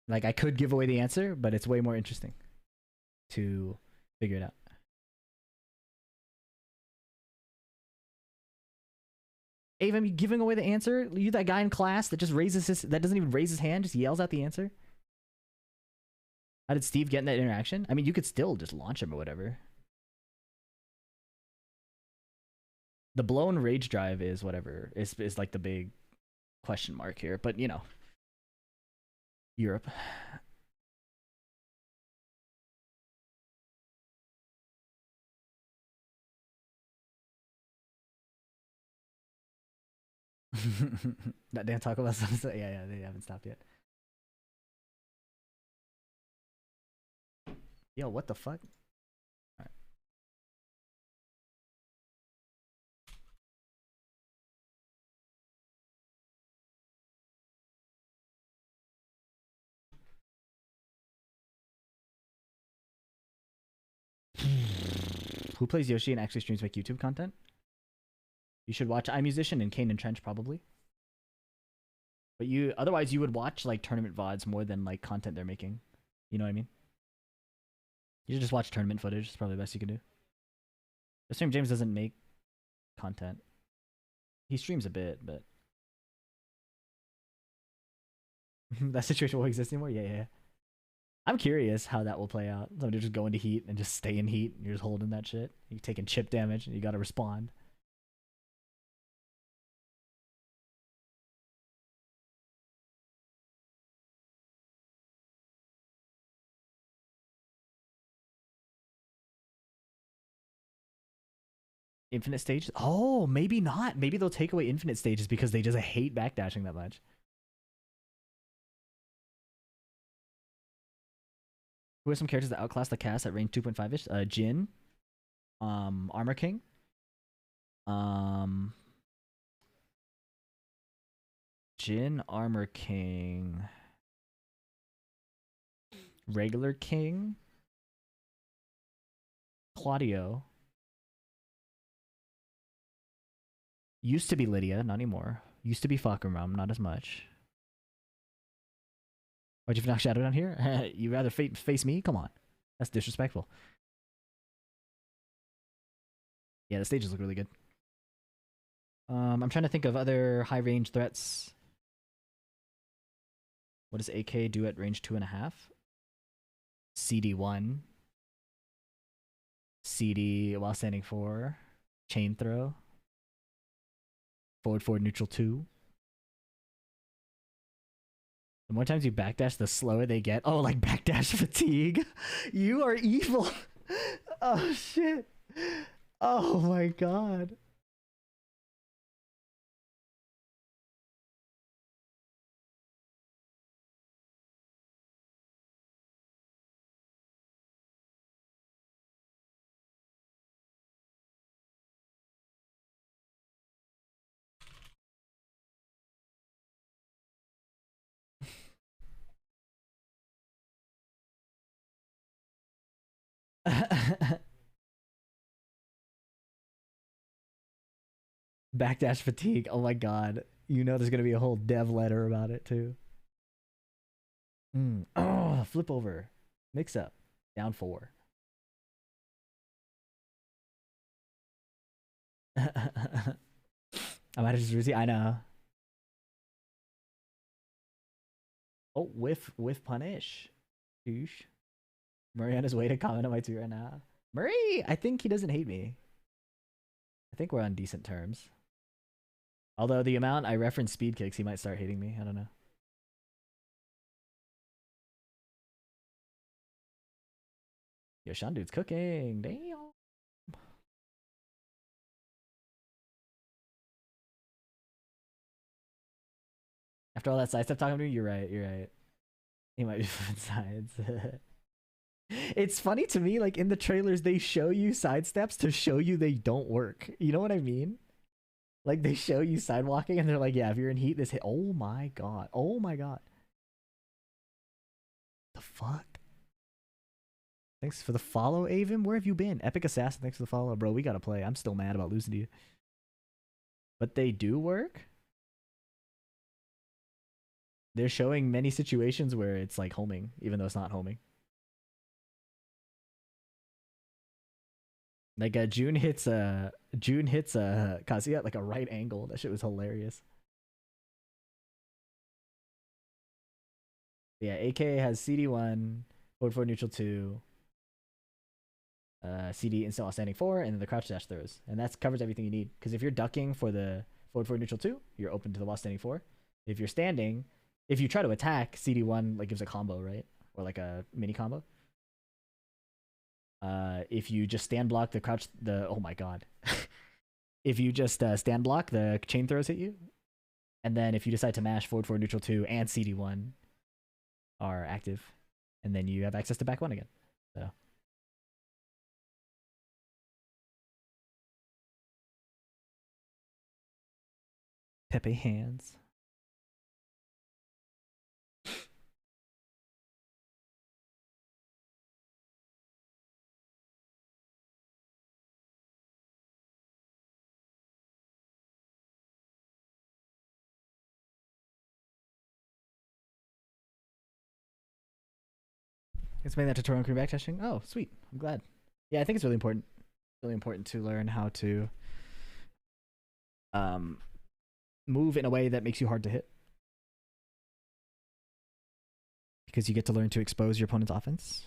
Like, I could give away the answer, but it's way more interesting to figure it out. Ava, you giving away the answer? You that guy in class that just that doesn't even raise his hand, just yells out the answer? How did Steve get in that interaction? I mean, you could still just launch him or whatever. The blown rage drive is whatever. Is like the big question mark here, but you know. Europe. That damn Taco Bell stuff. Yeah, they haven't stopped yet. Yo, what the fuck? Who plays Yoshi and actually streams make YouTube content? You should watch iMusician and Kane and Trench probably. But otherwise you would watch like tournament VODs more than like content they're making. You know what I mean? You should just watch tournament footage. It's probably the best you can do. The stream James doesn't make content. He streams a bit, but that situation won't exist anymore. Yeah. I'm curious how that will play out. Somebody just go into heat and just stay in heat. And you're just holding that shit. You're taking chip damage and you gotta respond. Infinite stages? Oh, maybe not. Maybe they'll take away infinite stages because they just hate backdashing that much. Who are some characters that outclass the cast at range 2.5-ish? Jin. Armor King. Jin, Armor King. Regular King. Claudio. Used to be Lydia, not anymore. Used to be Falkenrum, not as much. Why'd you knock Shadow down here? You rather face me? Come on. That's disrespectful. Yeah, the stages look really good. I'm trying to think of other high range threats. What does AK do at range 2.5? CD1. CD while standing 4. Chain throw. Forward, neutral 2. The more times you backdash, the slower they get. Oh, like backdash fatigue. You are evil. Oh, shit. Oh, my God. Backdash fatigue. Oh my god. You know there's gonna be a whole dev letter about it too. Oh, flip over. Mix up. Down 4. I might have just Ruzi. I know. Oh, whiff punish. Douche. Murray on his way to comment on my tweet right now. Murray, I think he doesn't hate me. I think we're on decent terms. Although the amount I reference speed kicks, he might start hating me. I don't know. Yo, Sean dude's cooking. Damn. After all that sidestep talking to me, you're right. He might be flipping sides. It's funny to me, like in the trailers, they show you sidesteps to show you they don't work. You know what I mean? Like they show you sidewalking and they're like, yeah, if you're in heat, this hit. Oh my god. Oh my god. The fuck? Thanks for the follow, Avon. Where have you been? Epic Assassin, thanks for the follow. Bro, we gotta play. I'm still mad about losing to you. But they do work? They're showing many situations where it's like homing, even though it's not homing. Like June hits Kazuya at like a right angle. That shit was hilarious. Yeah, AK has CD1, forward neutral 2, CD instant while standing 4, and then the crouch dash throws. And that covers everything you need. Because if you're ducking for the forward neutral 2, you're open to the while standing 4. If you're standing, if you try to attack, CD1 like gives a combo, right? Or like a mini combo. If you just stand block the crouch, oh my god. If you just stand block, the chain throws hit you. And then if you decide to mash forward neutral 2 and CD1 are active, and then you have access to back 1 again. So Pepe hands. It's made that tutorial on green backtesting. Oh, sweet. I'm glad. Yeah, I think it's really important. Really important to learn how to move in a way that makes you hard to hit. Because you get to learn to expose your opponent's offense.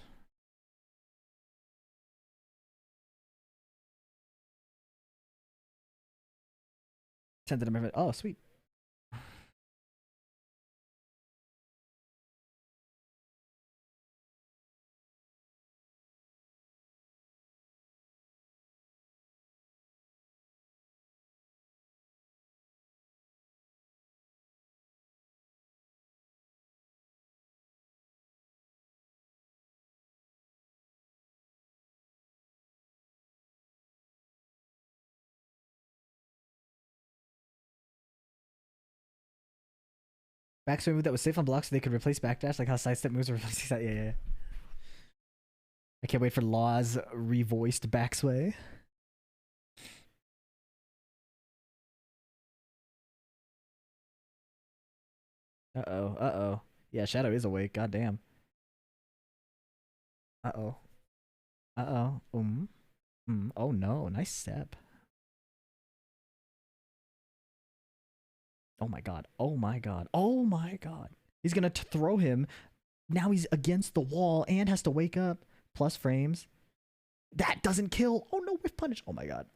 Sent it to my. Oh, sweet. Backswing move that was safe on blocks so they could replace backdash, like how sidestep moves are replacing that. Yeah. I can't wait for Law's revoiced backsway. Uh-oh. Yeah, Shadow is awake. Goddamn. Uh-oh. Oh no, nice step. Oh my god. He's gonna throw him. Now he's against the wall and has to wake up. Plus frames. That doesn't kill. Oh no, whiff punish. Oh my god.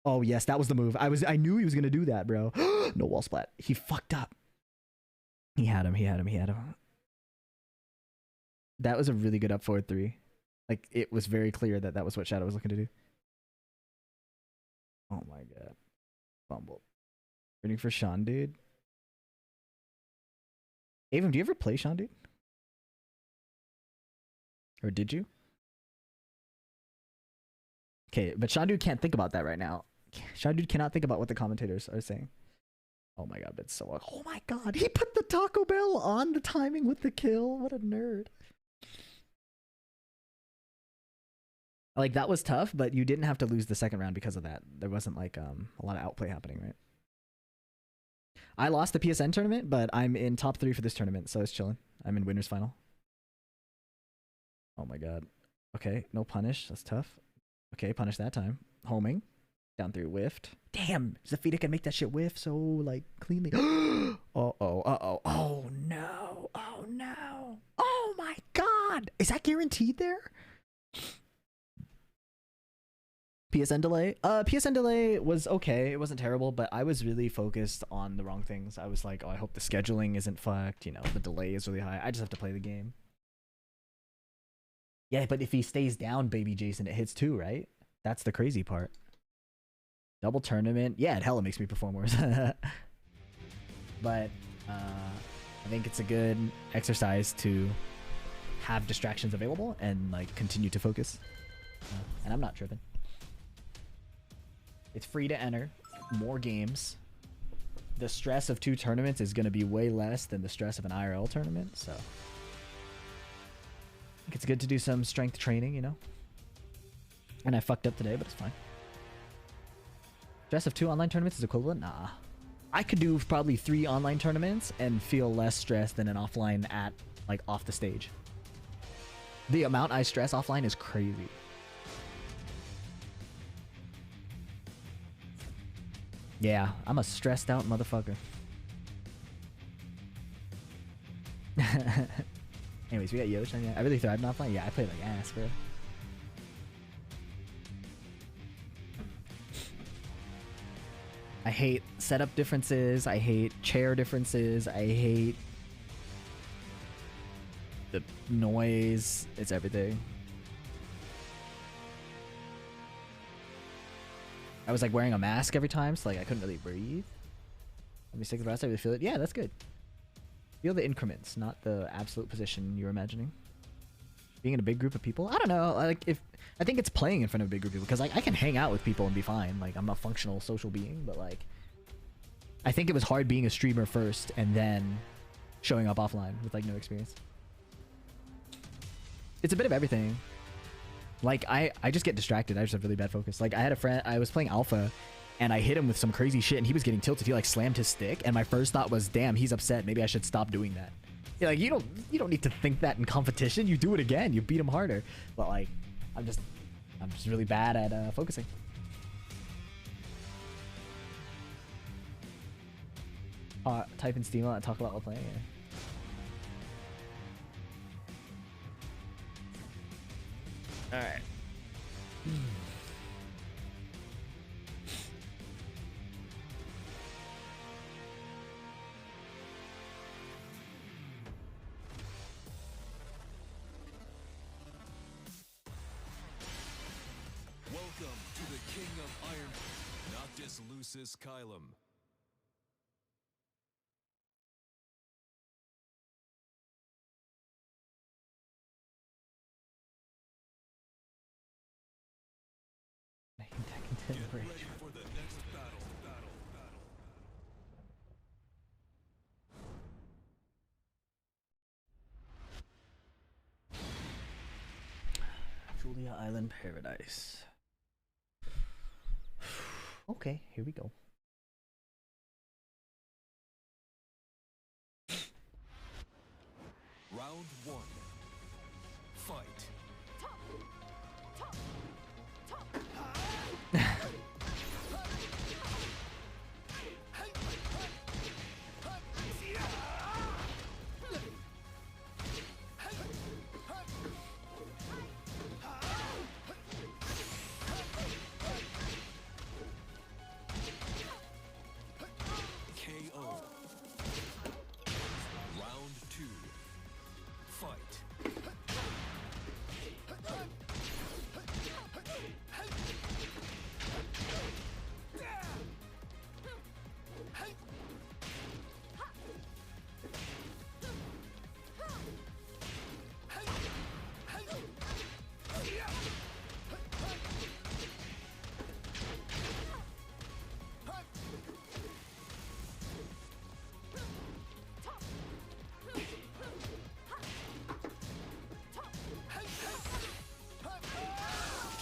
Oh yes, that was the move. I knew he was gonna do that, bro. No wall splat. He fucked up. He had him. That was a really good up forward 3. Like, it was very clear that that was what Shadow was looking to do. Oh my god. Fumbled. Rooting for Sean, dude. Avum, do you ever play Sean, dude? Or did you? Okay, but Sean, dude can't think about that right now. Sean, dude cannot think about what the commentators are saying. Oh my god, that's so... Oh my god, he put the Taco Bell on the timing with the kill. What a nerd. Like, that was tough, but you didn't have to lose the second round because of that. There wasn't, like, a lot of outplay happening, right? I lost the PSN tournament, but I'm in top 3 for this tournament, so it's chilling. I'm in winner's final. Oh my god. Okay, no punish. That's tough. Okay, punish that time. Homing. Down 3, whiffed. Damn, Zafita can make that shit whiff so, like, cleanly. Oh no. Oh my god. Is that guaranteed there? PSN delay? PSN delay was okay. It wasn't terrible, but I was really focused on the wrong things. I was like, oh, I hope the scheduling isn't fucked. You know, the delay is really high. I just have to play the game. Yeah, but if he stays down, baby Jason, it hits 2, right? That's the crazy part. Double tournament. Yeah, it hella makes me perform worse. But I think it's a good exercise to have distractions available and like continue to focus. And I'm not tripping. It's free to enter. More games. The stress of 2 tournaments is going to be way less than the stress of an IRL tournament, so... I think it's good to do some strength training, you know? And I fucked up today, but it's fine. Stress of 2 online tournaments is equivalent? Nah. I could do probably 3 online tournaments and feel less stressed than an offline at, like, off the stage. The amount I stress offline is crazy. Yeah, I'm a stressed out motherfucker. Anyways, we got Yosh. I really thrived in offline. Yeah, I played like ass, bro. I hate setup differences. I hate chair differences. I hate the noise. It's everything. I was like wearing a mask every time, so like I couldn't really breathe. Let me take the rest. I really feel it. Yeah, that's good. Feel the increments, not the absolute position you're imagining. Being in a big group of people, I don't know. Like I think it's playing in front of a big group of people because like I can hang out with people and be fine. Like I'm a functional social being, but like I think it was hard being a streamer first and then showing up offline with like no experience. It's a bit of everything. Like, I just get distracted. I just have really bad focus. Like, I had a friend, I was playing Alpha, and I hit him with some crazy shit, and he was getting tilted. He, like, slammed his stick, and my first thought was, damn, he's upset. Maybe I should stop doing that. Yeah, like you don't need to think that in competition. You do it again. You beat him harder. But like, I'm just really bad at focusing. Type in Steam and talk about while playing. Yeah. All right. Welcome to the King of Iron, Noctis Lucis Kylum. Get ready for the next battle. Julia Island Paradise. Okay, here we go. Round 1. Fight. KO. Round 2. Fight.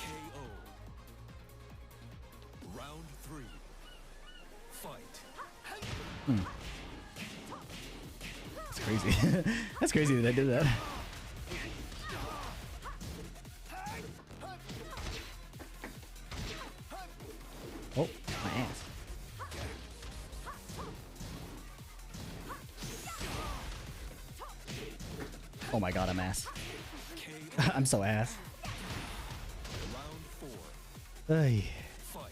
KO. Round 3. Fight. That's crazy. That's crazy that I did that. Oh, my ass. Oh my god, I'm ass. KO. I'm so ass. Round 4. Ay. Fight.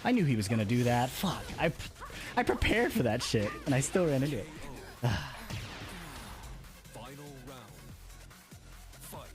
I knew he was gonna do that. Fuck. I prepared for that shit, and I still ran into it. Final round. Fight.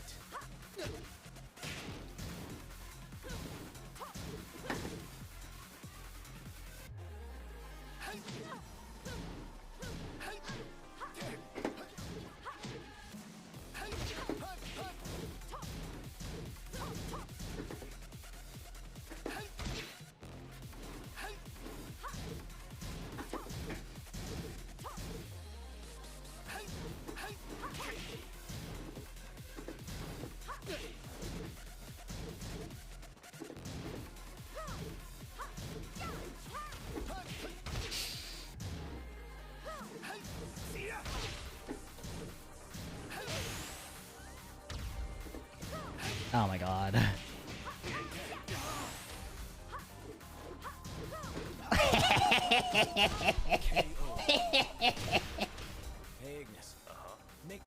Oh my god. Hey, Ignis. Make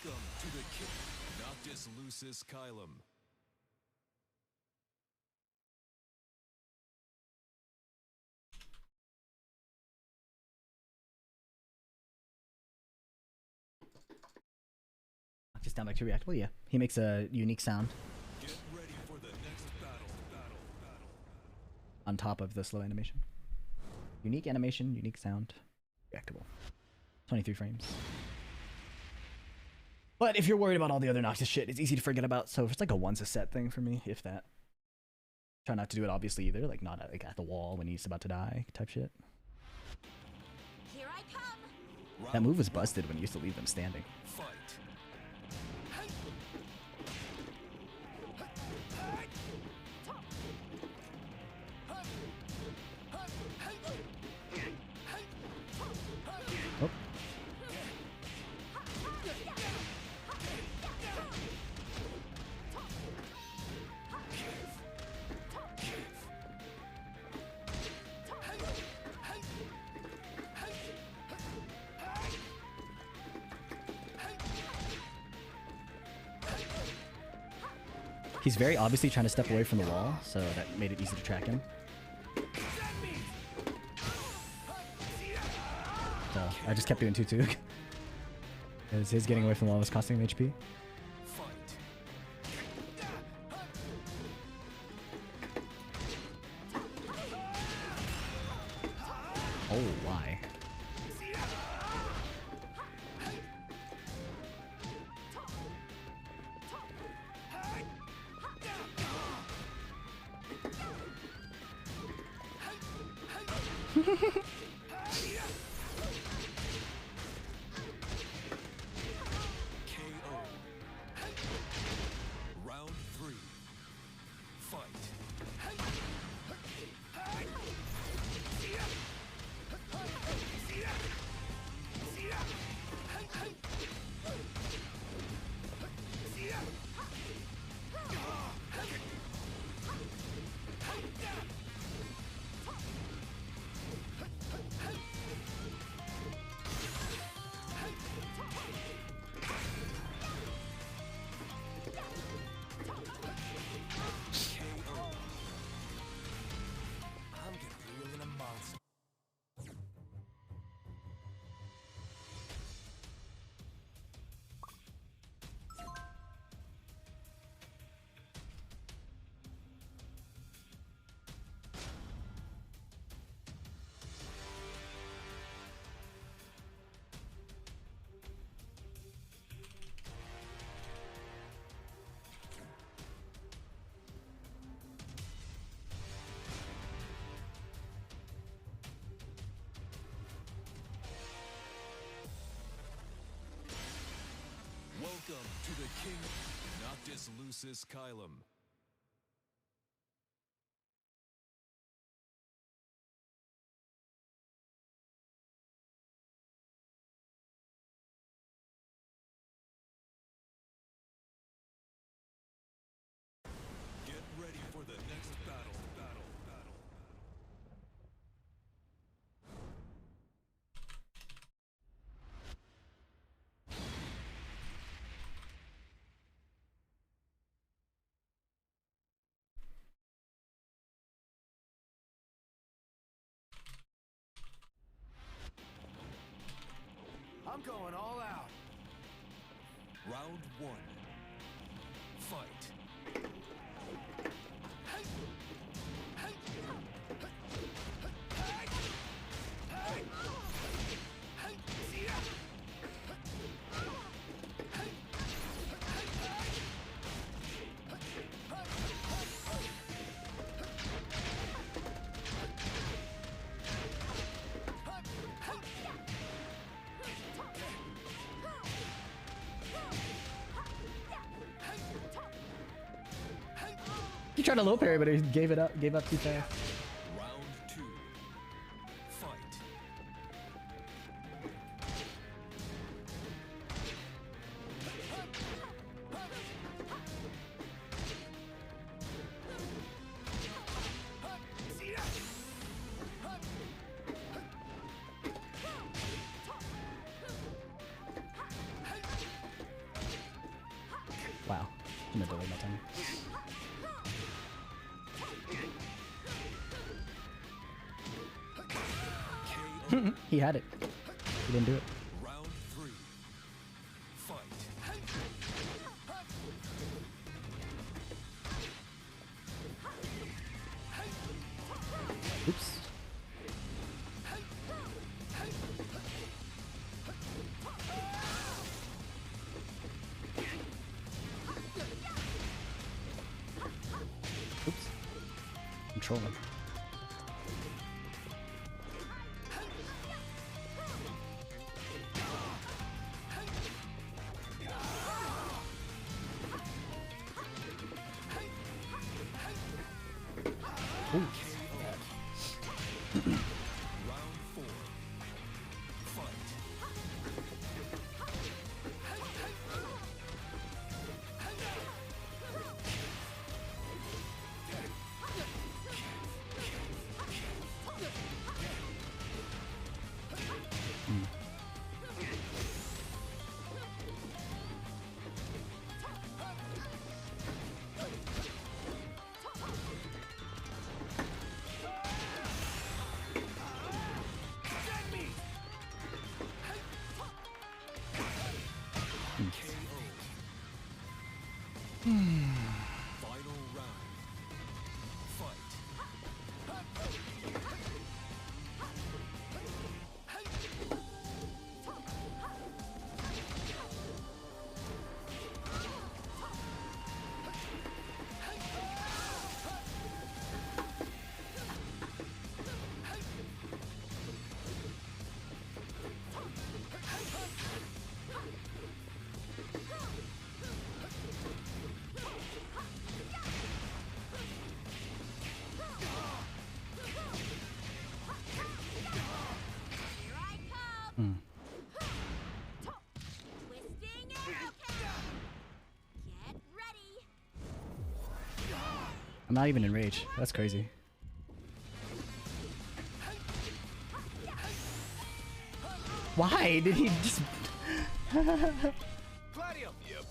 Welcome to the king. Noctis Lucis Kylum. Just down back to reactable. Yeah, he makes a unique sound Get ready for the next battle. on top of the slow animation. Unique animation, unique sound, reactable. 23 frames. But if you're worried about all the other Noctis shit, it's easy to forget about. So if it's like a once a set thing for me, if that. Try not to do it obviously either, like not like at the wall when he's about to die type shit. Here I come. That move was busted when you used to leave them standing. Fight. Oh. He's very obviously trying to step away from the wall, so that made it easy to track him. So I just kept doing 2-2. Because his getting away from the wall was costing him HP. Oh, why? KO. Round 3. Fight. I'm getting real in a monster. Welcome to the king. Noctis Lucis Kylum. Get ready for the next battle. I'm going all out. Round 1. Fight. He tried a low parry, but he gave up too fast. Round 2. Fight. I'm gonna delay my time. He had it. He didn't do it. Round 3. Fight. Oops. Oops. I'm trolling. Ooh. Round 4. Fight. Final round. Fight. Here I come. Twisting arrow cannon. Get ready. I'm not even in rage. That's crazy. Why did he just... Gladio. Yep.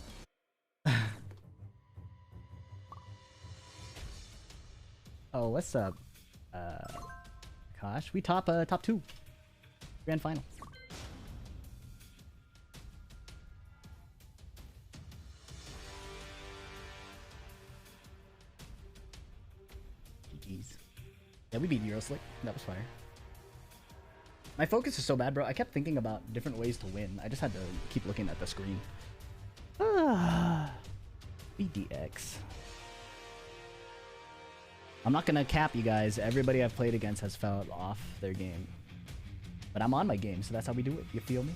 Oh, what's up? Gosh, we top 2. Grand final. GG's. Yeah, we beat Euroslick. That was fire. My focus is so bad, bro. I kept thinking about different ways to win. I just had to keep looking at the screen. BDX. I'm not gonna cap you guys. Everybody I've played against has fell off their game. But I'm on my game, so that's how we do it. You feel me?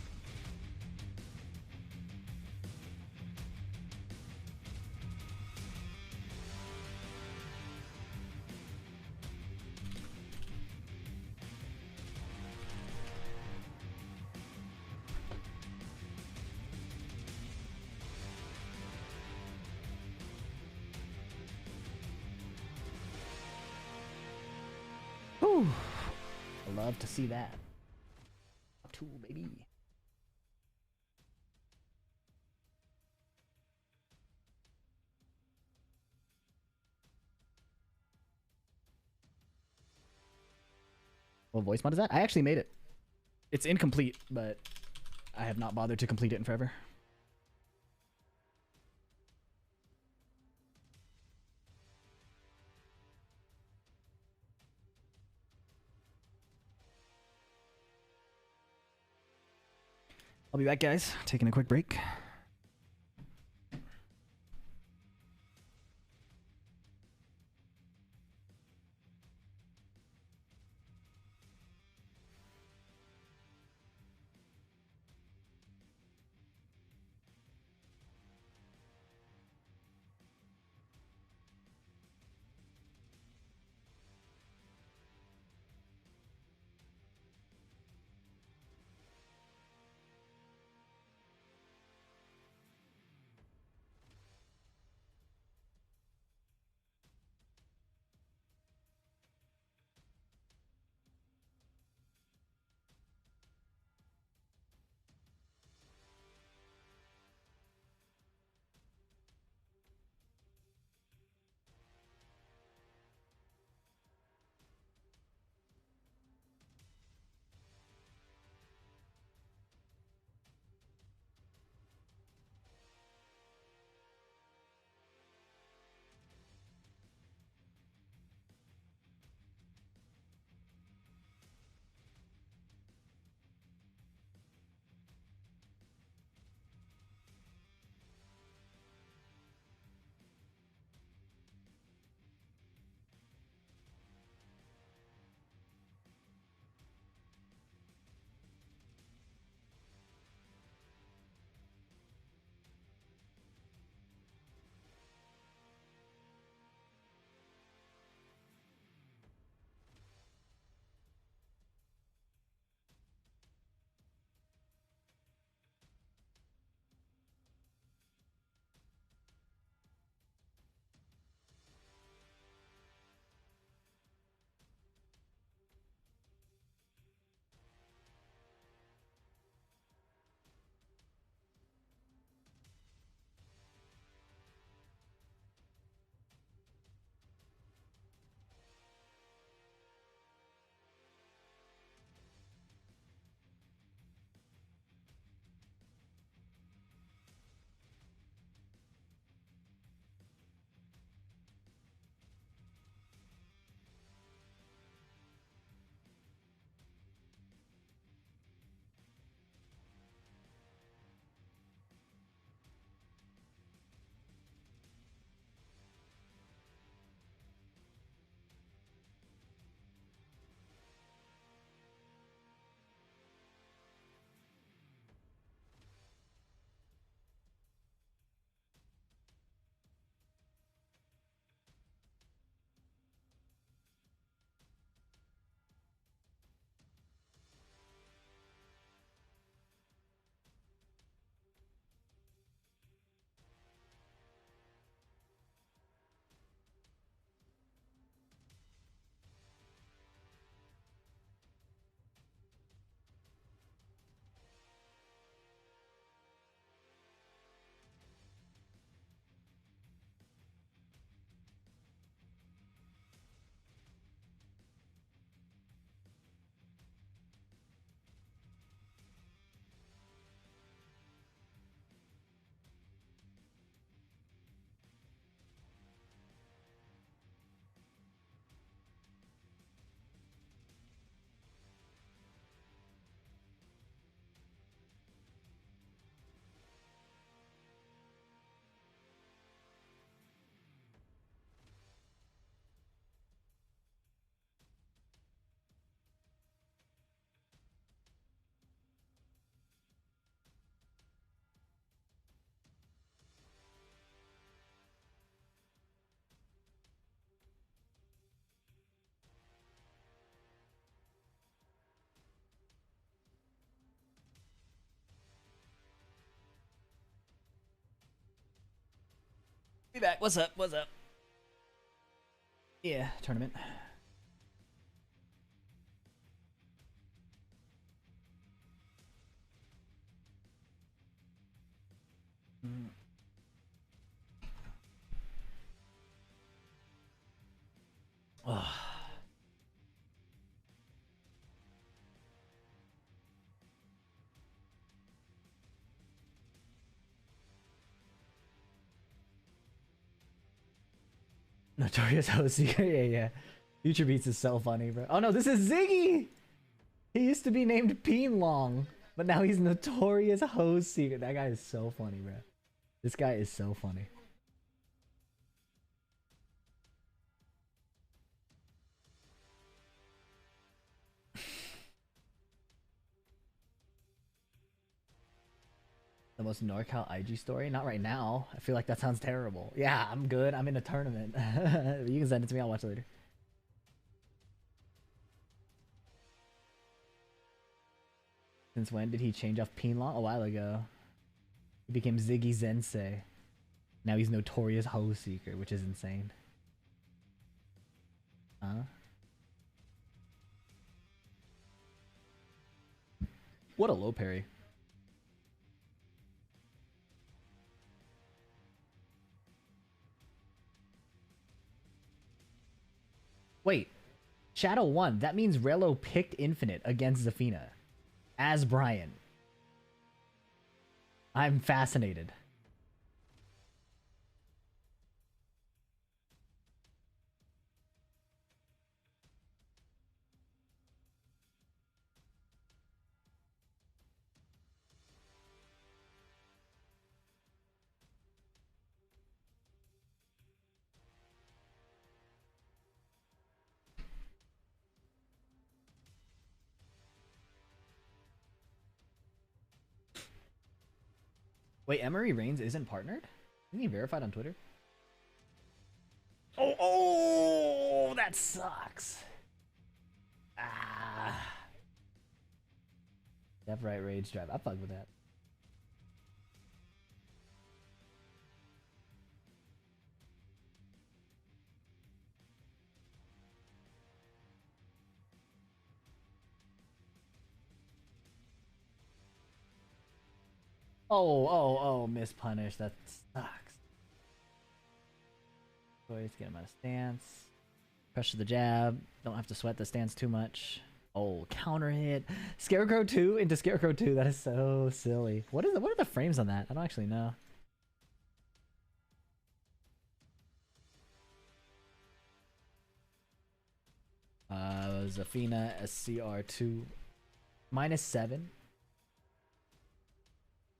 Whew. I love to see that. Tool, baby. What voice mod is that? I actually made it. It's incomplete, but I have not bothered to complete it in forever. I'll be back, guys. Taking a quick break. Be back. What's up? What's up? Yeah, tournament. Ugh. Notorious host secret. Yeah, yeah. Future Beats is so funny, bro. Oh no, this is Ziggy. He used to be named Peen Long, but now he's Notorious host secret. That guy is so funny, bro. This guy is so funny. The most NorCal IG story? Not right now. I feel like that sounds terrible. Yeah, I'm good. I'm in a tournament. You can send it to me. I'll watch it later. Since when did he change off Pinlong? A while ago. He became Ziggy Zensei. Now he's Notorious Ho Seeker, which is insane. Huh? What a low parry. Wait. Shadow won. That means Relo picked Infinite against Zafina. As Brian. I'm fascinated. Wait, Emery Reigns isn't partnered? Isn't he verified on Twitter? Oh, that sucks. Ah. Left, right, rage drive. I fuck with that. Oh, mispunish. That sucks. Choice, get him out of stance. Pressure the jab. Don't have to sweat the stance too much. Oh, counter hit. Scarecrow 2 into Scarecrow 2. That is so silly. What are the frames on that? I don't actually know. Zafina SCR2 -7.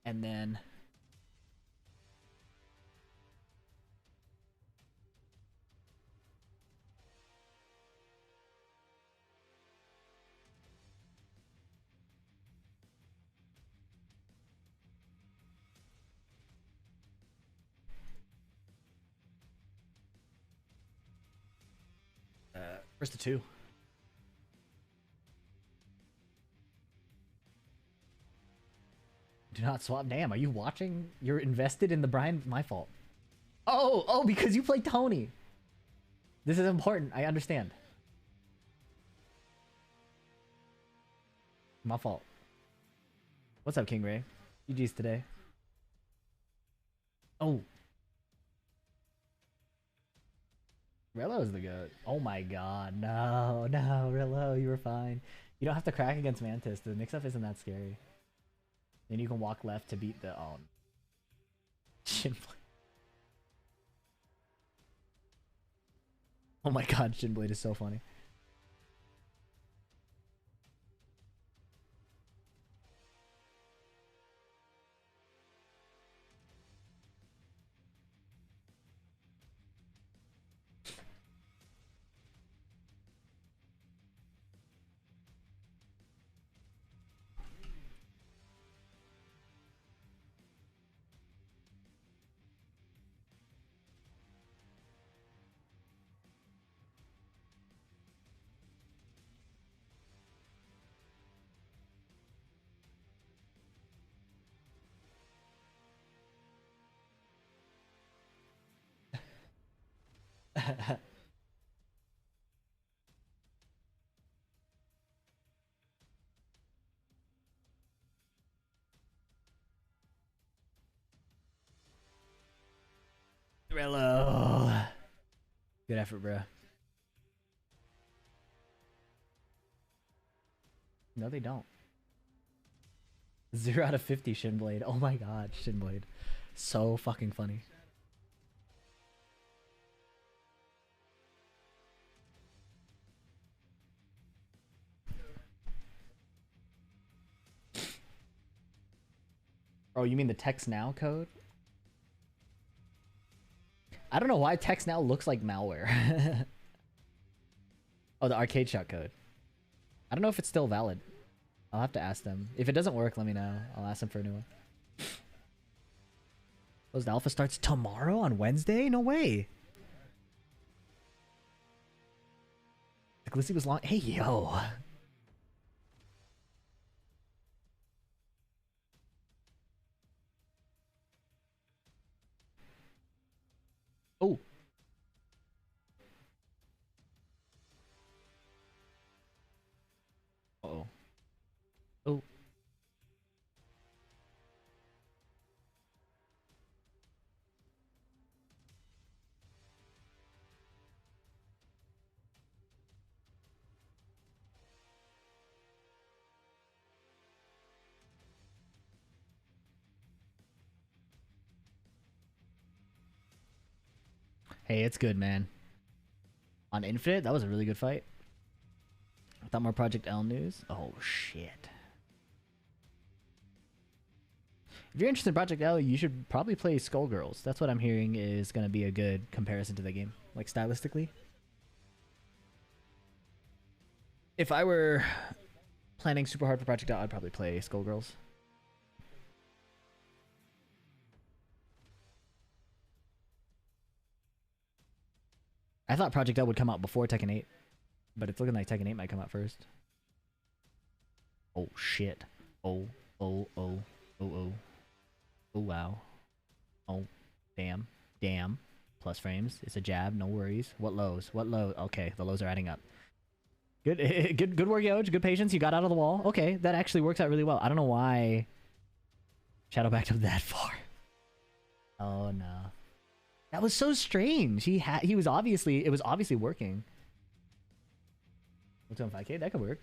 And then first to 2. Do not swap. Damn, are you watching? You're invested in the Brian. My fault. Oh, because you play Tony. This is important. I understand. My fault. What's up, King Ray? GG's today. Oh. Rello's the goat. Oh my god. No, Rello, you were fine. You don't have to crack against Mantis. The mix-up isn't that scary. Then you can walk left to beat the Shin Blade. Oh my god, Shin Blade is so funny. Rello. Good effort, bro. No, they don't. 0 out of 50 Shinblade. Oh my god, Shinblade. So fucking funny. Oh, you mean the text now code? I don't know why text now looks like malware. Oh, the arcade shot code. I don't know if it's still valid. I'll have to ask them. If it doesn't work, let me know. I'll ask them for a new one. Closed alpha starts tomorrow on Wednesday? No way. The Glissy was long. Hey, yo. Oh. Uh-oh. Oh. Hey, it's good, man. On Infinite, that was a really good fight. I thought more Project L news. Oh, shit. If you're interested in Project L, you should probably play Skullgirls. That's what I'm hearing is going to be a good comparison to the game, like stylistically. If I were planning super hard for Project L, I'd probably play Skullgirls. I thought Project L would come out before Tekken 8, but it's looking like Tekken 8 might come out first. Oh, shit. Oh, oh, oh, oh, oh. Oh, wow. Oh, damn. Damn. Plus frames. It's a jab. No worries. What lows? What low? Okay, the lows are adding up. Good, good work, Yoj. Good patience. You got out of the wall. Okay, that actually works out really well. I don't know why Shadow backed up that far. Oh, no. That was so strange. He was obviously, it was obviously working. What's on 5K? That could work.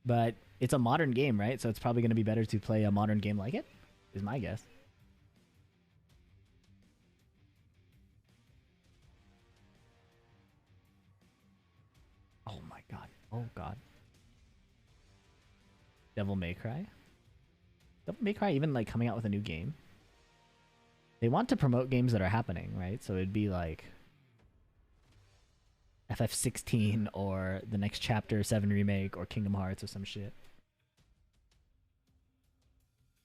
But it's a modern game, right? So it's probably going to be better to play a modern game like it, is my guess. Oh my god. Oh god. Devil May Cry? Devil May Cry even like coming out with a new game? They want to promote games that are happening, right? So it'd be like FF16 or the next Chapter 7 remake or Kingdom Hearts or some shit.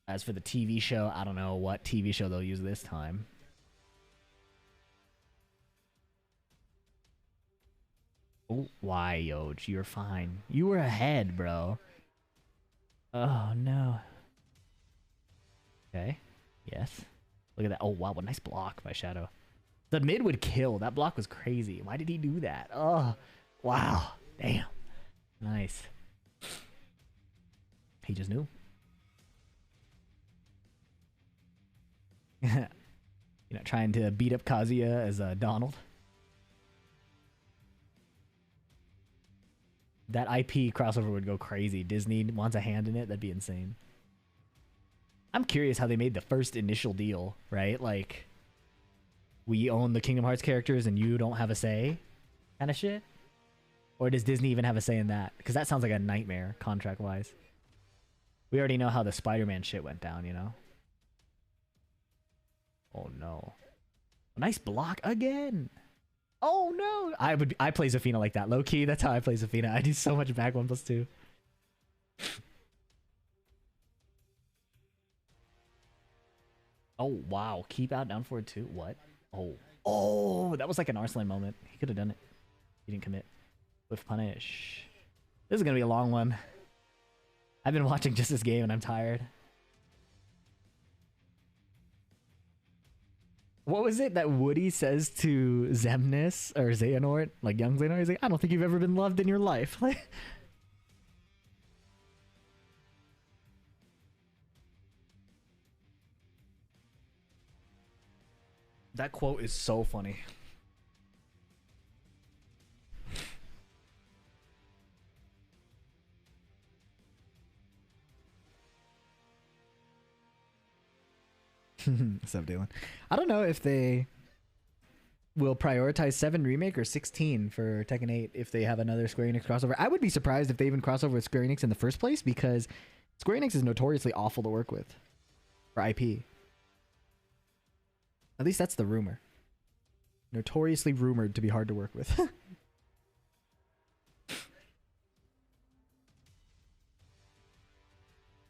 As for the TV show, I don't know what TV show they'll use this time. Oh, why, Yoj? You're fine. You were ahead, bro. Oh, no. Okay. Yes. Look at that. Oh, wow. What a nice block by Shadow. The mid would kill. That block was crazy. Why did he do that? Oh, wow. Damn. Nice. He just knew. You're not trying to beat up Kazuya as Donald. That IP crossover would go crazy. Disney wants a hand in it. That'd be insane. I'm curious how they made the first initial deal, right? Like, we own the Kingdom Hearts characters and you don't have a say kind of shit? Or does Disney even have a say in that? Because that sounds like a nightmare, contract-wise. We already know how the Spider-Man shit went down, you know? Oh, no. Nice block again! Oh, no! I play Zafina like that. Low-key, that's how I play Zafina. I do so much back 1+2. Oh, wow. Keep out, down forward 2. What? Oh. Oh, that was like an Arslan moment. He could have done it. He didn't commit. With punish. This is going to be a long one. I've been watching just this game and I'm tired. What was it that Woody says to Xemnas or Xehanort, like young Xehanort? He's like, I don't think you've ever been loved in your life. Like, that quote is so funny. What's up, Dylan? I don't know if they will prioritize 7 Remake or 16 for Tekken 8 if they have another Square Enix crossover. I would be surprised if they even cross over with Square Enix in the first place, because Square Enix is notoriously awful to work with for IP. At least that's the rumor. Notoriously rumored to be hard to work with.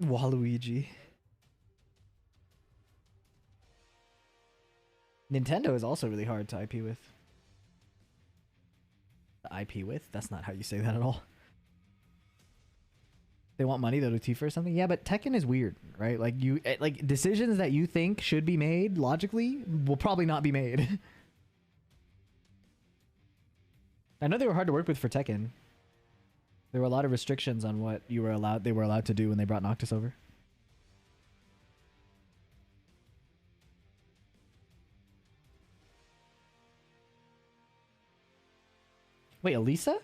Waluigi. Nintendo is also really hard to IP with. IP with? That's not how you say that at all. They want money, they'll do Tifa or something. Yeah, but Tekken is weird, right? Like like decisions that you think should be made logically will probably not be made. I know they were hard to work with for Tekken. There were a lot of restrictions on what they were allowed to do when they brought Noctis over. Wait, Elisa?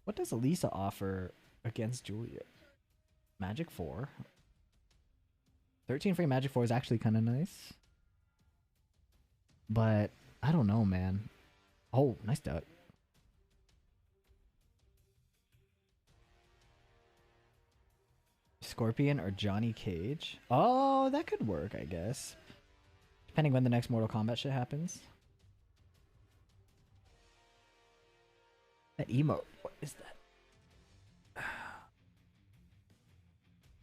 What does Elisa offer against Julia? Magic 4. 13 frame Magic 4 is actually kind of nice. But I don't know, man. Oh, nice duck. Scorpion or Johnny Cage? Oh, that could work, I guess. Depending when the next Mortal Kombat shit happens. That emote. What is that?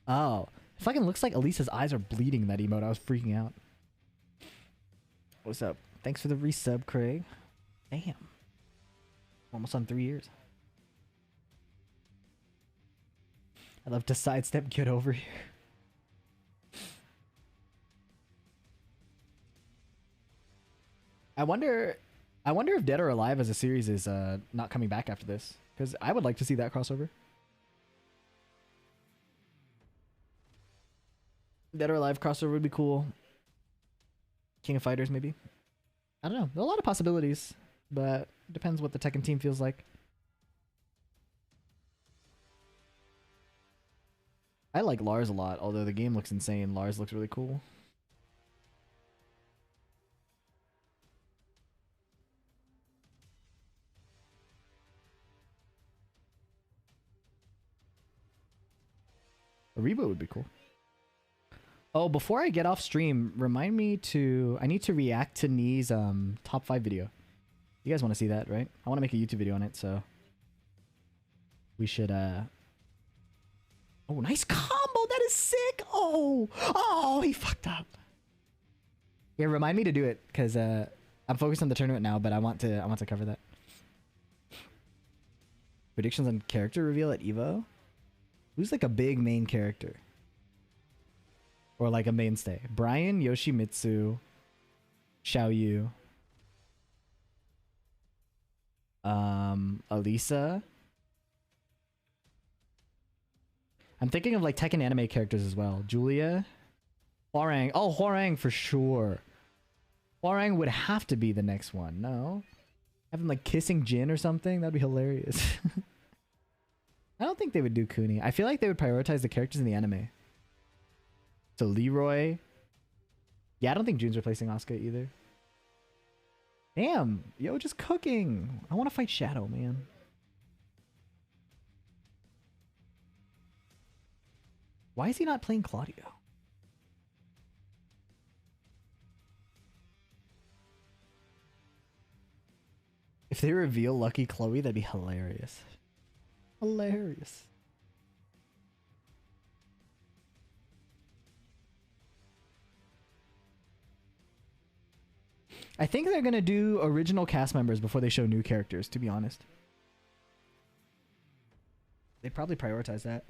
Oh. It fucking looks like Elisa's eyes are bleeding in that emote. I was freaking out. What's up? Thanks for the resub, Craig. Damn. Almost on 3 years. I love to sidestep, get over here. I wonder if Dead or Alive as a series is not coming back after this, because I would like to see that crossover. Dead or Alive crossover would be cool. King of Fighters, maybe. I don't know. There are a lot of possibilities, but it depends what the Tekken team feels like. I like Lars a lot, although the game looks insane. Lars looks really cool. A reboot would be cool. Oh, before I get off stream, remind me to... I need to react to Knee's top 5 video. You guys want to see that, right? I want to make a YouTube video on it, so... We should, Oh, nice combo! That is sick! Oh! Oh, he fucked up. Yeah, remind me to do it, because I'm focused on the tournament now, but I want to cover that. Predictions on character reveal at EVO? Who's like a big main character? Or like a mainstay? Brian, Yoshimitsu, Xiaoyu, Elisa. I'm thinking of like Tekken anime characters as well. Julia, Hwoarang. Oh, Hwoarang for sure. Hwoarang would have to be the next one. No, have him like kissing Jin or something. That'd be hilarious. I don't think they would do Kuni. I feel like they would prioritize the characters in the anime. So Leroy. Yeah, I don't think Jun's replacing Asuka either. Damn, yo, just cooking. I want to fight Shadow, man. Why is he not playing Claudio? If they reveal Lucky Chloe, that'd be hilarious. Hilarious. I think they're gonna do original cast members before they show new characters, to be honest. They probably prioritize that.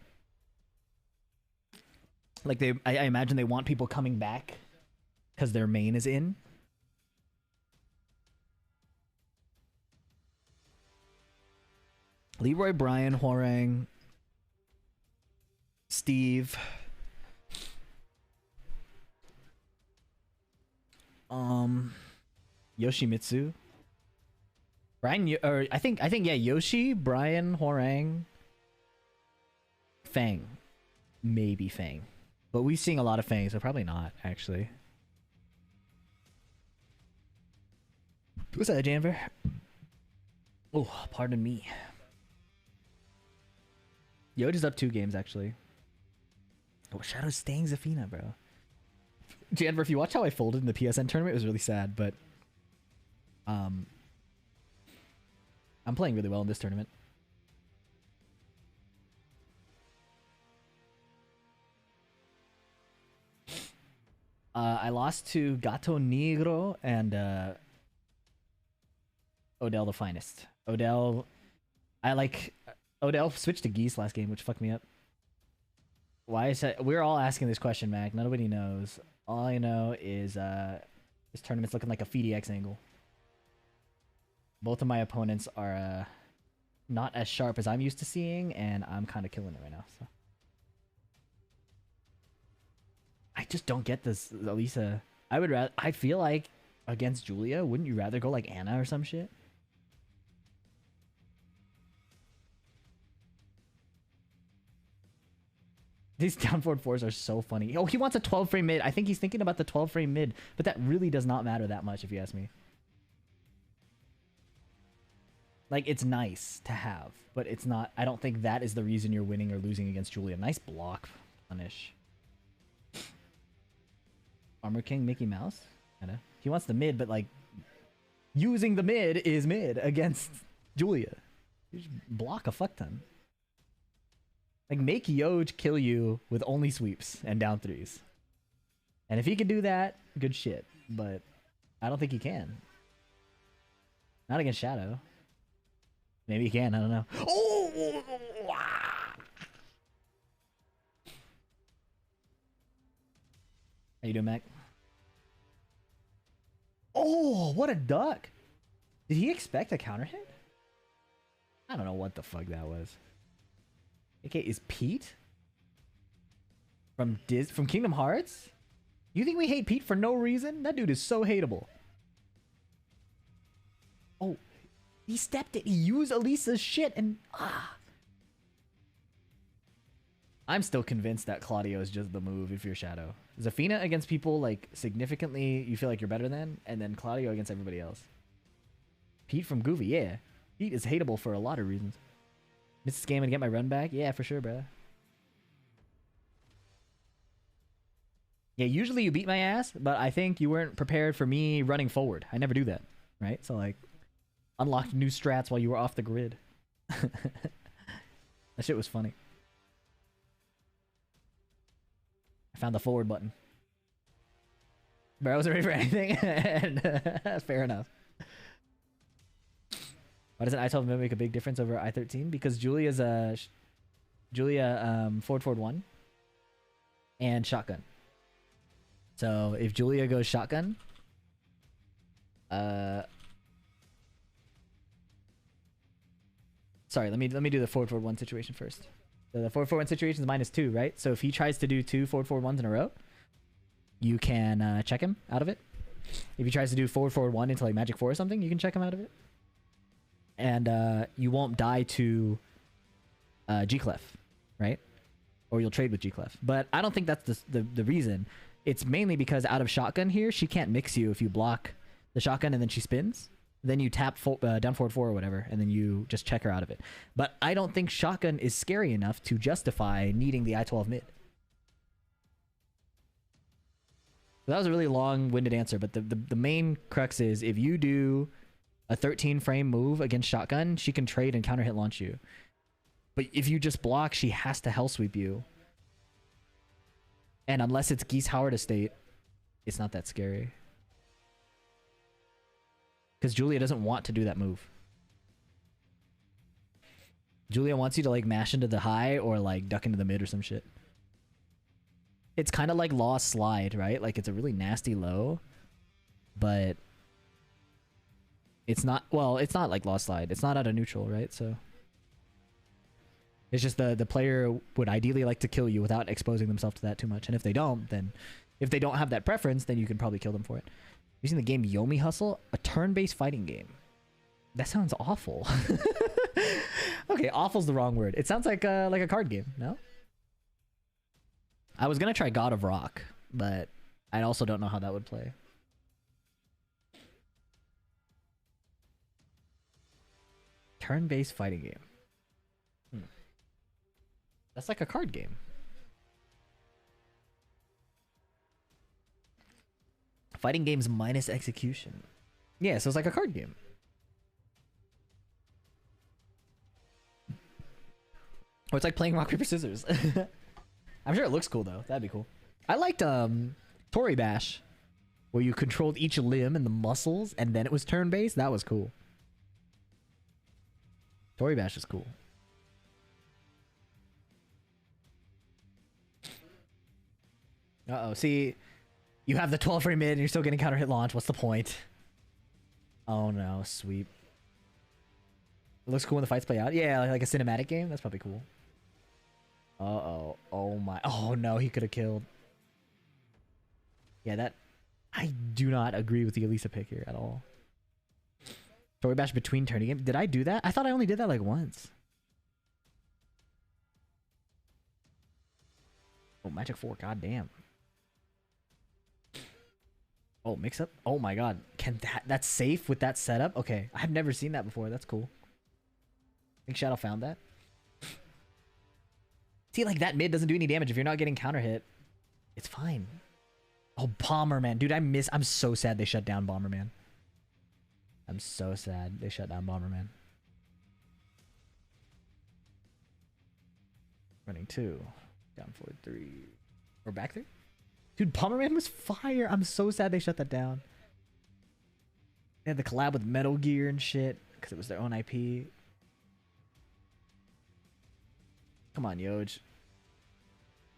Like I imagine they want people coming back because their main is in. Leroy, Brian, Hwoarang, Steve, Yoshimitsu, Brian, or I think yeah, Yoshi, Brian, Hwoarang, Fang, maybe Fang, but we've seen a lot of Fang, so probably not actually. What's that, Janver? Oh, pardon me. Yoda's up 2 games actually. Oh, Shadow staying Zafina, bro. Janver, if you watch how I folded in the PSN tournament, it was really sad, but I'm playing really well in this tournament. I lost to Gato Negro and Odell the Finest. Odell switched to Geese last game, which fucked me up. Why is that? We're all asking this question, Mac. Nobody knows. All I know is this tournament's looking like a FDX angle. Both of my opponents are not as sharp as I'm used to seeing, and I'm kind of killing it right now. So I just don't get this, Elisa. I feel like against Julia, wouldn't you rather go like Anna or some shit? These down forward 4s are so funny. Oh, he wants a 12 frame mid. I think he's thinking about the 12 frame mid, but that really does not matter that much if you ask me. Like, it's nice to have, but it's not. I don't think that is the reason you're winning or losing against Julia. Nice block, punish. Armor King, Mickey Mouse. Kinda. He wants the mid, but like, using the mid is mid against Julia. You just block a fuck ton. Like, make Yoj kill you with only sweeps and down 3s. And if he can do that, good shit. But I don't think he can. Not against Shadow. Maybe he can, I don't know. Oh! How you doing, Mac? Oh, what a duck! Did he expect a counter hit? I don't know what the fuck that was. Okay, is Pete from Kingdom Hearts? You think we hate Pete for no reason? That dude is so hateable. Oh, he stepped it. He used Elisa's shit and I'm still convinced that Claudio is just the move if you're Shadow. Zafina against people like significantly you feel like you're better than, and then Claudio against everybody else. Pete from Goofy, yeah. Pete is hateable for a lot of reasons. Miss this game and get my run back? Yeah, for sure, bro. Yeah, usually you beat my ass, but I think you weren't prepared for me running forward. I never do that, right? So, like, unlocked new strats while you were off the grid. That shit was funny. I found the forward button. Bro, I wasn't ready for anything. And, fair enough. Why doesn't I-12 mid make a big difference over I-13? Because Julia's forward 1 and shotgun. So if Julia goes shotgun, sorry, let me do the forward 1 situation first. So the forward 1 situation is -2, right? So if he tries to do 2 forward 1s in a row, you can check him out of it. If he tries to do forward 1 into like Magic 4 or something, you can check him out of it. And you won't die to G-Clef, right? Or you'll trade with G-Clef. But I don't think that's the reason. It's mainly because out of shotgun here, she can't mix you if you block the shotgun and then she spins. Then you tap down forward 4 or whatever, and then you just check her out of it. But I don't think shotgun is scary enough to justify needing the I-12 mid. That was a really long-winded answer, but the main crux is if you do a 13 frame move against shotgun, she can trade and counter hit launch you. But if you just block, she has to hell sweep you. And unless it's Geese Howard Estate, it's not that scary. Because Julia doesn't want to do that move. Julia wants you to like mash into the high or like duck into the mid or some shit. it's kind of like Lost Slide, right? Like it's a really nasty low, but it's not, well, it's not like Lost Slide. It's not out of neutral, right? So it's just the player would ideally like to kill you without exposing themselves to that too much. And if they don't, then if they don't have that preference, then you can probably kill them for it. Using the game Yomi Hustle, a turn-based fighting game. That sounds awful. Okay, awful's the wrong word. It sounds like a card game, no? I was gonna try God of Rock, but I also don't know how that would play. Turn-based fighting game. That's like a card game. Fighting games minus execution. Yeah, so it's like a card game. Or it's like playing rock, paper, scissors. I'm sure it looks cool though. That'd be cool. I liked Tory Bash, where you controlled each limb and the muscles, and then it was turn-based. That was cool. Tory Bash is cool. Uh-oh, see, you have the 12 frame mid and you're still getting counter hit launch. What's the point? Oh no, sweep. It looks cool when the fights play out. Yeah, like a cinematic game. That's probably cool. Uh-oh. Oh my. Oh no, he could have killed. Yeah, that... I do not agree with the Elisa pick here at all. Tory Bash between turning games. Did I do that? I thought I only did that like once. Oh, Magic 4. God damn. Oh, mix up. Oh my god. Can that's safe with that setup? Okay. I've never seen that before. That's cool. I think Shadow found that. See, like that mid doesn't do any damage if you're not getting counter hit. It's fine. Oh, Bomberman. Dude, I'm so sad they shut down Bomberman. I'm so sad they shut down Bomberman. Running 2. Down forward 3. Or back 3? Dude, Bomberman was fire. I'm so sad they shut that down. They had the collab with Metal Gear and shit because it was their own IP. Come on, Yoj.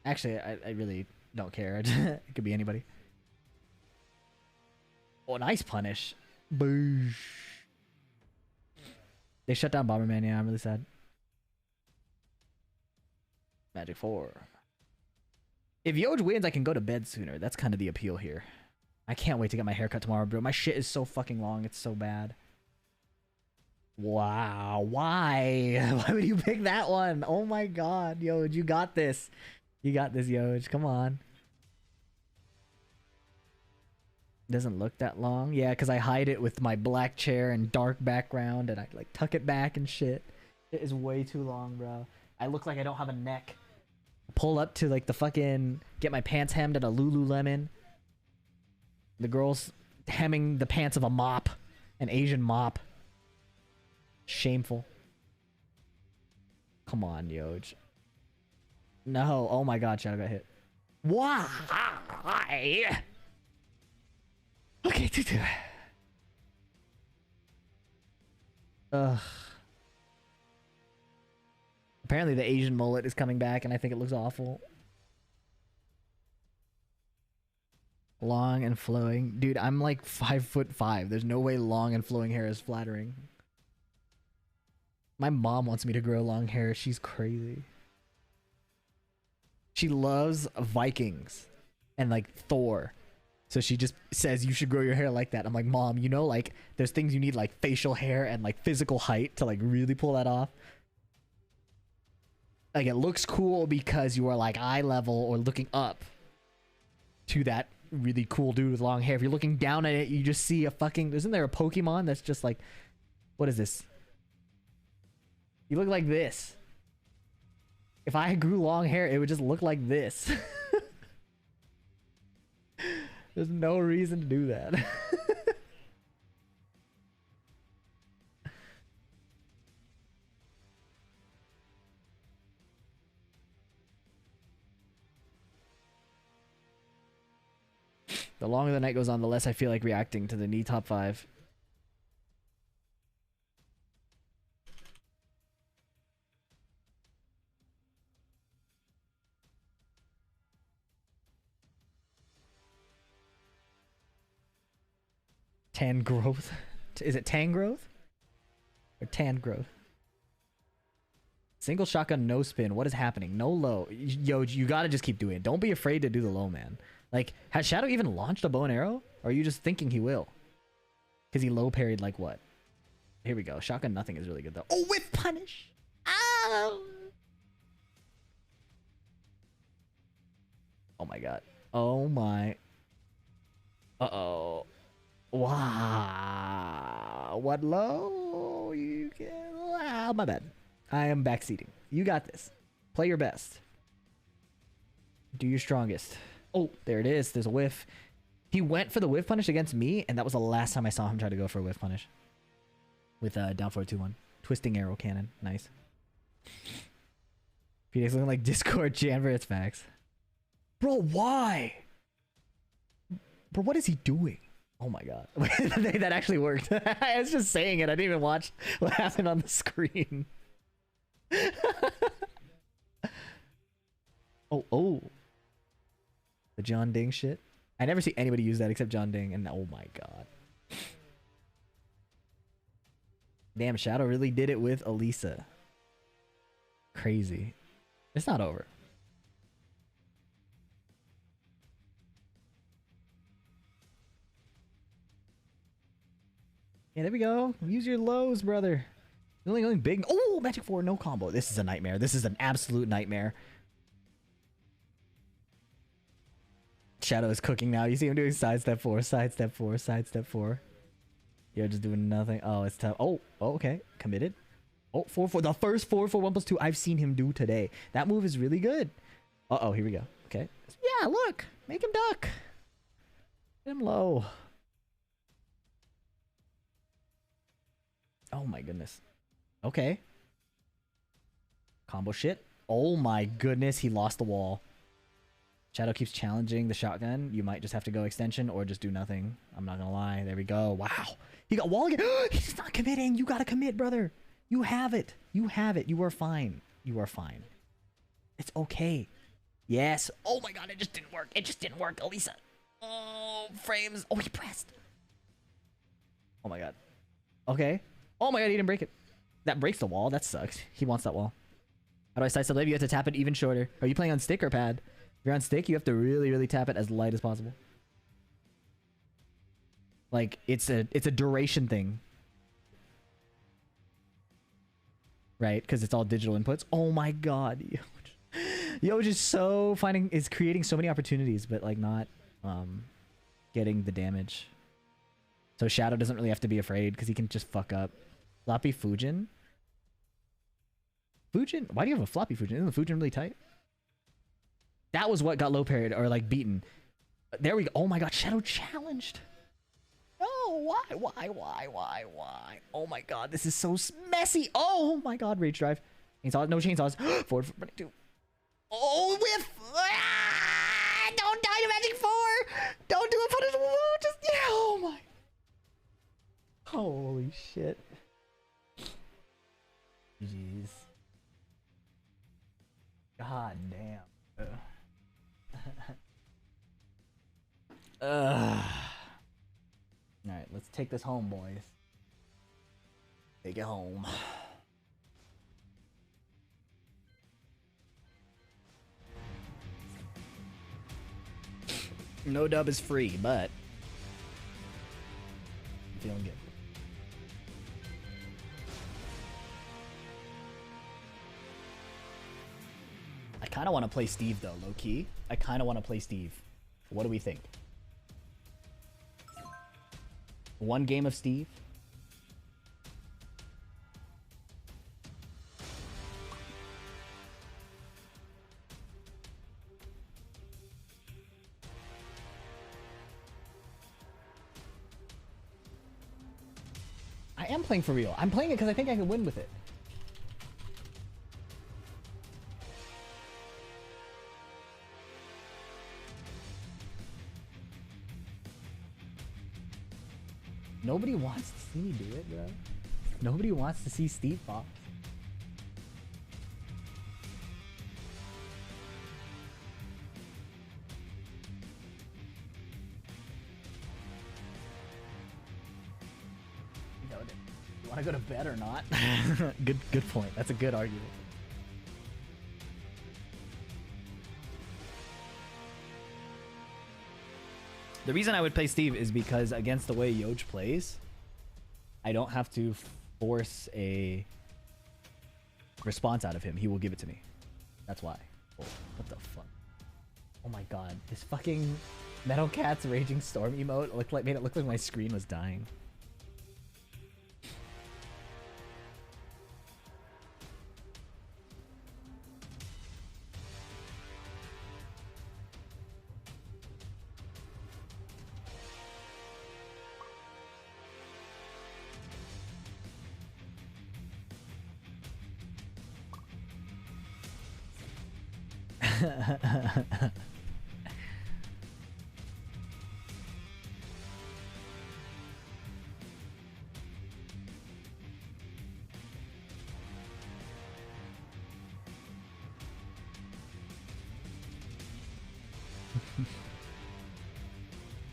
Actually, I really don't care. It could be anybody. Oh, nice punish. Boosh. They shut down Bomberman. Yeah, I'm really sad. Magic 4. If Yoj wins, I can go to bed sooner. That's kind of the appeal here. I can't wait to get my haircut tomorrow, bro. My shit is so fucking long. It's so bad. Wow. Why? Why would you pick that one? Oh my god, Yoj. You got this. You got this, Yoj. Come on. Doesn't look that long. Yeah, because I hide it with my black chair and dark background, and I like tuck it back and shit. It is way too long, bro. I look like I don't have a neck. Pull up to like the fucking... Get my pants hemmed at a Lululemon. The girl's hemming the pants of a mop. An Asian mop. Shameful. Come on, Yoj. No. Oh my god, Shadow got hit. Why? Okay, 2-2. Ugh. Apparently the Asian mullet is coming back and I think it looks awful. Long and flowing. Dude, I'm like 5'5". There's no way long and flowing hair is flattering. My mom wants me to grow long hair. She's crazy. She loves Vikings and like Thor. So she just says you should grow your hair like that. I'm like, Mom, you know, like there's things you need like facial hair and like physical height to like really pull that off. Like it looks cool because you are like eye level or looking up to that really cool dude with long hair. If you're looking down at it, you just see a fucking... Isn't there a Pokemon that's just like... What is this? You look like this. If I grew long hair, it would just look like this. There's no reason to do that. The longer the night goes on, the less I feel like reacting to the knee top 5. Tan growth. Is it tan growth? Or tan growth? Single shotgun, no spin. What is happening? No low. Yo, you gotta just keep doing it. Don't be afraid to do the low, man. Like, has Shadow even launched a bow and arrow? Or are you just thinking he will? Because he low parried like what? Here we go. Shotgun nothing is really good though. Oh, whiff punish! Ow! Oh my god. Oh my. Uh-oh. Wow. What low? You can... Wow, my bad. I am backseating. You got this. Play your best. Do your strongest. Oh, there it is. There's a whiff. He went for the whiff punish against me, and that was the last time I saw him try to go for a whiff punish. With down 4-2-1. Twisting arrow cannon. Nice. Phoenix looking like Discord Janver. It's facts. Bro, why? Bro, what is he doing? Oh my god. That actually worked. I was just saying it. I didn't even watch what happened on the screen. Oh. The John Ding shit. I never see anybody use that except John Ding, and oh my god. Damn, Shadow really did it with Elisa. Crazy. It's not over. Yeah, there we go. Use your lows, brother. The only big... Oh, Magic 4, no combo. This is a nightmare. This is an absolute nightmare. Shadow is cooking now. You see him doing sidestep 4, sidestep 4, sidestep 4. You're just doing nothing. Oh, it's tough. Oh, okay. Committed. Oh, 4-4. The first 4-4 1+2 I've seen him do today. That move is really good. Uh-oh, here we go. Okay. Yeah, look. Make him duck. Get him low. Oh my goodness. Okay. Combo shit. Oh my goodness, he lost the wall. Shadow keeps challenging the shotgun. You might just have to go extension or just do nothing. I'm not gonna lie. There we go. Wow. He got wall again. He's not committing. You gotta commit, brother. You have it. You have it. You are fine. You are fine. It's okay. Yes. Oh my god, it just didn't work. It just didn't work, Elisa. Oh, frames. Oh, he pressed. Oh my god. Okay. Oh my god, he didn't break it. That breaks the wall. That sucks. He wants that wall. How do I sidestep live? You have to tap it even shorter. Are you playing on stick or pad? If you're on stick, you have to really, really tap it as light as possible. Like, it's a duration thing. Right? Because it's all digital inputs. Oh my god. Yo, just so is creating so many opportunities, but like not getting the damage. So Shadow doesn't really have to be afraid because he can just fuck up. Floppy Fujin? Fujin? Why do you have a floppy Fujin? Isn't the Fujin really tight? That was what got low parried or like beaten. There we go. Oh my god, Shadow challenged. No, why? Oh my god, this is so messy. Oh my god, rage drive. Chainsaws, no chainsaws. Forward, running 2. Oh, whiff! Ah, don't die to Magic 4! Don't do a punishable move! Just, yeah, oh my. Holy shit. Jeez. God damn. Alright, let's take this home, boys. Take it home. No dub is free, but I'm feeling good. I kind of want to play Steve, though, low-key. I kind of want to play Steve. What do we think? One game of Steve? I am playing for real. I'm playing it because I think I can win with it. Nobody wants to see me do it, bro. Nobody wants to see Steve Fox. Want to go to bed or not? Good point. That's a good argument. The reason I would play Steve is because against the way Yoj plays, I don't have to force a response out of him. He will give it to me. That's why. Oh, what the fuck? Oh my god. This fucking Metal Cat's Raging Storm emote made it look like my screen was dying.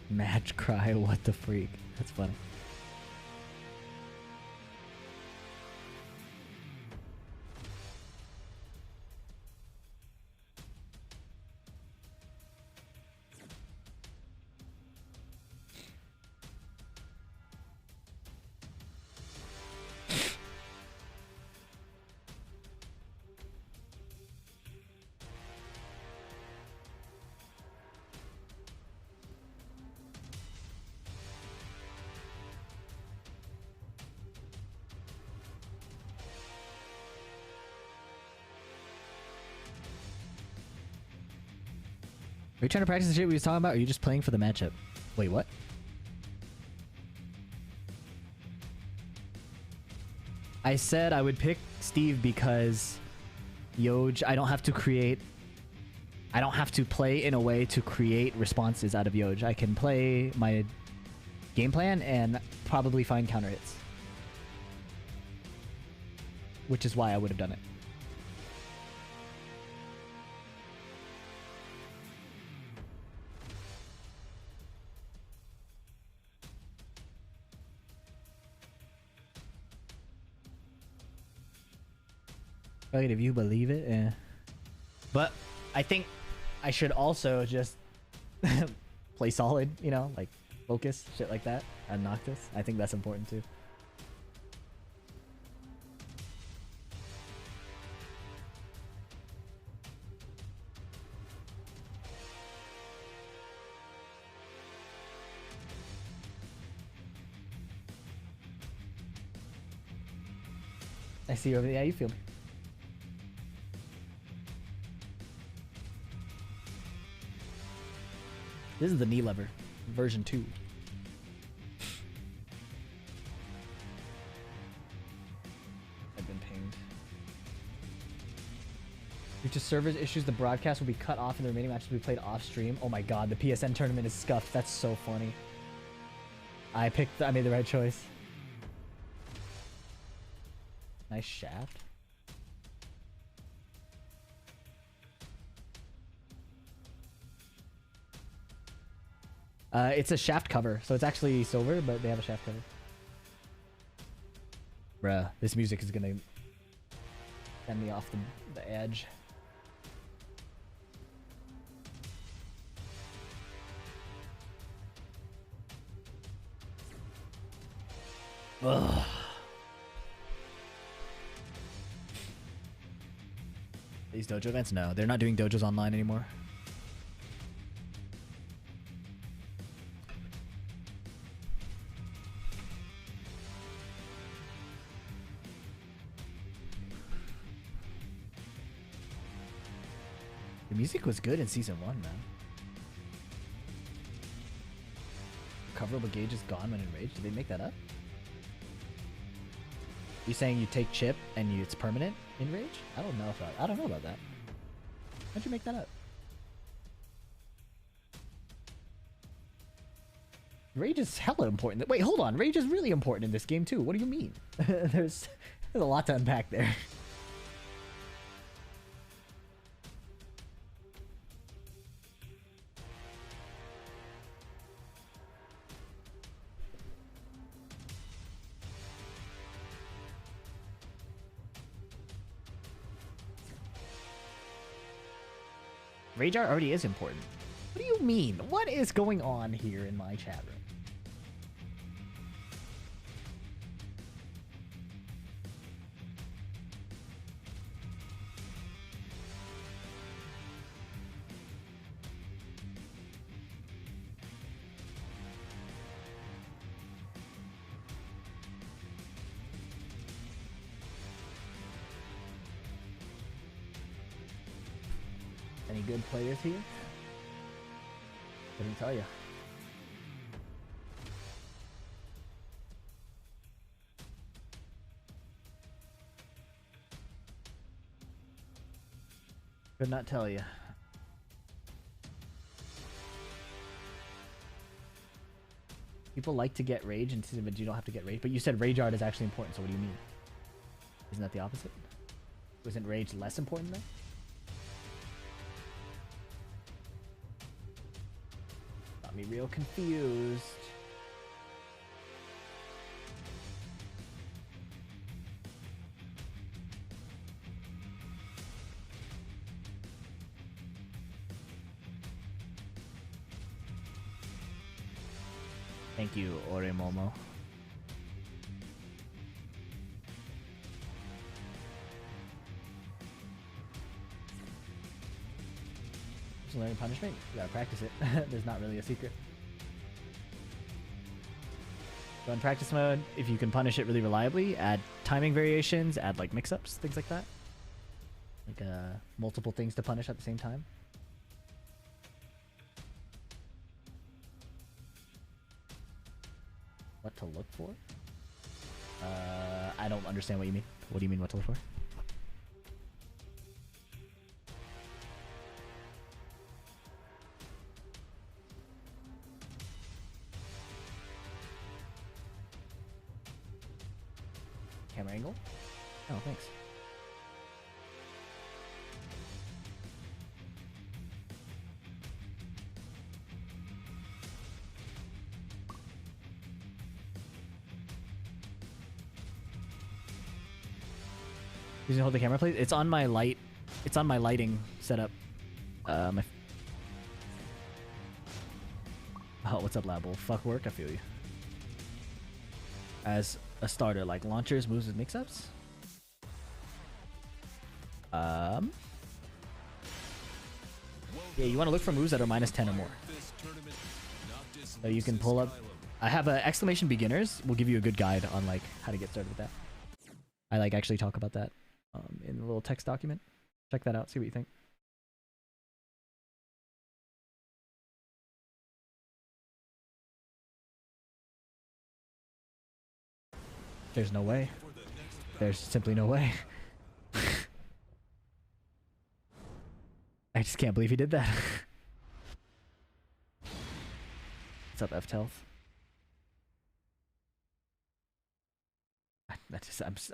Match cry, what the freak? That's funny. Are you trying to practice the shit we was talking about, or are you just playing for the matchup? Wait, what? I said I would pick Steve because Yoj, I don't have to play in a way to create responses out of Yoj. I can play my game plan and probably find counter hits. Which is why I would have done it. Right, if you believe it, yeah. But I think I should also just play solid, you know, like focus, shit like that, and Noctis. I think that's important too. I see you over there. Yeah, you feel me. This is the knee lever, version 2. I've been pinged. Due to server issues, the broadcast will be cut off and the remaining matches will be played off stream. Oh my god, the PSN tournament is scuffed. That's so funny. I made the right choice. Nice shaft. It's a shaft cover, so it's actually silver, but they have a shaft cover. Bruh, this music is gonna send me off the edge. Ugh. These dojo events? No, they're not doing dojos online anymore. The music was good in season 1, man. Recoverable gauge is gone when enraged. Did they make that up? You saying you take chip and it's permanent in rage? I don't know about that. How'd you make that up? Rage is hella important. Wait, hold on. Rage is really important in this game too. What do you mean? There's a lot to unpack there. Rage art already is important. What do you mean? What is going on here in my chat room? Any good players here? Couldn't tell you. Could not tell you. People like to get rage, and but you don't have to get rage. But you said rage art is actually important, so what do you mean? Isn't that the opposite? Wasn't rage less important then? Got me real confused. Thank you, Oremomo. Just learning punishment? You gotta practice it. There's not really a secret. So in practice mode, if you can punish it really reliably, add timing variations, add like mix-ups, things like that. Like multiple things to punish at the same time. What to look for? I don't understand what you mean. What do you mean what to look for? Camera angle? Oh, thanks. You can hold the camera, please. It's on my light. It's on my lighting setup. Oh, what's up, Label? Fuck work. I feel you. As a starter, like launchers, moves, and mix-ups. Yeah, you want to look for moves that are -10 or more. So you can pull up. I have a exclamation beginners. Will give you a good guide on like how to get started with that. I like actually talk about that in a little text document. Check that out. See what you think. There's no way. There's simply no way. I just can't believe he did that. What's up, F-Telf?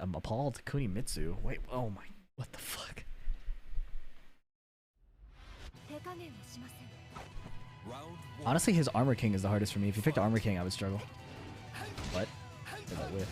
I'm appalled. Kunimitsu. Wait, oh my, what the fuck? Honestly, his Armor King is the hardest for me. If you picked Armor King, I would struggle. What? Did that whiff?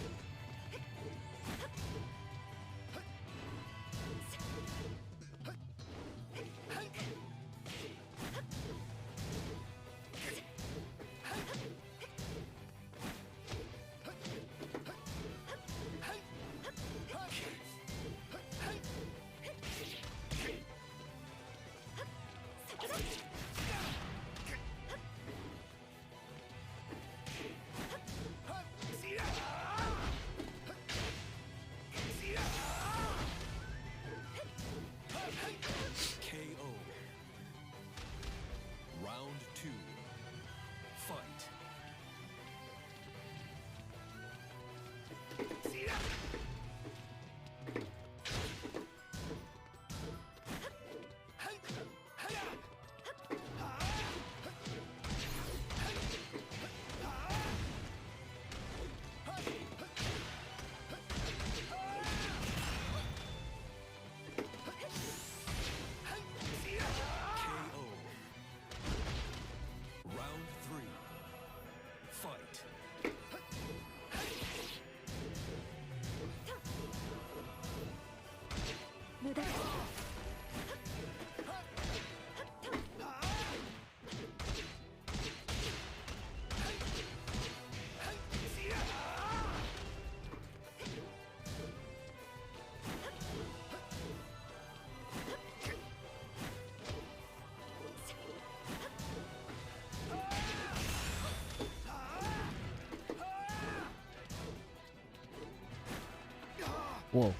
Whoa.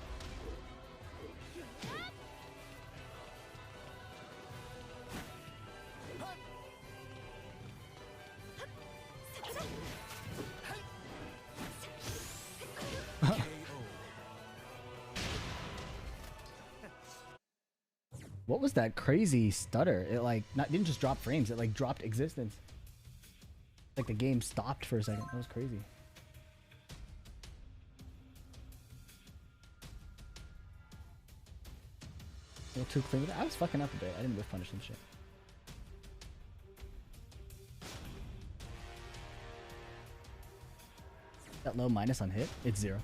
What was that crazy stutter? It like didn't just drop frames, it like dropped existence. Like the game stopped for a second. That was crazy. A little too clean. I was fucking up a bit. I didn't whiff punish and shit. That low minus on hit? It's 0.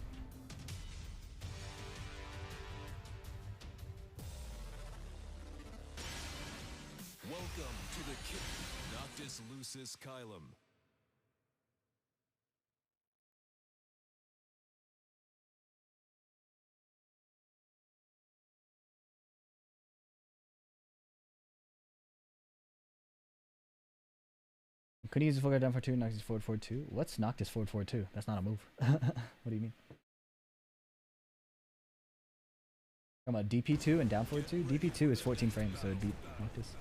Welcome to the kick. Noctis Lucis Kylum. Couldn't use the full guard down for 2, Noctis forward forward 2. What's Noctis forward forward 2? That's not a move. What do you mean? Talking about DP2 and down forward 2? DP2 is 14 frames, so it'd beat Noctis.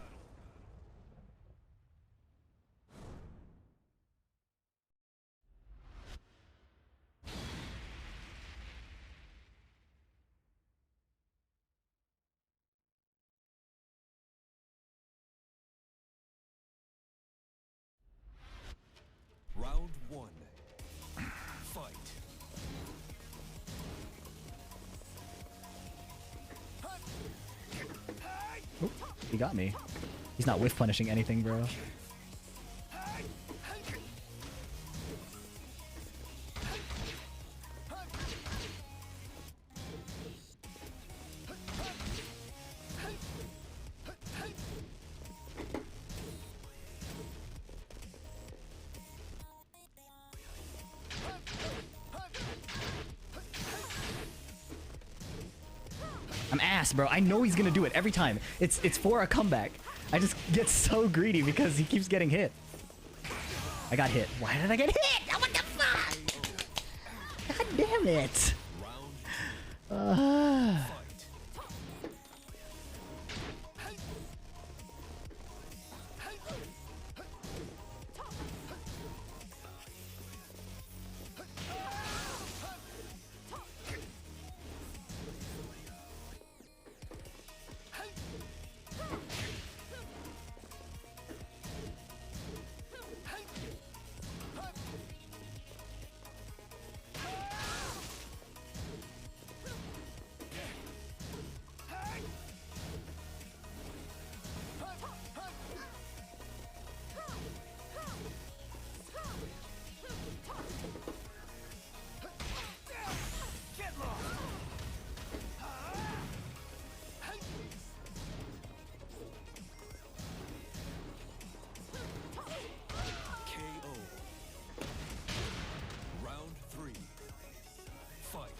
Round 1. Fight. Oop, he got me. He's not whiff punishing anything, bro. I'm ass, bro. I know he's gonna do it every time. It's for a comeback. I just get so greedy because he keeps getting hit. I got hit. Why did I get hit? Oh, what the fuck? God damn it. KO. Round 3. Fight.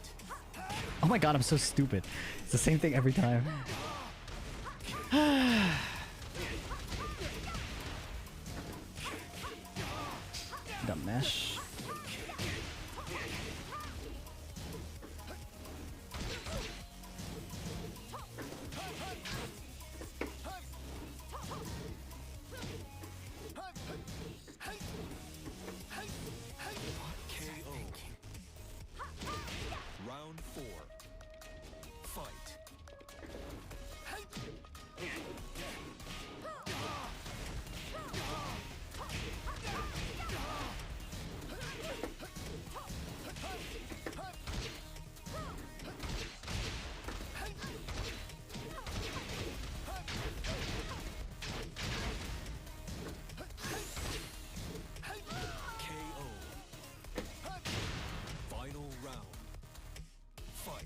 Oh my god, I'm so stupid. It's the same thing every time. Got mesh. KO. Round 4. Fight. KO. Final round. Fight.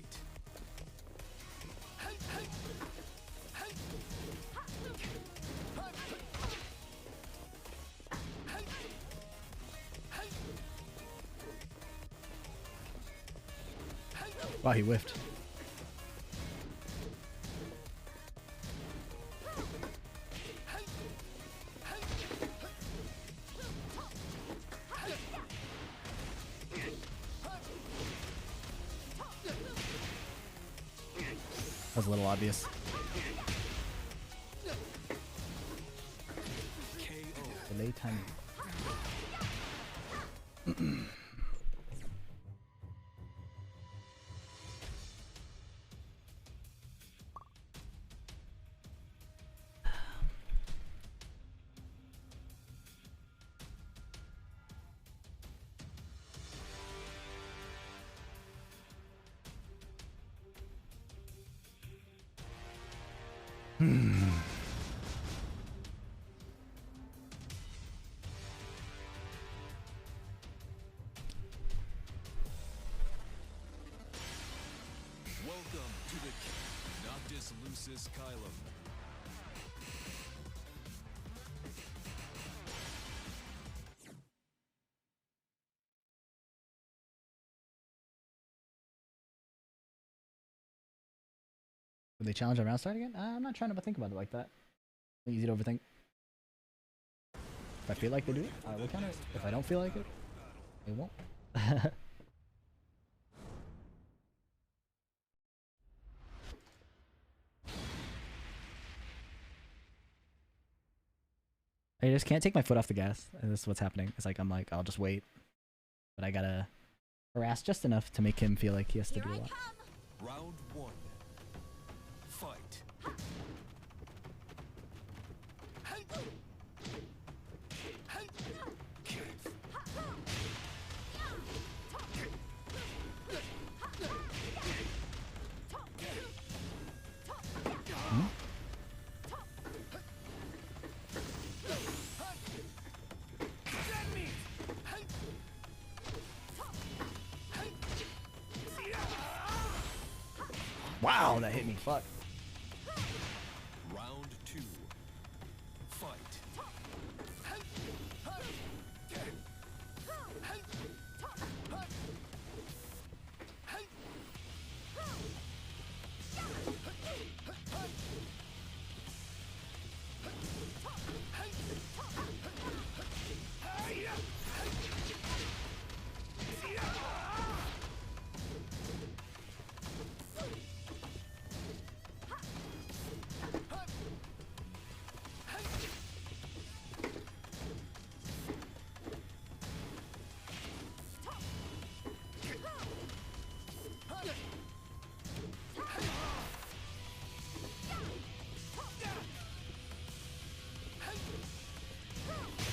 Wow, he whiffed. was a little obvious. KO. Delay timing. Welcome to the Noctis Lucis Kylum. Would they challenge a round start again? I'm not trying to think about it like that. Easy to overthink. If I feel like they do it, I will counter it. If I don't feel like it, they won't. I just can't take my foot off the gas. And this is what's happening. It's like, I'm like, I'll just wait. But I gotta harass just enough to make him feel like he has to Here do a I lot. come. Round one. Fight. Wow, that hit me. Fuck. Round two. Fight.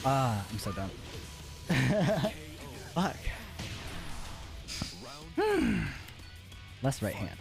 Ah, I'm so dumb. Fuck. Less right hand.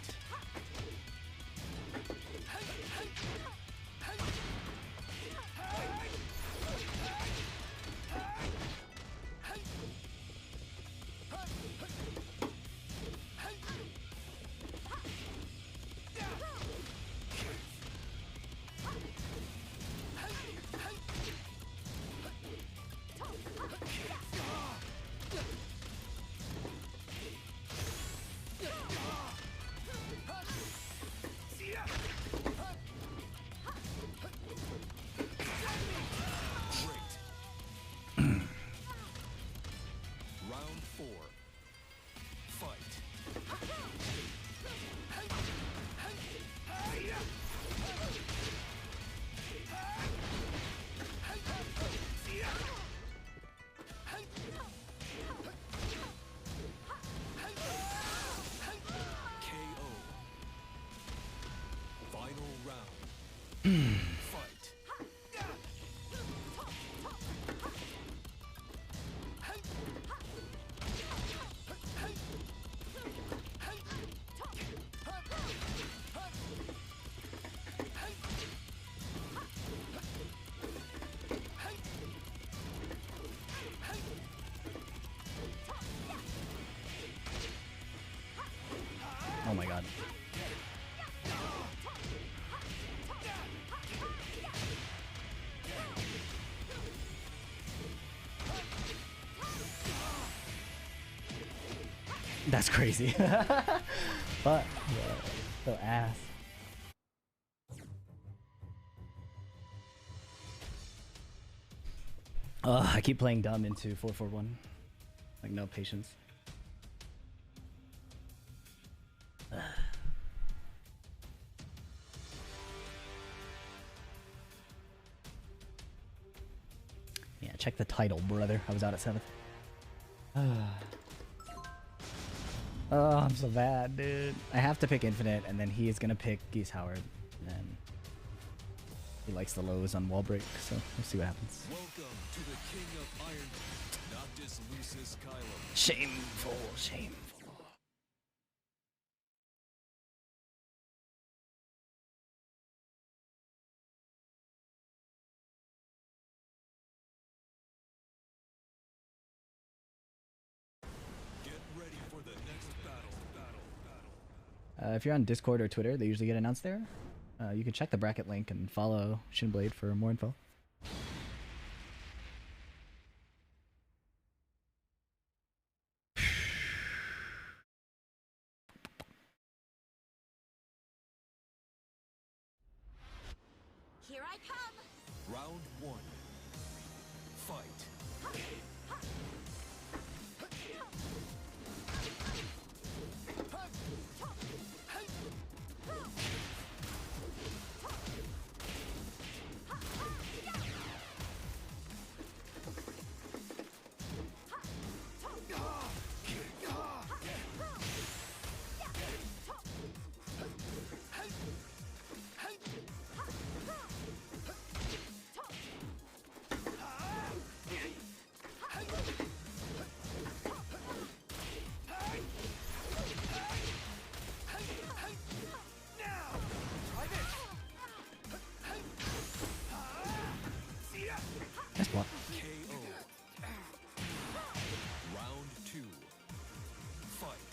Round four. Fight. KO. Final round. Fight. Oh my god. That's crazy. But so ass. I keep playing dumb into 441. Like no patience. check the title, brother. I was out at 7th. Oh, I'm so bad, dude. I have to pick Infinite, and then he is gonna pick Geese Howard. And then he likes the lows on wall break, so we'll see what happens. Welcome to the King of Iron, Noctis Lucis Kylum. Shameful, shameful. Get ready for the next battle. If you're on Discord or Twitter, they usually get announced there. You can check the bracket link and follow Shinblade for more info. Here I come. Round 1. Fight. Nice block. KO. Round 2. Fight.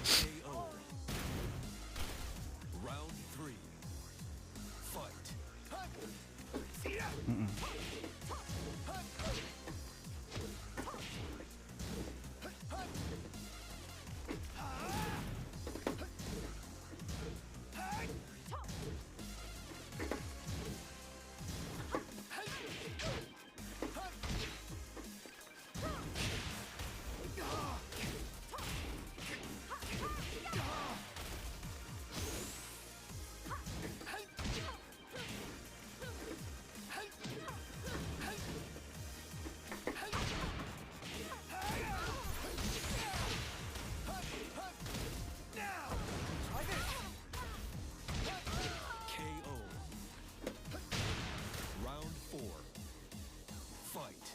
KO. Round 3. Fight. KO. Round 4. Fight.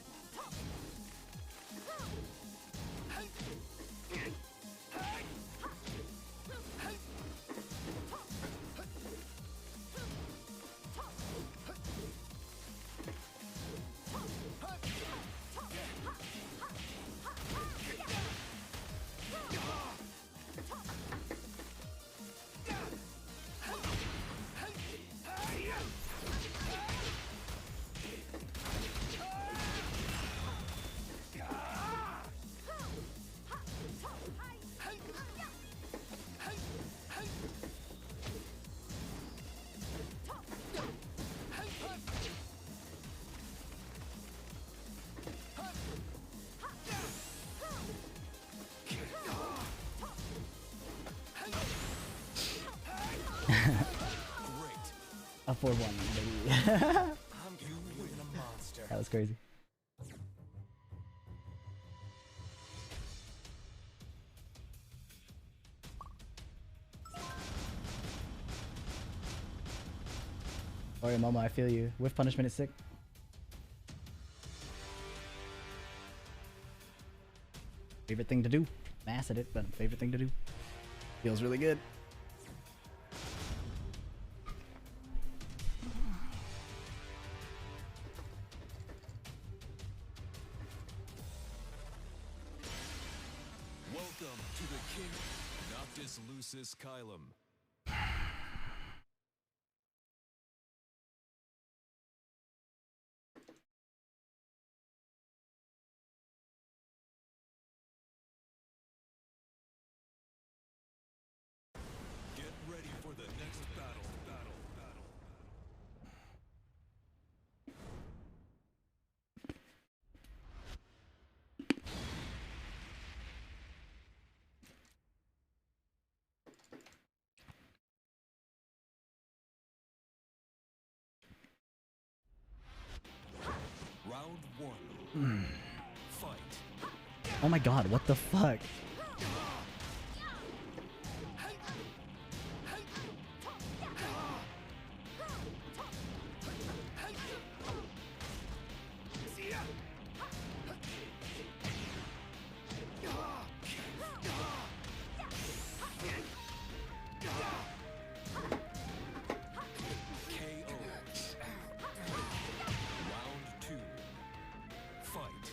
Great. A 4-1, baby. I'm getting real in a monster. That was crazy. Sorry, Momo, I feel you. Whiff punishment is sick. Favorite thing to do. Mass at it, but favorite thing to do. Feels really good. Welcome to the King, Noctis Lucis Kylum. Fight. Oh my god, what the fuck? KO. Round 2. Fight.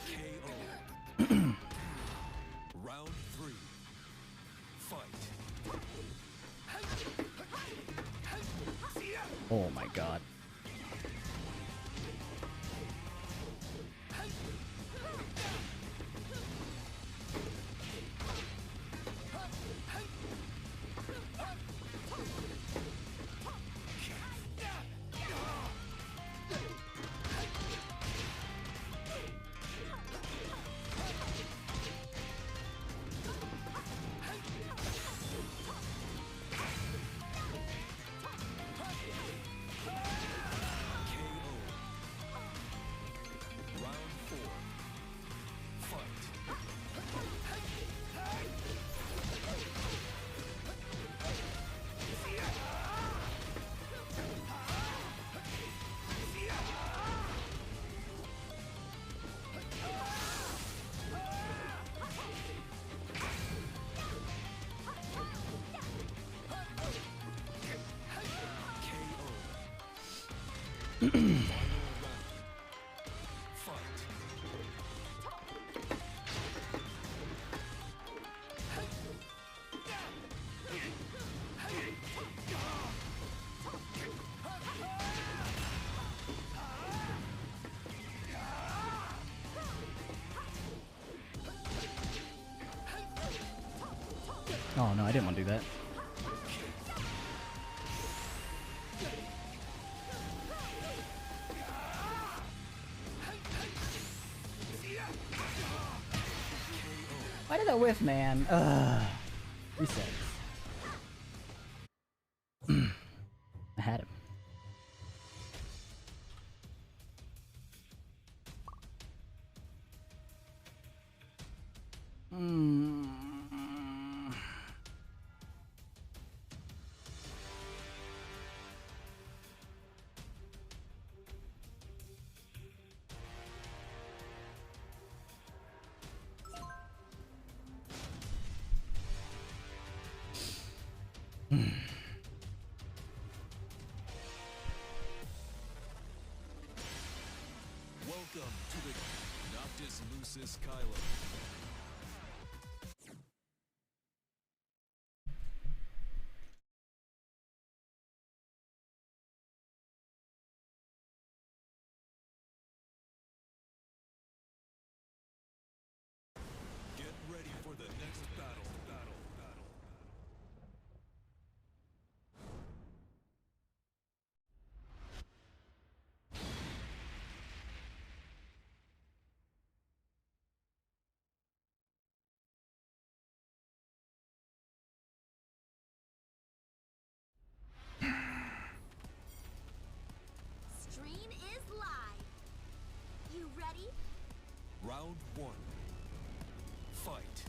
KO. Round 3. Fight. Oh my god. KO. Round 4. Fight. KO. Final round. Fight. Oh no, I didn't want to do that. Why did I whiff, man? Ugh. Reset. I had him. Welcome to the Noctis Lucis Kylo. Get ready for the next battle. Stream is live. You ready? Round 1. Fight.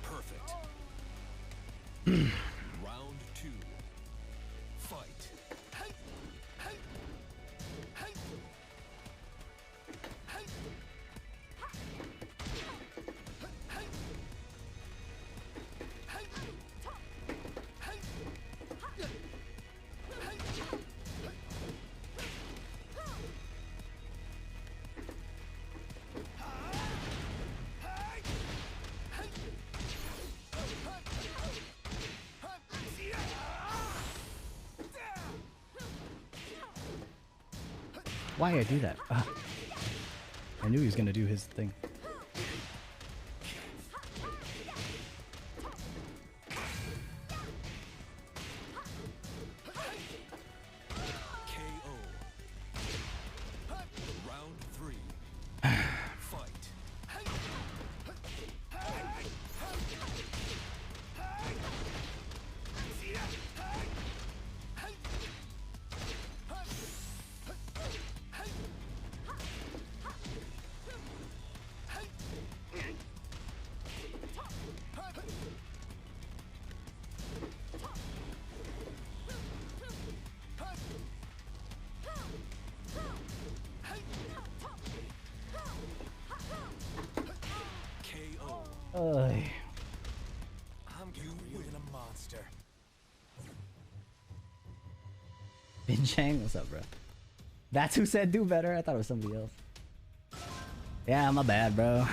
Perfect. Round 2. Fight. Why I do that? I knew he was gonna do his thing. KO. Round 3. Fight. KO. Ugh. I'm you win a monster. Bin Chang, what's up, bro? That's who said do better? I thought it was somebody else. Yeah, my bad, bro.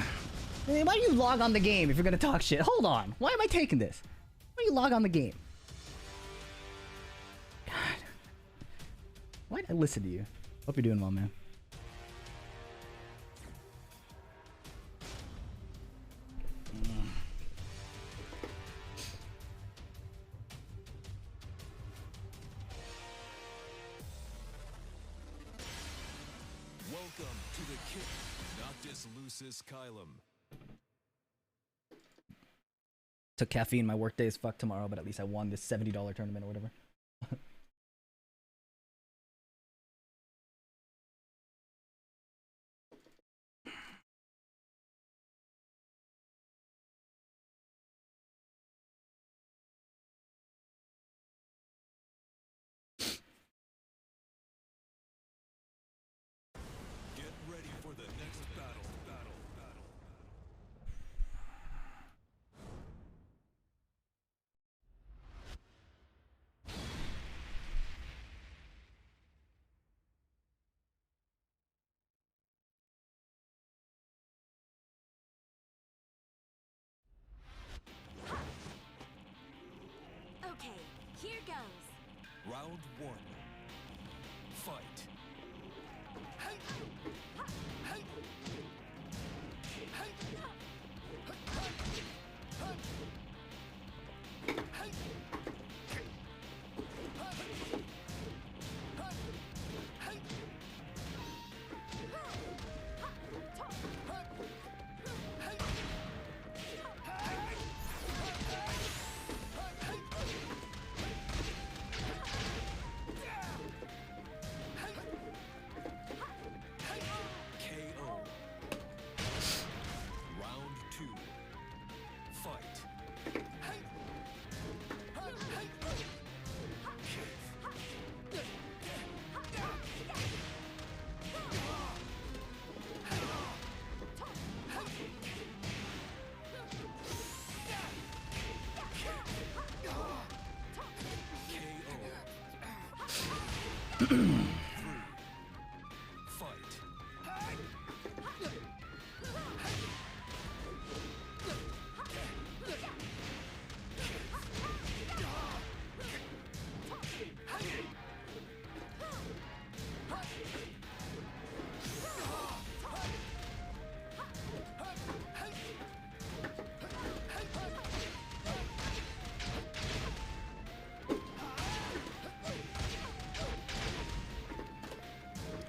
Hey, why do you log on the game if you're gonna talk shit? Hold on. Why am I taking this? Why do you log on the game? God. Why did I listen to you? Hope you're doing well, man. Welcome to the kick. Noctis Lucis Kylum. Took caffeine. My work day is fucked tomorrow, but at least I won this $70 tournament or whatever. Get ready for the next battle. Okay, here goes. Round 1. Fight. KO. Round 2. Fight. KO. 3. Fight.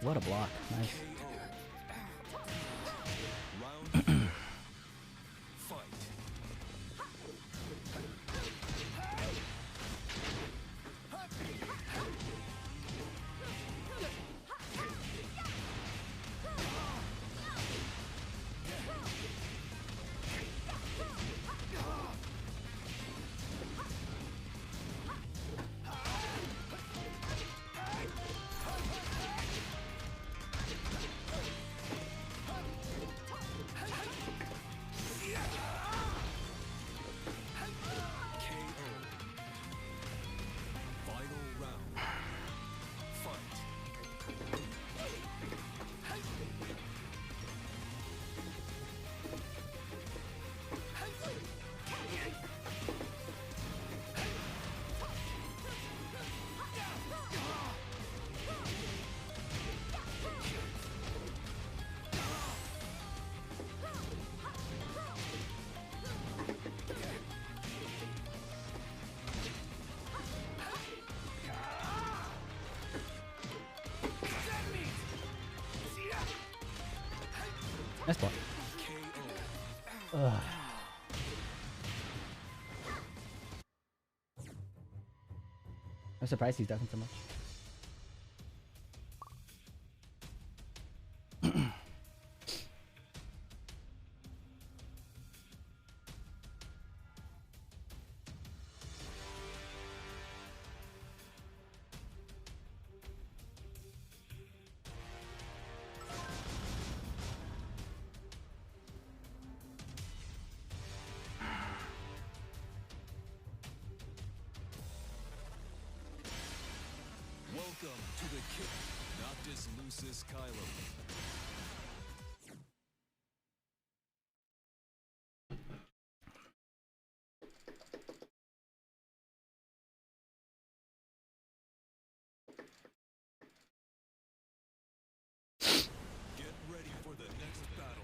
What a block. Nice. Round 4. Fight. Nice block. KO. Ugh. I'm surprised he's ducking so much. Welcome to the kick. Noctis Lucis Kylo. Get ready for the next battle.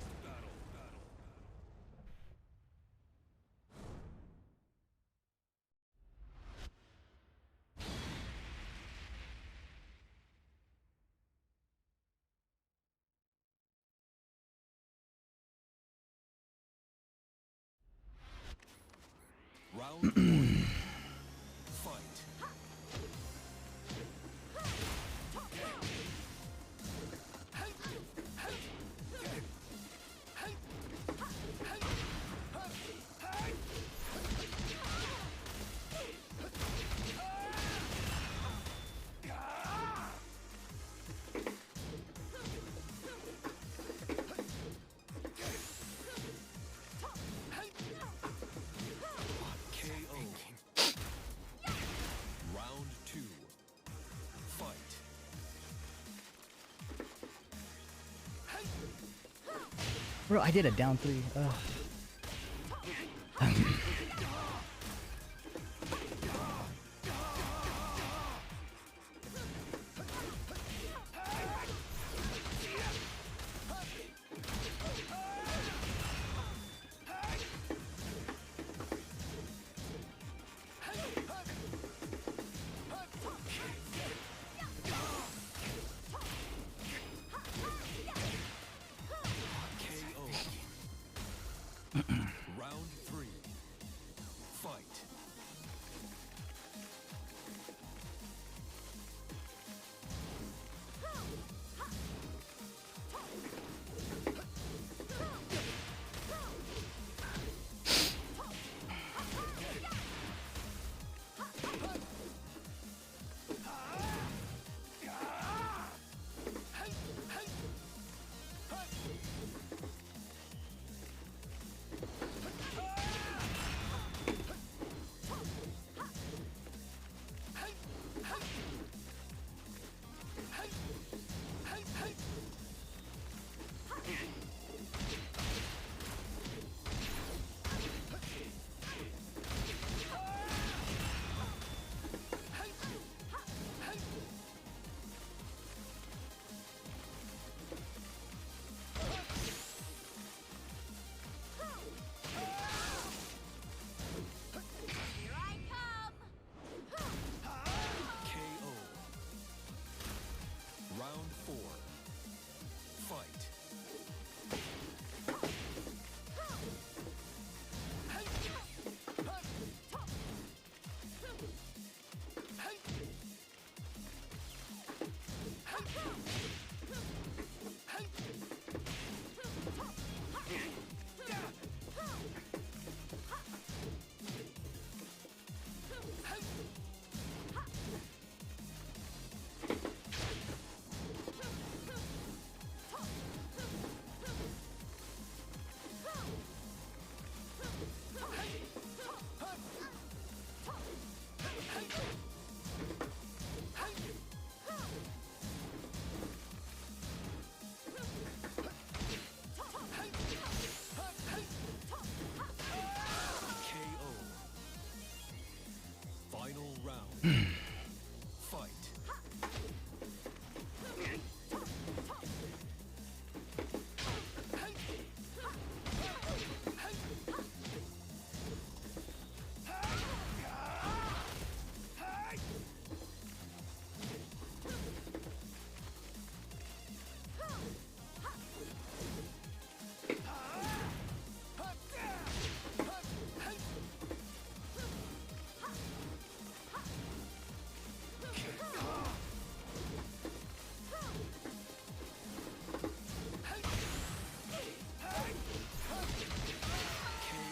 Round one. Fight. KO. Round two. Fight. Bro, I did a down 3. Ugh. KO. Round three. Fight. Here I come. KO. Round four. Fight.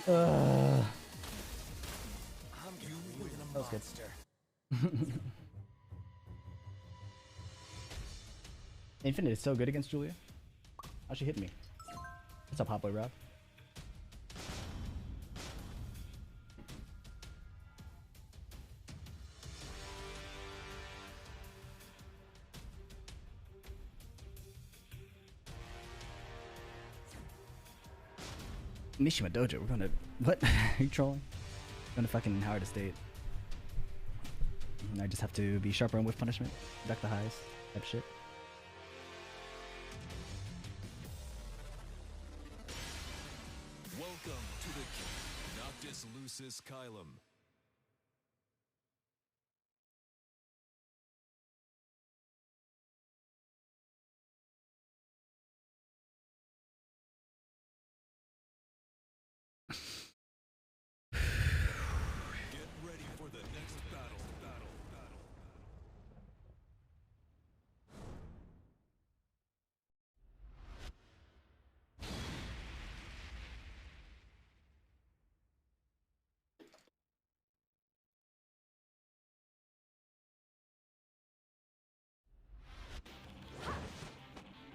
Uh, I'm you win a that was good. monster. Infinite is so good against Julia. How'd she hit me? What's up, Hot Boy Rob? Mishima Dojo, we're gonna... What? Are you trolling? Going to fucking Howard Estate. And I just have to be sharper on whiff punishment, duck the highs, type shit. Welcome to the Noctis Lucis Kylum. Get ready for the next battle.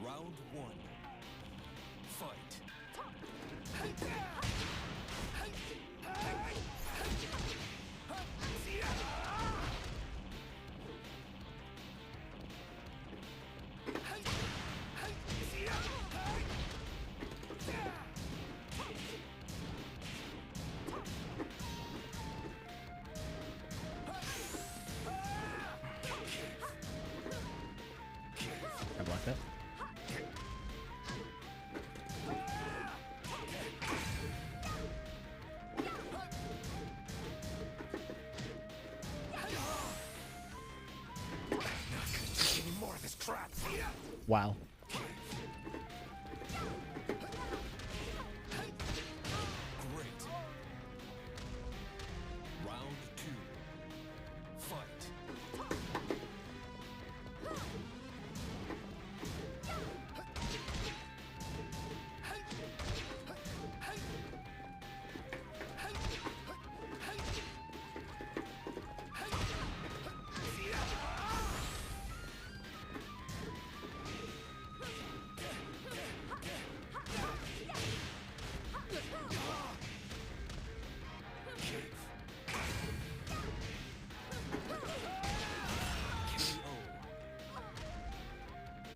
Round one. Fight. I blocked that. Any more of this crap? Wow. Great. Round two. Fight.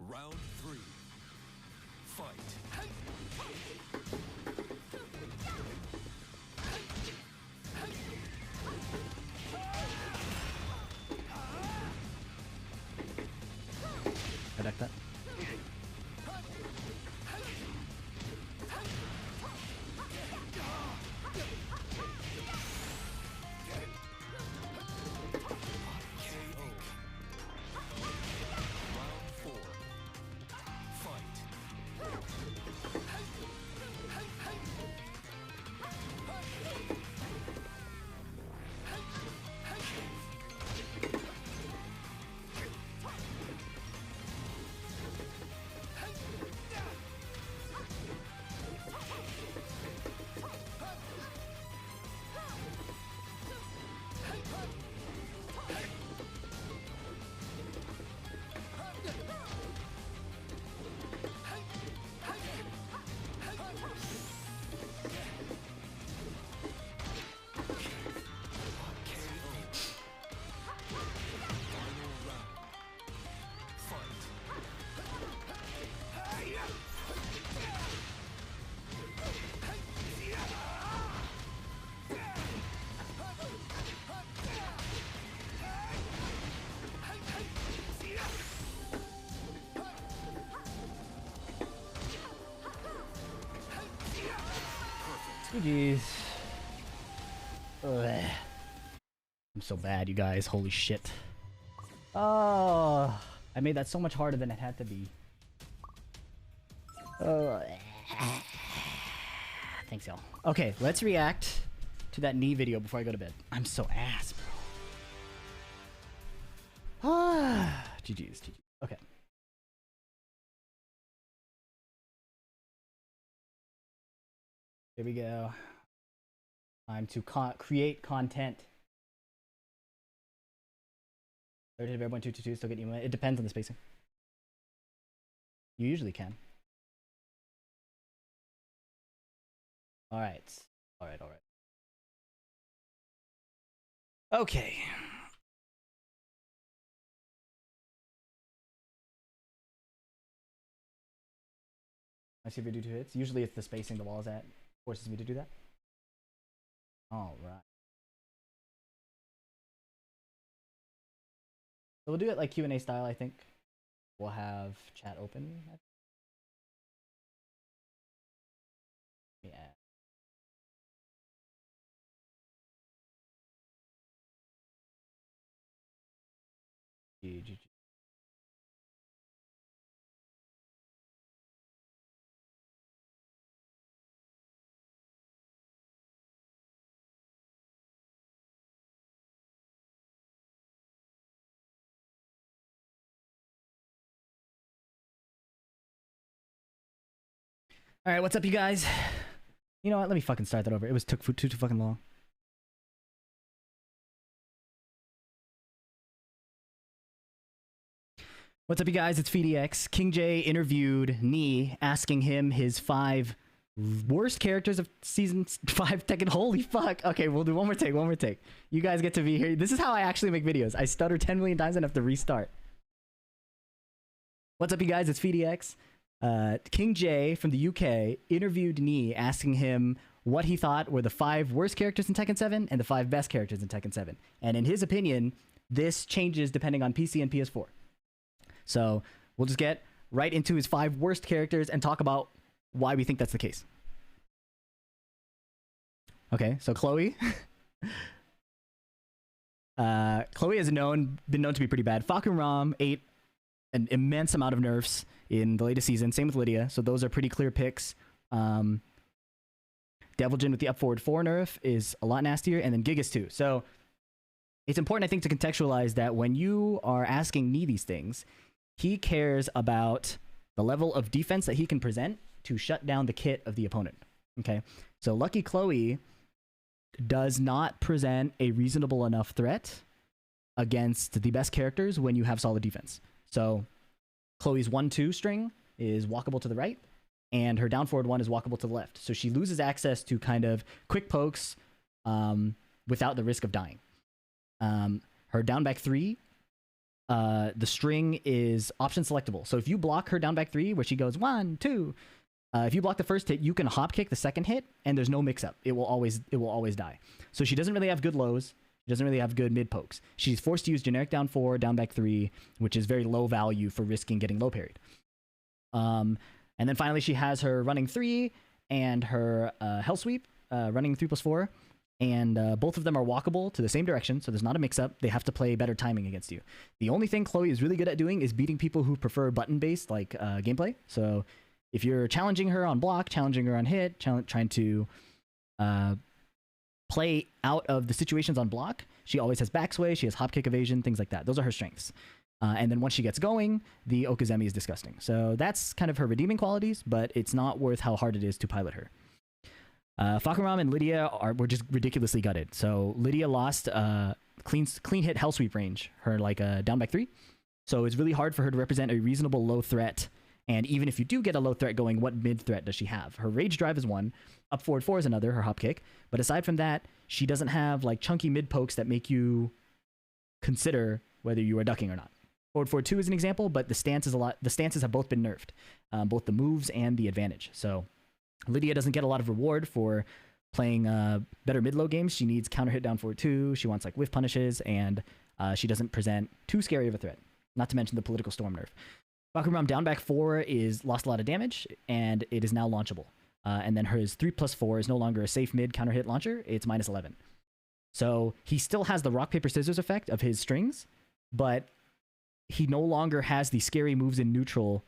Round three. Fight. I decked that. Round four. Fight. Final round. Fight. GG's. Ugh. I'm so bad, you guys. Holy shit. Oh, I made that so much harder than it had to be. Thanks, y'all. Okay, let's react to that knee video before I go to bed. I'm so ass, bro. Ah, GG's, GG's. Okay. Here we go. Time to create content. Third hit of airborne 222, still get emo. It depends on the spacing. You usually can. Alright. Alright. Okay. I see if we do 2 hits. Usually it's the spacing the wall is at forces me to do that. Alright. So we'll do it like Q&A style, I think. We'll have chat open. Yeah. GG. All right, what's up, you guys? You know what? Let me fucking start that over. It was took too fucking long. What's up, you guys? It's FeedEX. King J interviewed Nee, asking him his 5 worst characters of season 5 Tekken. Holy fuck. Okay, we'll do one more take. You guys get to be here. This is how I actually make videos. I stutter 10 million times and have to restart. What's up, you guys? It's FeedEX. King J from the UK interviewed Nee, asking him what he thought were the 5 worst characters in Tekken 7 and the 5 best characters in Tekken 7. And in his opinion, this changes depending on PC and PS4. So we'll just get right into his 5 worst characters and talk about why we think that's the case. Okay, so Chloe. Chloe has been known to be pretty bad. Falcon Ram ate an immense amount of nerfs in the latest season. Same with Lydia. So those are pretty clear picks. Devil Jin with the up forward 4 nerf is a lot nastier. And then Gigas too. So it's important, I think, to contextualize that when you are asking Nee these things, he cares about the level of defense that he can present to shut down the kit of the opponent. Okay. So Lucky Chloe does not present a reasonable enough threat against the best characters when you have solid defense. So Chloe's 1-2 string is walkable to the right, and her down forward 1 is walkable to the left. So she loses access to kind of quick pokes without the risk of dying. Her down back 3, the string is option selectable. So if you block her down back 3, where she goes 1, 2, if you block the first hit, you can hop kick the second hit, and there's no mix up. It will always die. So she doesn't really have good lows. She doesn't really have good mid pokes. She's forced to use generic down 4, down back 3, which is very low value for risking getting low parried. And then finally she has her running 3 and her hell sweep, running 3+4, and both of them are walkable to the same direction, so there's not a mix up. They have to play better timing against you. The only thing Chloe is really good at doing is beating people who prefer button based like gameplay. So if you're challenging her on block, challenging her on hit, trying to play out of the situations on block, she always has backsway, she has hop kick evasion, things like that. Those are her strengths. And then once she gets going, the Okazemi is disgusting. So that's kind of her redeeming qualities, but it's not worth how hard it is to pilot her. Fakaram and Lydia were just ridiculously gutted. So Lydia lost clean hit hell sweep range, her like down back 3. So it's really hard for her to represent a reasonable low threat. And even if you do get a low threat going, what mid threat does she have? Her rage drive is 1, up forward 4 is another, her hop kick. But aside from that, she doesn't have like chunky mid pokes that make you consider whether you are ducking or not. Forward 4 2 is an example, but the stances have both been nerfed, both the moves and the advantage. So Lydia doesn't get a lot of reward for playing better mid low games. She needs counter hit down forward 2. She wants like whiff punishes, and she doesn't present too scary of a threat. Not to mention the political storm nerf. Bakuram down back 4 is lost a lot of damage, and it is now launchable. And then hers 3+4 is no longer a safe mid counter hit launcher. It's -11. So he still has the rock paper scissors effect of his strings, but he no longer has the scary moves in neutral,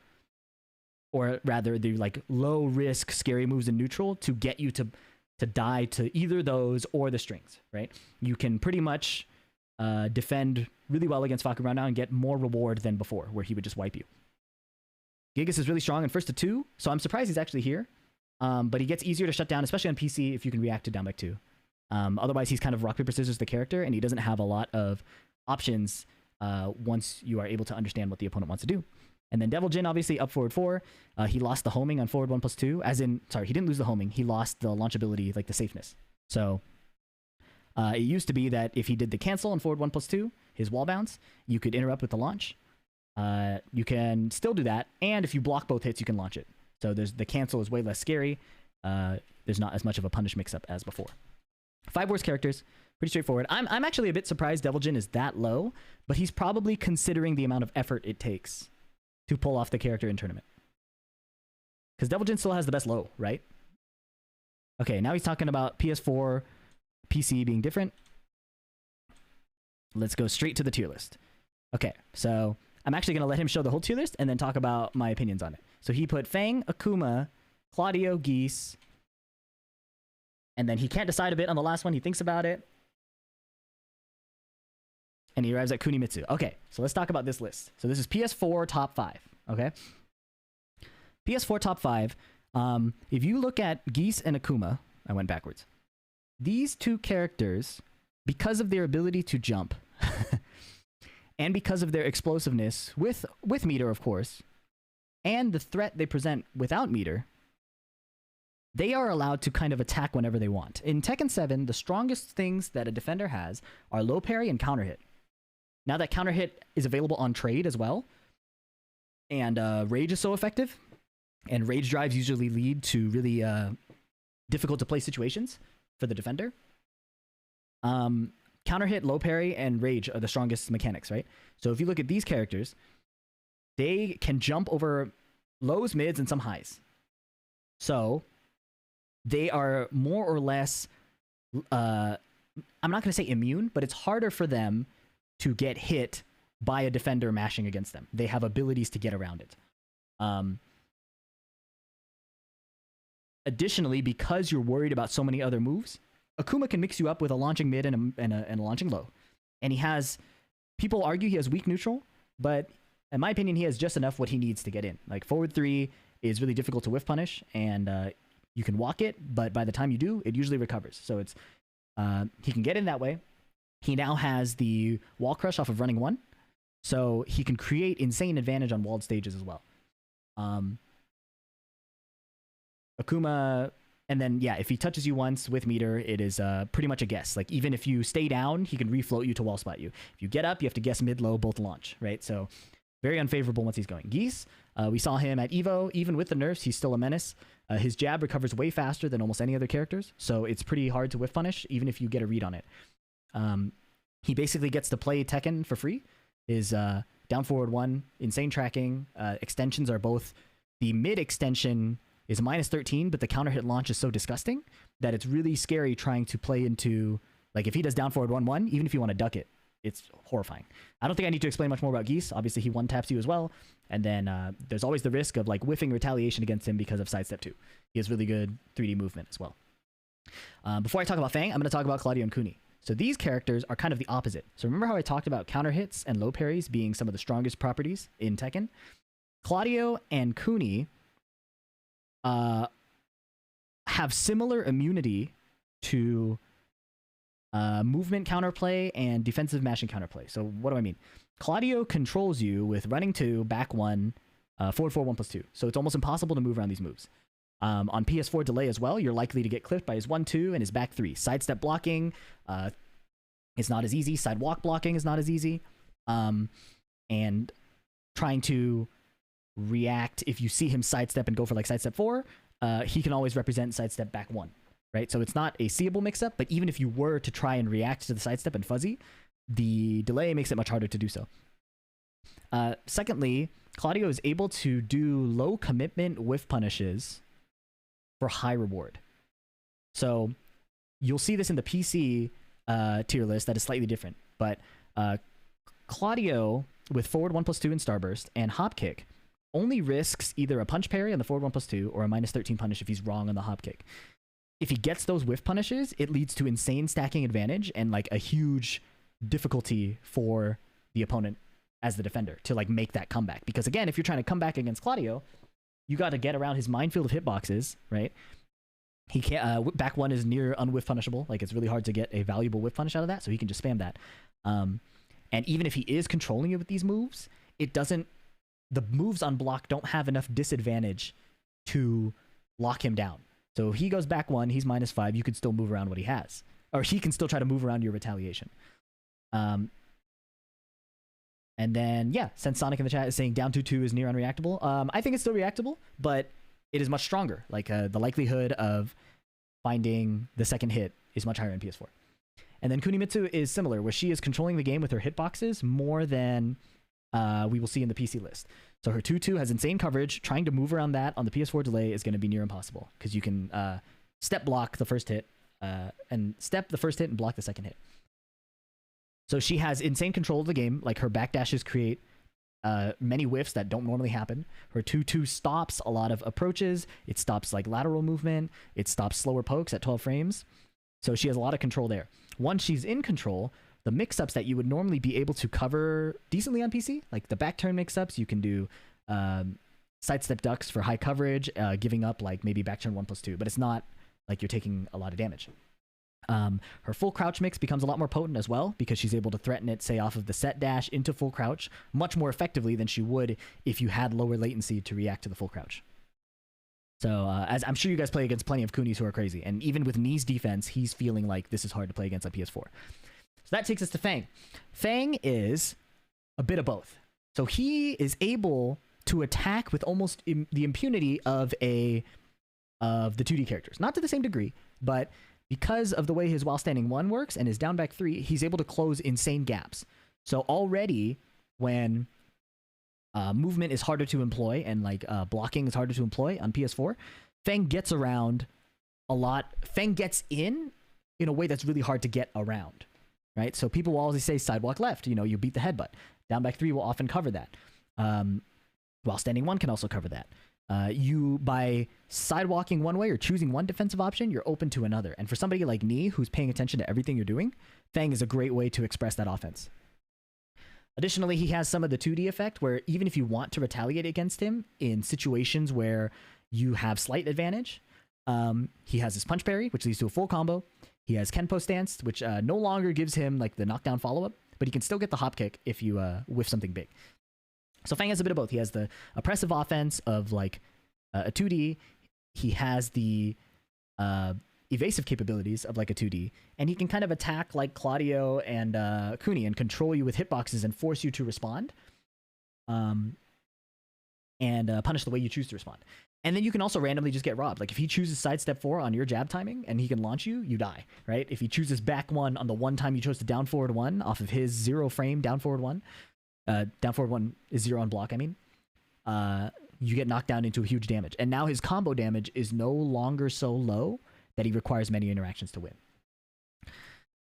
or rather the like low risk scary moves in neutral to get you to die to either those or the strings, right? You can pretty much defend really well against Fakuran now and get more reward than before, where he would just wipe you. Gigas is really strong in first to 2, so I'm surprised he's actually here. But he gets easier to shut down, especially on PC if you can react to down back 2. Otherwise, he's kind of rock, paper, scissors the character, and he doesn't have a lot of options once you are able to understand what the opponent wants to do. And then Devil Jin, obviously, up forward 4. He lost the homing on forward 1+2, as in, sorry, he didn't lose the homing. He lost the launch ability, like the safeness. So it used to be that if he did the cancel on forward 1+2, his wall bounce, you could interrupt with the launch. You can still do that, and if you block both hits, you can launch it. So the cancel is way less scary. There's not as much of a punish mix-up as before. 5 worst characters, pretty straightforward. I'm actually a bit surprised Devil Jin is that low, but he's probably considering the amount of effort it takes to pull off the character in tournament. Because Devil Jin still has the best low, right? Okay, now he's talking about PS4, PC being different. Let's go straight to the tier list. Okay, so I'm actually going to let him show the whole tier list and then talk about my opinions on it. So he put Fang, Akuma, Claudio, Geese, and then he can't decide a bit on the last one. He thinks about it. And he arrives at Kunimitsu. Okay, so let's talk about this list. So this is PS4 top 5, okay? PS4 top 5. If you look at Geese and Akuma, I went backwards. These two characters, because of their ability to jump, and because of their explosiveness, with meter, of course, and the threat they present without meter, they are allowed to kind of attack whenever they want. In Tekken 7, the strongest things that a defender has are low parry and counter hit. Now that counter hit is available on trade as well, and rage is so effective, and rage drives usually lead to really difficult to play situations for the defender. Counter hit, low parry, and rage are the strongest mechanics, right? So if you look at these characters, they can jump over lows, mids, and some highs. So they are more or less, I'm not going to say immune, but it's harder for them to get hit by a defender mashing against them. They have abilities to get around it. Additionally, because you're worried about so many other moves, Akuma can mix you up with a launching mid and a launching low. And he has, people argue he has weak neutral, but in my opinion, he has just enough what he needs to get in. Like forward 3 is really difficult to whiff punish, and you can walk it, but by the time you do, it usually recovers. So it's he can get in that way. He now has the wall crush off of running 1, so he can create insane advantage on walled stages as well. Akuma, and then yeah, if he touches you once with meter, it is pretty much a guess. Like even if you stay down, he can refloat you to wall spot you. If you get up, you have to guess mid low both launch, right? So very unfavorable once he's going. Geese, we saw him at Evo. Even with the nerfs, he's still a menace. His jab recovers way faster than almost any other characters, so it's pretty hard to whiff punish, even if you get a read on it. He basically gets to play Tekken for free. His down forward 1, insane tracking. Extensions are both, the mid extension is -13, but the counter hit launch is so disgusting that it's really scary trying to play into, like if he does down forward 1-1, even if you want to duck it, it's horrifying. I don't think I need to explain much more about Geese. Obviously, he one-taps you as well. And then there's always the risk of like whiffing retaliation against him because of sidestep 2. He has really good 3D movement as well. Before I talk about Fang, I'm going to talk about Claudio and Kuni. So these characters are kind of the opposite. So remember how I talked about counter hits and low parries being some of the strongest properties in Tekken? Claudio and Kuni have similar immunity to movement counterplay and defensive mashing counterplay. So what do I mean? Claudio controls you with running 2, back 1, forward 4, 1+2. So it's almost impossible to move around these moves. On PS4 delay as well, you're likely to get clipped by his 1-2 and his back 3. Sidestep blocking is not as easy. Sidewalk blocking is not as easy. And trying to react, if you see him sidestep and go for like sidestep 4, he can always represent sidestep back 1. Right? So it's not a seeable mix-up, but even if you were to try and react to the sidestep and fuzzy, the delay makes it much harder to do so. Secondly, Claudio is able to do low commitment whiff punishes for high reward. So you'll see this in the PC tier list that is slightly different, but Claudio with forward 1+2 and starburst and hop kick only risks either a punch parry on the forward 1+2 or a -13 punish if he's wrong on the hop kick. If he gets those whiff punishes, it leads to insane stacking advantage and like a huge difficulty for the opponent as the defender to like make that comeback. Because again, if you're trying to come back against Claudio, you got to get around his minefield of hitboxes, right? He can't. Back one is near unwhiff punishable. Like it's really hard to get a valuable whiff punish out of that, so he can just spam that. And even if he is controlling you with these moves, it doesn't. The moves on block don't have enough disadvantage to lock him down. So if he goes back one, he's -5. You can still move around what he has, or he can still try to move around your retaliation. And then yeah, since Sonic in the chat is saying down 2-2 is near unreactable, I think it's still reactable, but it is much stronger. Like the likelihood of finding the second hit is much higher in PS4. And then Kunimitsu is similar, where she is controlling the game with her hitboxes more than we will see in the PC list. So her 2-2 has insane coverage. Trying to move around that on the PS4 delay is going to be near impossible, because you can step block the first hit and step the first hit and block the second hit. So she has insane control of the game. Like her backdashes create many whiffs that don't normally happen. Her 2-2 stops a lot of approaches. It stops like lateral movement. It stops slower pokes at 12 frames. So she has a lot of control there. Once she's in control, the mix-ups that you would normally be able to cover decently on PC, like the back turn mix-ups, you can do sidestep ducks for high coverage, giving up like maybe back turn 1+2, but it's not like you're taking a lot of damage. Her full crouch mix becomes a lot more potent as well, because she's able to threaten it, say, off of the set dash into full crouch much more effectively than she would if you had lower latency to react to the full crouch. So as I'm sure you guys play against plenty of Kunis who are crazy, and even with Knee's defense, he's feeling like this is hard to play against on PS4. So that takes us to Fang. Fang is a bit of both. So he is able to attack with almost the impunity of the 2D characters. Not to the same degree, but because of the way his while standing 1 works and his down back 3, he's able to close insane gaps. So already when movement is harder to employ and like blocking is harder to employ on PS4, Fang gets around a lot. Fang gets in a way that's really hard to get around, right? So people will always say sidewalk left, you beat the headbutt. Down back 3 will often cover that. While standing 1 can also cover that. You, by sidewalking one way or choosing one defensive option, you're open to another. And for somebody like Knee, who's paying attention to everything you're doing, Fang is a great way to express that offense. Additionally, he has some of the 2D effect, where even if you want to retaliate against him in situations where you have slight advantage, he has his punch parry, which leads to a full combo. He has Kenpo stance, which no longer gives him like the knockdown follow-up, but he can still get the hop kick if you whiff something big. So Fang has a bit of both. He has the oppressive offense of like a 2D. He has the evasive capabilities of like a 2D, and he can kind of attack like Claudio and Kuni and control you with hitboxes and force you to respond, and punish the way you choose to respond. And then you can also randomly just get robbed. Like if he chooses sidestep 4 on your jab timing and he can launch you, you die, right? If he chooses back 1 on the one time you chose to down forward 1 off of his 0 frame down forward 1, down forward 1 is 0 on block, I mean, you get knocked down into a huge damage. And now his combo damage is no longer so low that he requires many interactions to win.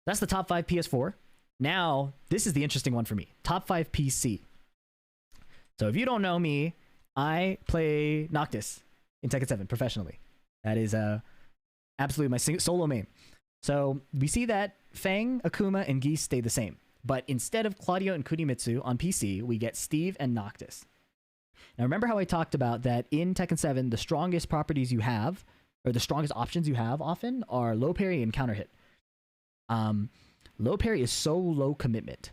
That's the top 5 PS4. Now, this is the interesting one for me. Top 5 PC. So if you don't know me, I play Noctis in Tekken 7 professionally. That is absolutely my solo main. So we see that Fang, Akuma, and Geese stay the same. But instead of Claudio and Kunimitsu on PC, we get Steve and Noctis. Now remember how I talked about that in Tekken 7, the strongest properties you have, or the strongest options you have often, are low parry and counter hit. Low parry is so low commitment.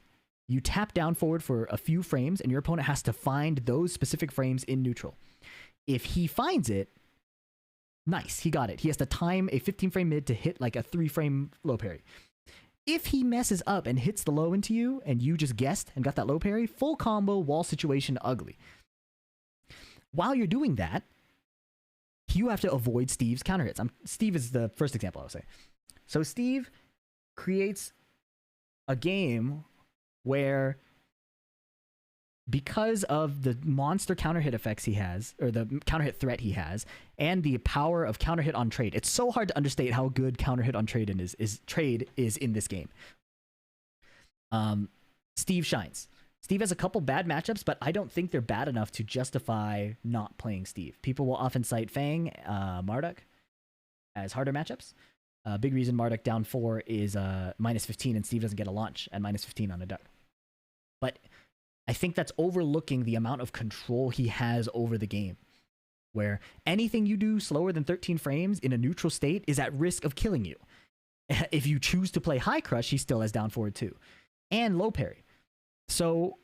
You tap down forward for a few frames and your opponent has to find those specific frames in neutral. If he finds it, nice, he got it. He has to time a 15 frame mid to hit like a 3 frame low parry. If he messes up and hits the low into you and you just guessed and got that low parry, full combo, wall situation, ugly. While you're doing that, you have to avoid Steve's counter hits. Steve is the first example I would say. So Steve creates a game where, because of the monster counter hit effects he has, or the counter hit threat he has, and the power of counter hit on trade, it's so hard to understate how good counter hit on trade is in this game. Steve shines. Steve has a couple bad matchups, but I don't think they're bad enough to justify not playing Steve. People will often cite Fang, Marduk as harder matchups. Big reason Marduk down 4 is -15 and Steve doesn't get a launch at -15 on a duck. But I think that's overlooking the amount of control he has over the game. where anything you do slower than 13 frames in a neutral state is at risk of killing you. If you choose to play high crush, he still has down forward 2 and low parry. So,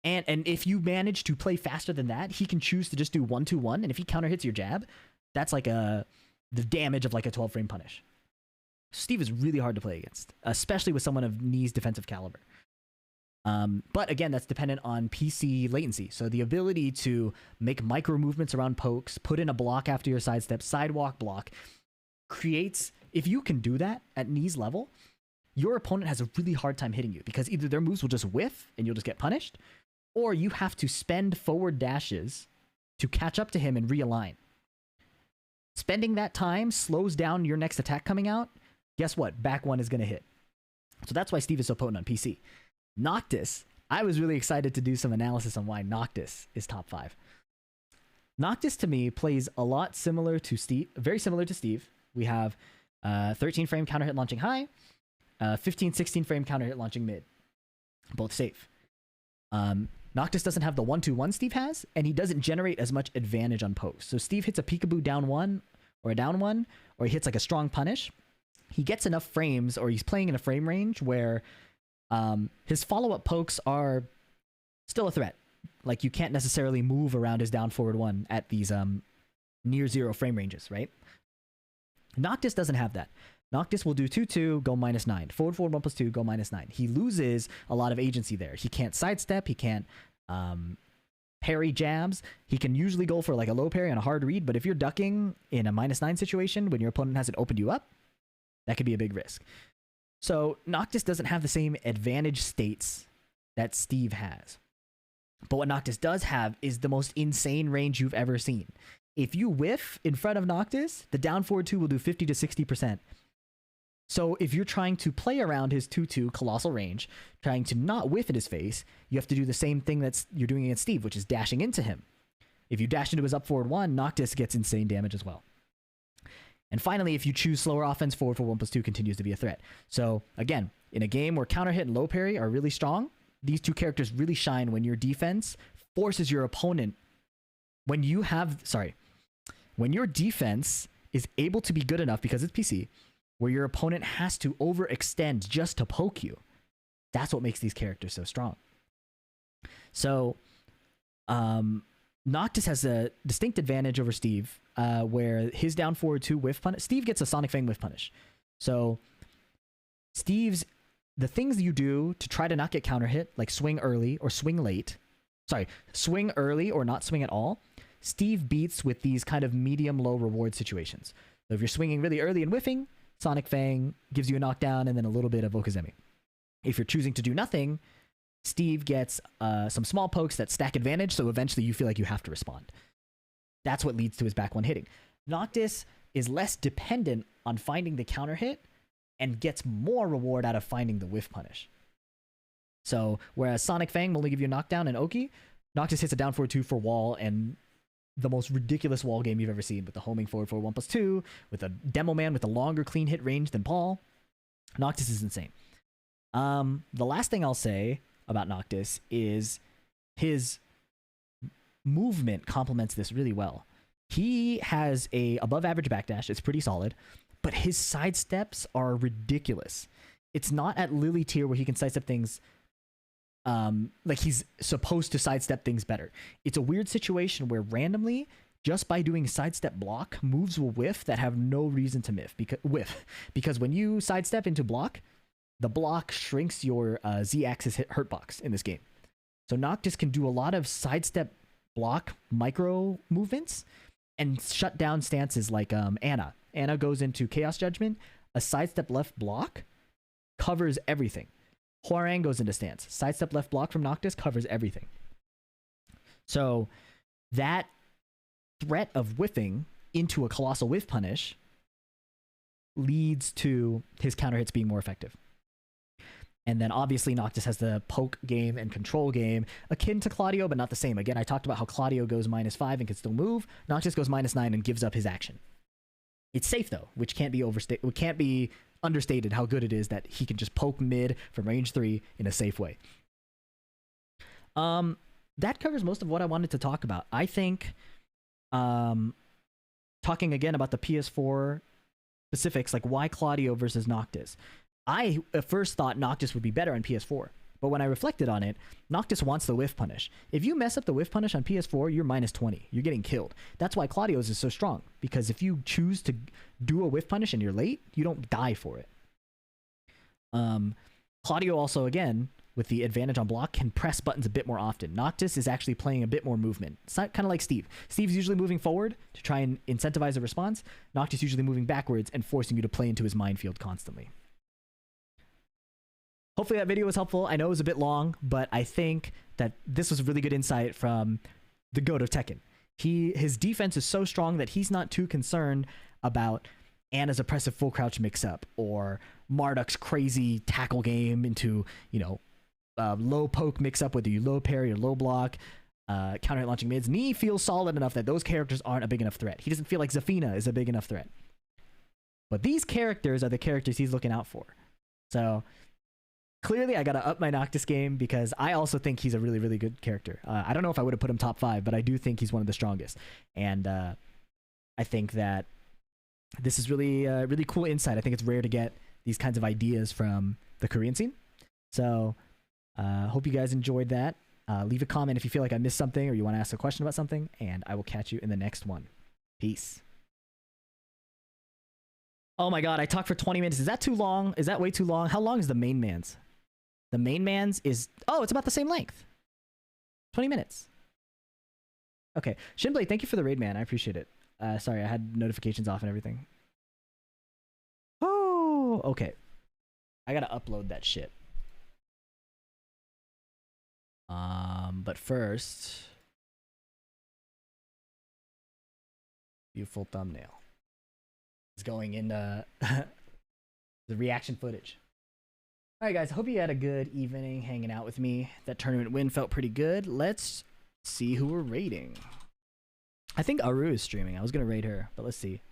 and if you manage to play faster than that, he can choose to just do 1-2-1, and if he counter hits your jab, that's like the damage of like a 12 frame punish. Steve is really hard to play against, especially with someone of Knee's defensive caliber. But again, that's dependent on PC latency. So the ability to make micro movements around pokes, put in a block after your sidestep, sidewalk block, creates, if you can do that at Knee's level, your opponent has a really hard time hitting you because either their moves will just whiff and you'll just get punished, or you have to spend forward dashes to catch up to him and realign. Spending that time slows down your next attack coming out. Guess what? Back one is going to hit. So that's why Steve is so potent on PC. Noctis, I was really excited to do some analysis on why Noctis is top 5. Noctis to me plays a lot similar to Steve, very similar to Steve. We have 13 frame counter hit launching high, 15, 16 frame counter hit launching mid. Both safe. Noctis doesn't have the 1-2-1 Steve has, and he doesn't generate as much advantage on pokes. So Steve hits a peekaboo down 1 or a down 1, or he hits like a strong punish. He gets enough frames, or he's playing in a frame range where his follow-up pokes are still a threat. Like, you can't necessarily move around his down forward 1 at these near 0 frame ranges, right? Noctis doesn't have that. Noctis will do 2-2, go -9. Forward 1+2, go -9. He loses a lot of agency there. He can't sidestep. He can't parry jabs. He can usually go for like a low parry on a hard read, but if you're ducking in a -9 situation when your opponent hasn't opened you up, that could be a big risk. So Noctis doesn't have the same advantage states that Steve has. But what Noctis does have is the most insane range you've ever seen. If you whiff in front of Noctis, the down forward 2 will do 50 to 60%. So if you're trying to play around his 2-2 colossal range, trying to not whiff in his face, you have to do the same thing that you're doing against Steve, which is dashing into him. If you dash into his up forward 1, Noctis gets insane damage as well. And finally, if you choose slower offense, forward 1+2 continues to be a threat. So again, in a game where counter hit and low parry are really strong, these two characters really shine when your defense forces your opponent. When your defense is able to be good enough because it's PC, where your opponent has to overextend just to poke you. That's what makes these characters so strong. So, Noctis has a distinct advantage over Steve, where his down forward 2 whiff punish. Steve gets a Sonic Fang whiff punish. So, the things you do to try to not get counter hit, like swing early or swing late, swing early or not swing at all, Steve beats with these kind of medium-low reward situations. So if you're swinging really early and whiffing, Sonic Fang gives you a knockdown and then a little bit of Okazemi. If you're choosing to do nothing, Steve gets some small pokes that stack advantage, so eventually you feel like you have to respond. That's what leads to his back one hitting. Noctis is less dependent on finding the counter hit and gets more reward out of finding the whiff punish. So whereas Sonic Fang will only give you a knockdown and Oki, Noctis hits a down forward 2 for wall and the most ridiculous wall game you've ever seen, with the homing forward 1+2, with a demo man with a longer clean hit range than Paul. Noctis is insane. The last thing I'll say about Noctis is his movement complements this really well. He has a above average backdash. It's pretty solid, but his sidesteps are ridiculous. It's not at Lily tier where he can sidestep things like he's supposed to sidestep things better. It's a weird situation where randomly, just by doing sidestep block, moves will whiff that have no reason to whiff. Because when you sidestep into block, the block shrinks your Z-axis hurt box in this game. So Noctis can do a lot of sidestep block micro movements and shut down stances like Anna. Anna goes into Chaos Judgment, a sidestep left block covers everything. Hwoarang goes into stance. Sidestep left block from Noctis covers everything. So that threat of whiffing into a colossal whiff punish leads to his counter hits being more effective. And then obviously Noctis has the poke game and control game akin to Claudio, but not the same. Again, I talked about how Claudio goes -5 and can still move. Noctis goes -9 and gives up his action. It's safe though, which can't be understated how good it is that he can just poke mid from range 3 in a safe way. That covers most of what I wanted to talk about. I think talking again about the PS4 specifics, like why Claudio versus Noctis. I at first thought Noctis would be better on PS4, but when I reflected on it, Noctis wants the whiff punish. If you mess up the whiff punish on PS4, you're minus 20. You're getting killed. That's why Claudio's is so strong, because if you choose to do a whiff punish and you're late, you don't die for it. Claudio also, again, with the advantage on block, can press buttons a bit more often. Noctis is actually playing a bit more movement. It's not kind of like Steve. Steve's usually moving forward to try and incentivize a response. Noctis usually moving backwards and forcing you to play into his minefield constantly. Hopefully that video was helpful. I know it was a bit long, but I think that this was a really good insight from the GOAT of Tekken. His defense is so strong that he's not too concerned about Anna's oppressive full crouch mix-up or Marduk's crazy tackle game into, you know, low poke mix-up, whether you low parry or low block, counter hit launching mids. Nee feels solid enough that those characters aren't a big enough threat. He doesn't feel like Zafina is a big enough threat. But these characters are the characters he's looking out for. So clearly I got to up my Noctis game because I also think he's a really, really good character. I don't know if I would have put him top 5, but I do think he's one of the strongest. And I think that this is really, really cool insight. I think it's rare to get these kinds of ideas from the Korean scene. So hope you guys enjoyed that. Leave a comment if you feel like I missed something or you want to ask a question about something, and I will catch you in the next one. Peace. Oh my god, I talked for 20 minutes. Is that too long? Is that way too long? How long is the main man's? The main man's is... Oh, it's about the same length. 20 minutes. Okay. Shinblade, thank you for the raid, man. I appreciate it. Sorry, I had notifications off and everything. Oh, okay. I gotta upload that shit. But first... Beautiful thumbnail. It's going into the reaction footage. Alright guys, I hope you had a good evening hanging out with me. That tournament win felt pretty good. Let's see who we're rating. I think Aru is streaming. I was gonna raid her, but let's see.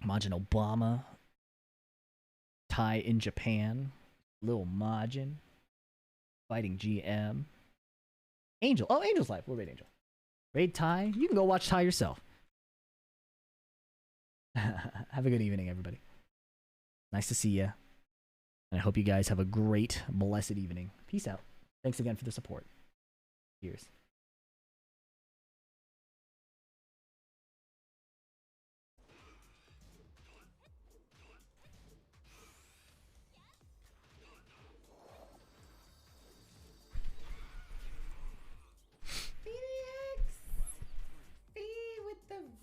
Majin Obama. Tai in Japan. Lil Majin. Fighting GM. Angel. Oh, Angel's live. We'll raid Angel. Raid Tai. You can go watch Tai yourself. Have a good evening, everybody. Nice to see you. And I hope you guys have a great, blessed evening. Peace out. Thanks again for the support. Cheers.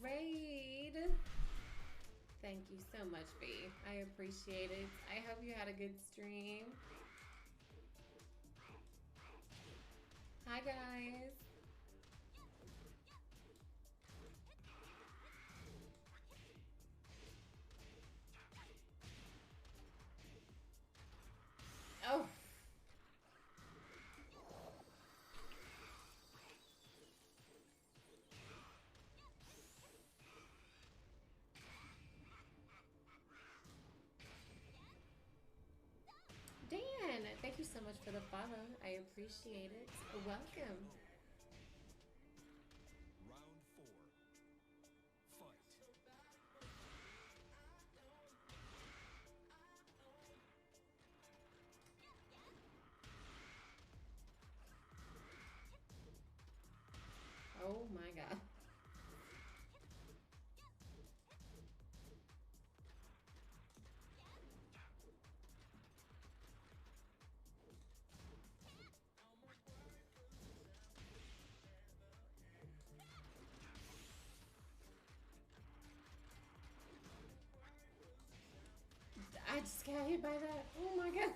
Raid. Thank you so much, B. I appreciate it. I hope you had a good stream. Hi, guys. Oh. Dan, thank you so much for the follow. I appreciate it. Welcome. Round 4. Fight. Oh my god. I just got hit by that. Oh my god.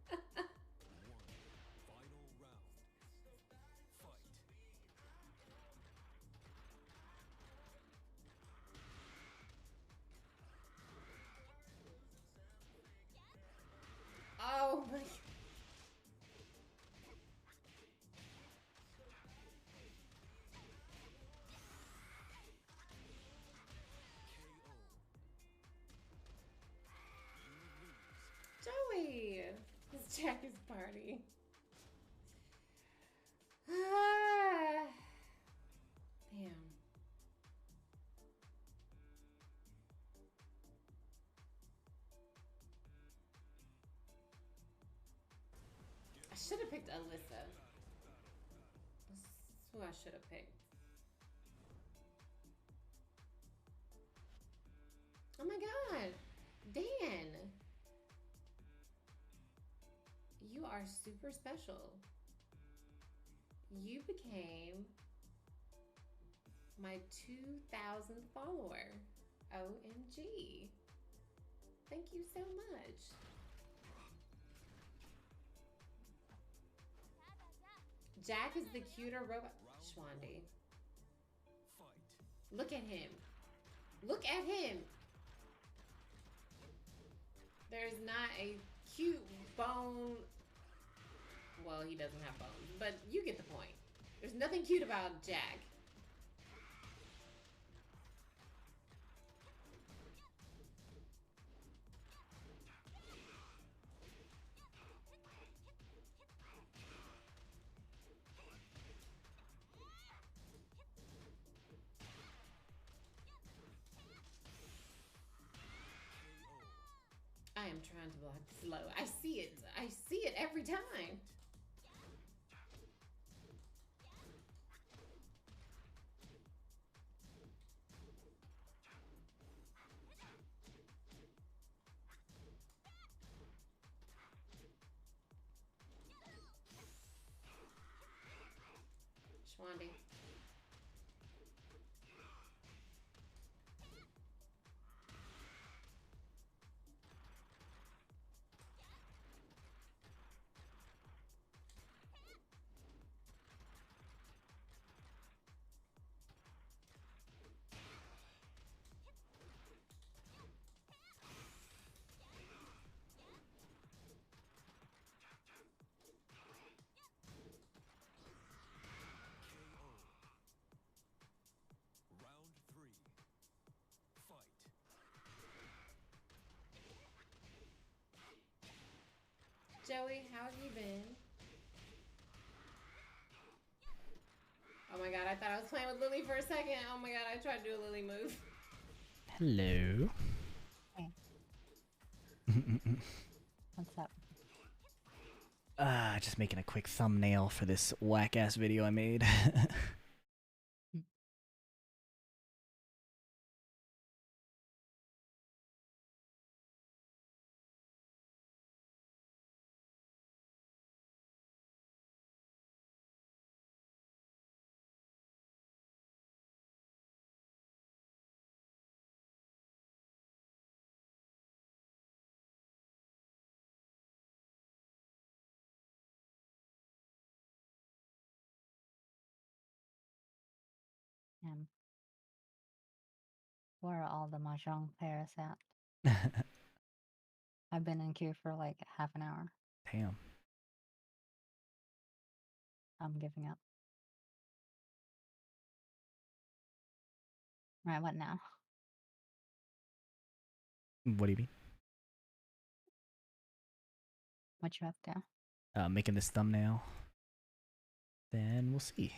Final round. Fight. Oh my god. Joey. Jack's party. Ah. Damn. I should have picked Alyssa. That's who I should have picked. Oh my god. Dan. You are super special. You became my 2,000th follower. OMG. Thank you so much. Jack is the cuter robot. Schwandy. Look at him. Look at him. There's not a cute bone. Well, he doesn't have bones, but you get the point. There's nothing cute about Jack. I am trying to block slow. I see it. I see it every time. Schwandy. Round 3. Fight. Joey, how have you been? Oh my god, I thought I was playing with Lily for a second. Oh my god, I tried to do a Lily move. Hello. What's up? Just making a quick thumbnail for this whack ass video I made. Where are all the mahjong players at? I've been in queue for like half an hour. Damn. I'm giving up. Right, what now? What do you mean? What you up to? Making this thumbnail. Then we'll see.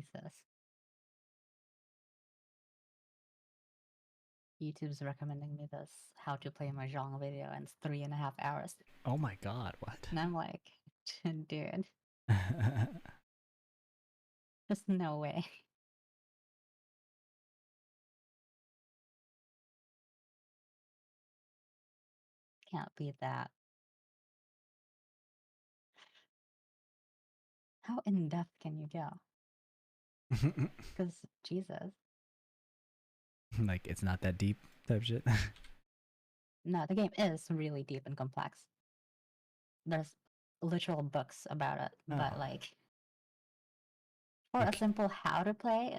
Jesus. YouTube's recommending me this how to play Mahjong video, and it's 3.5 hours. Oh my god, what? And I'm like, dude, there's no way. Can't beat that. How in depth can you go? Because Jesus. Like it's not that deep type shit. No, the game is really deep and complex. There's literal books about it, but Oh. like for a simple how to play,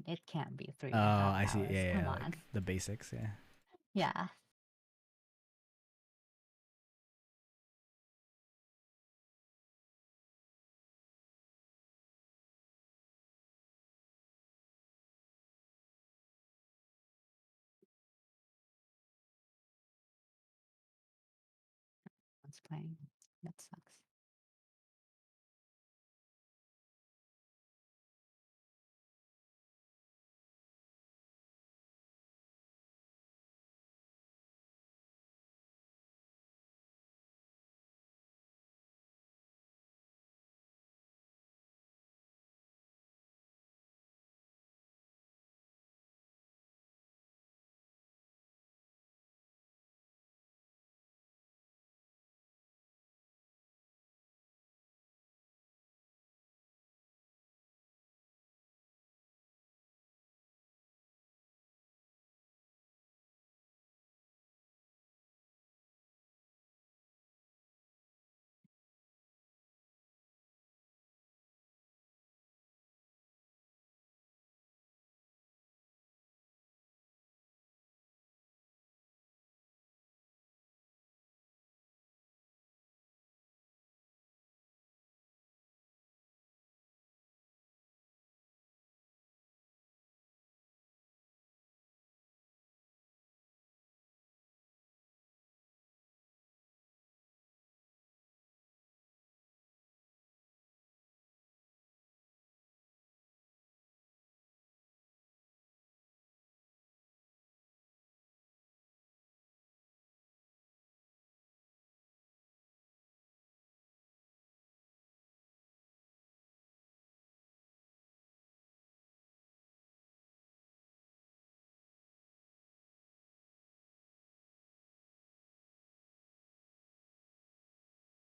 it can't be 3.5 Oh, hours. I see. Yeah, Come yeah, on. like the basics. Yeah. Yeah. One's playing. That sucks.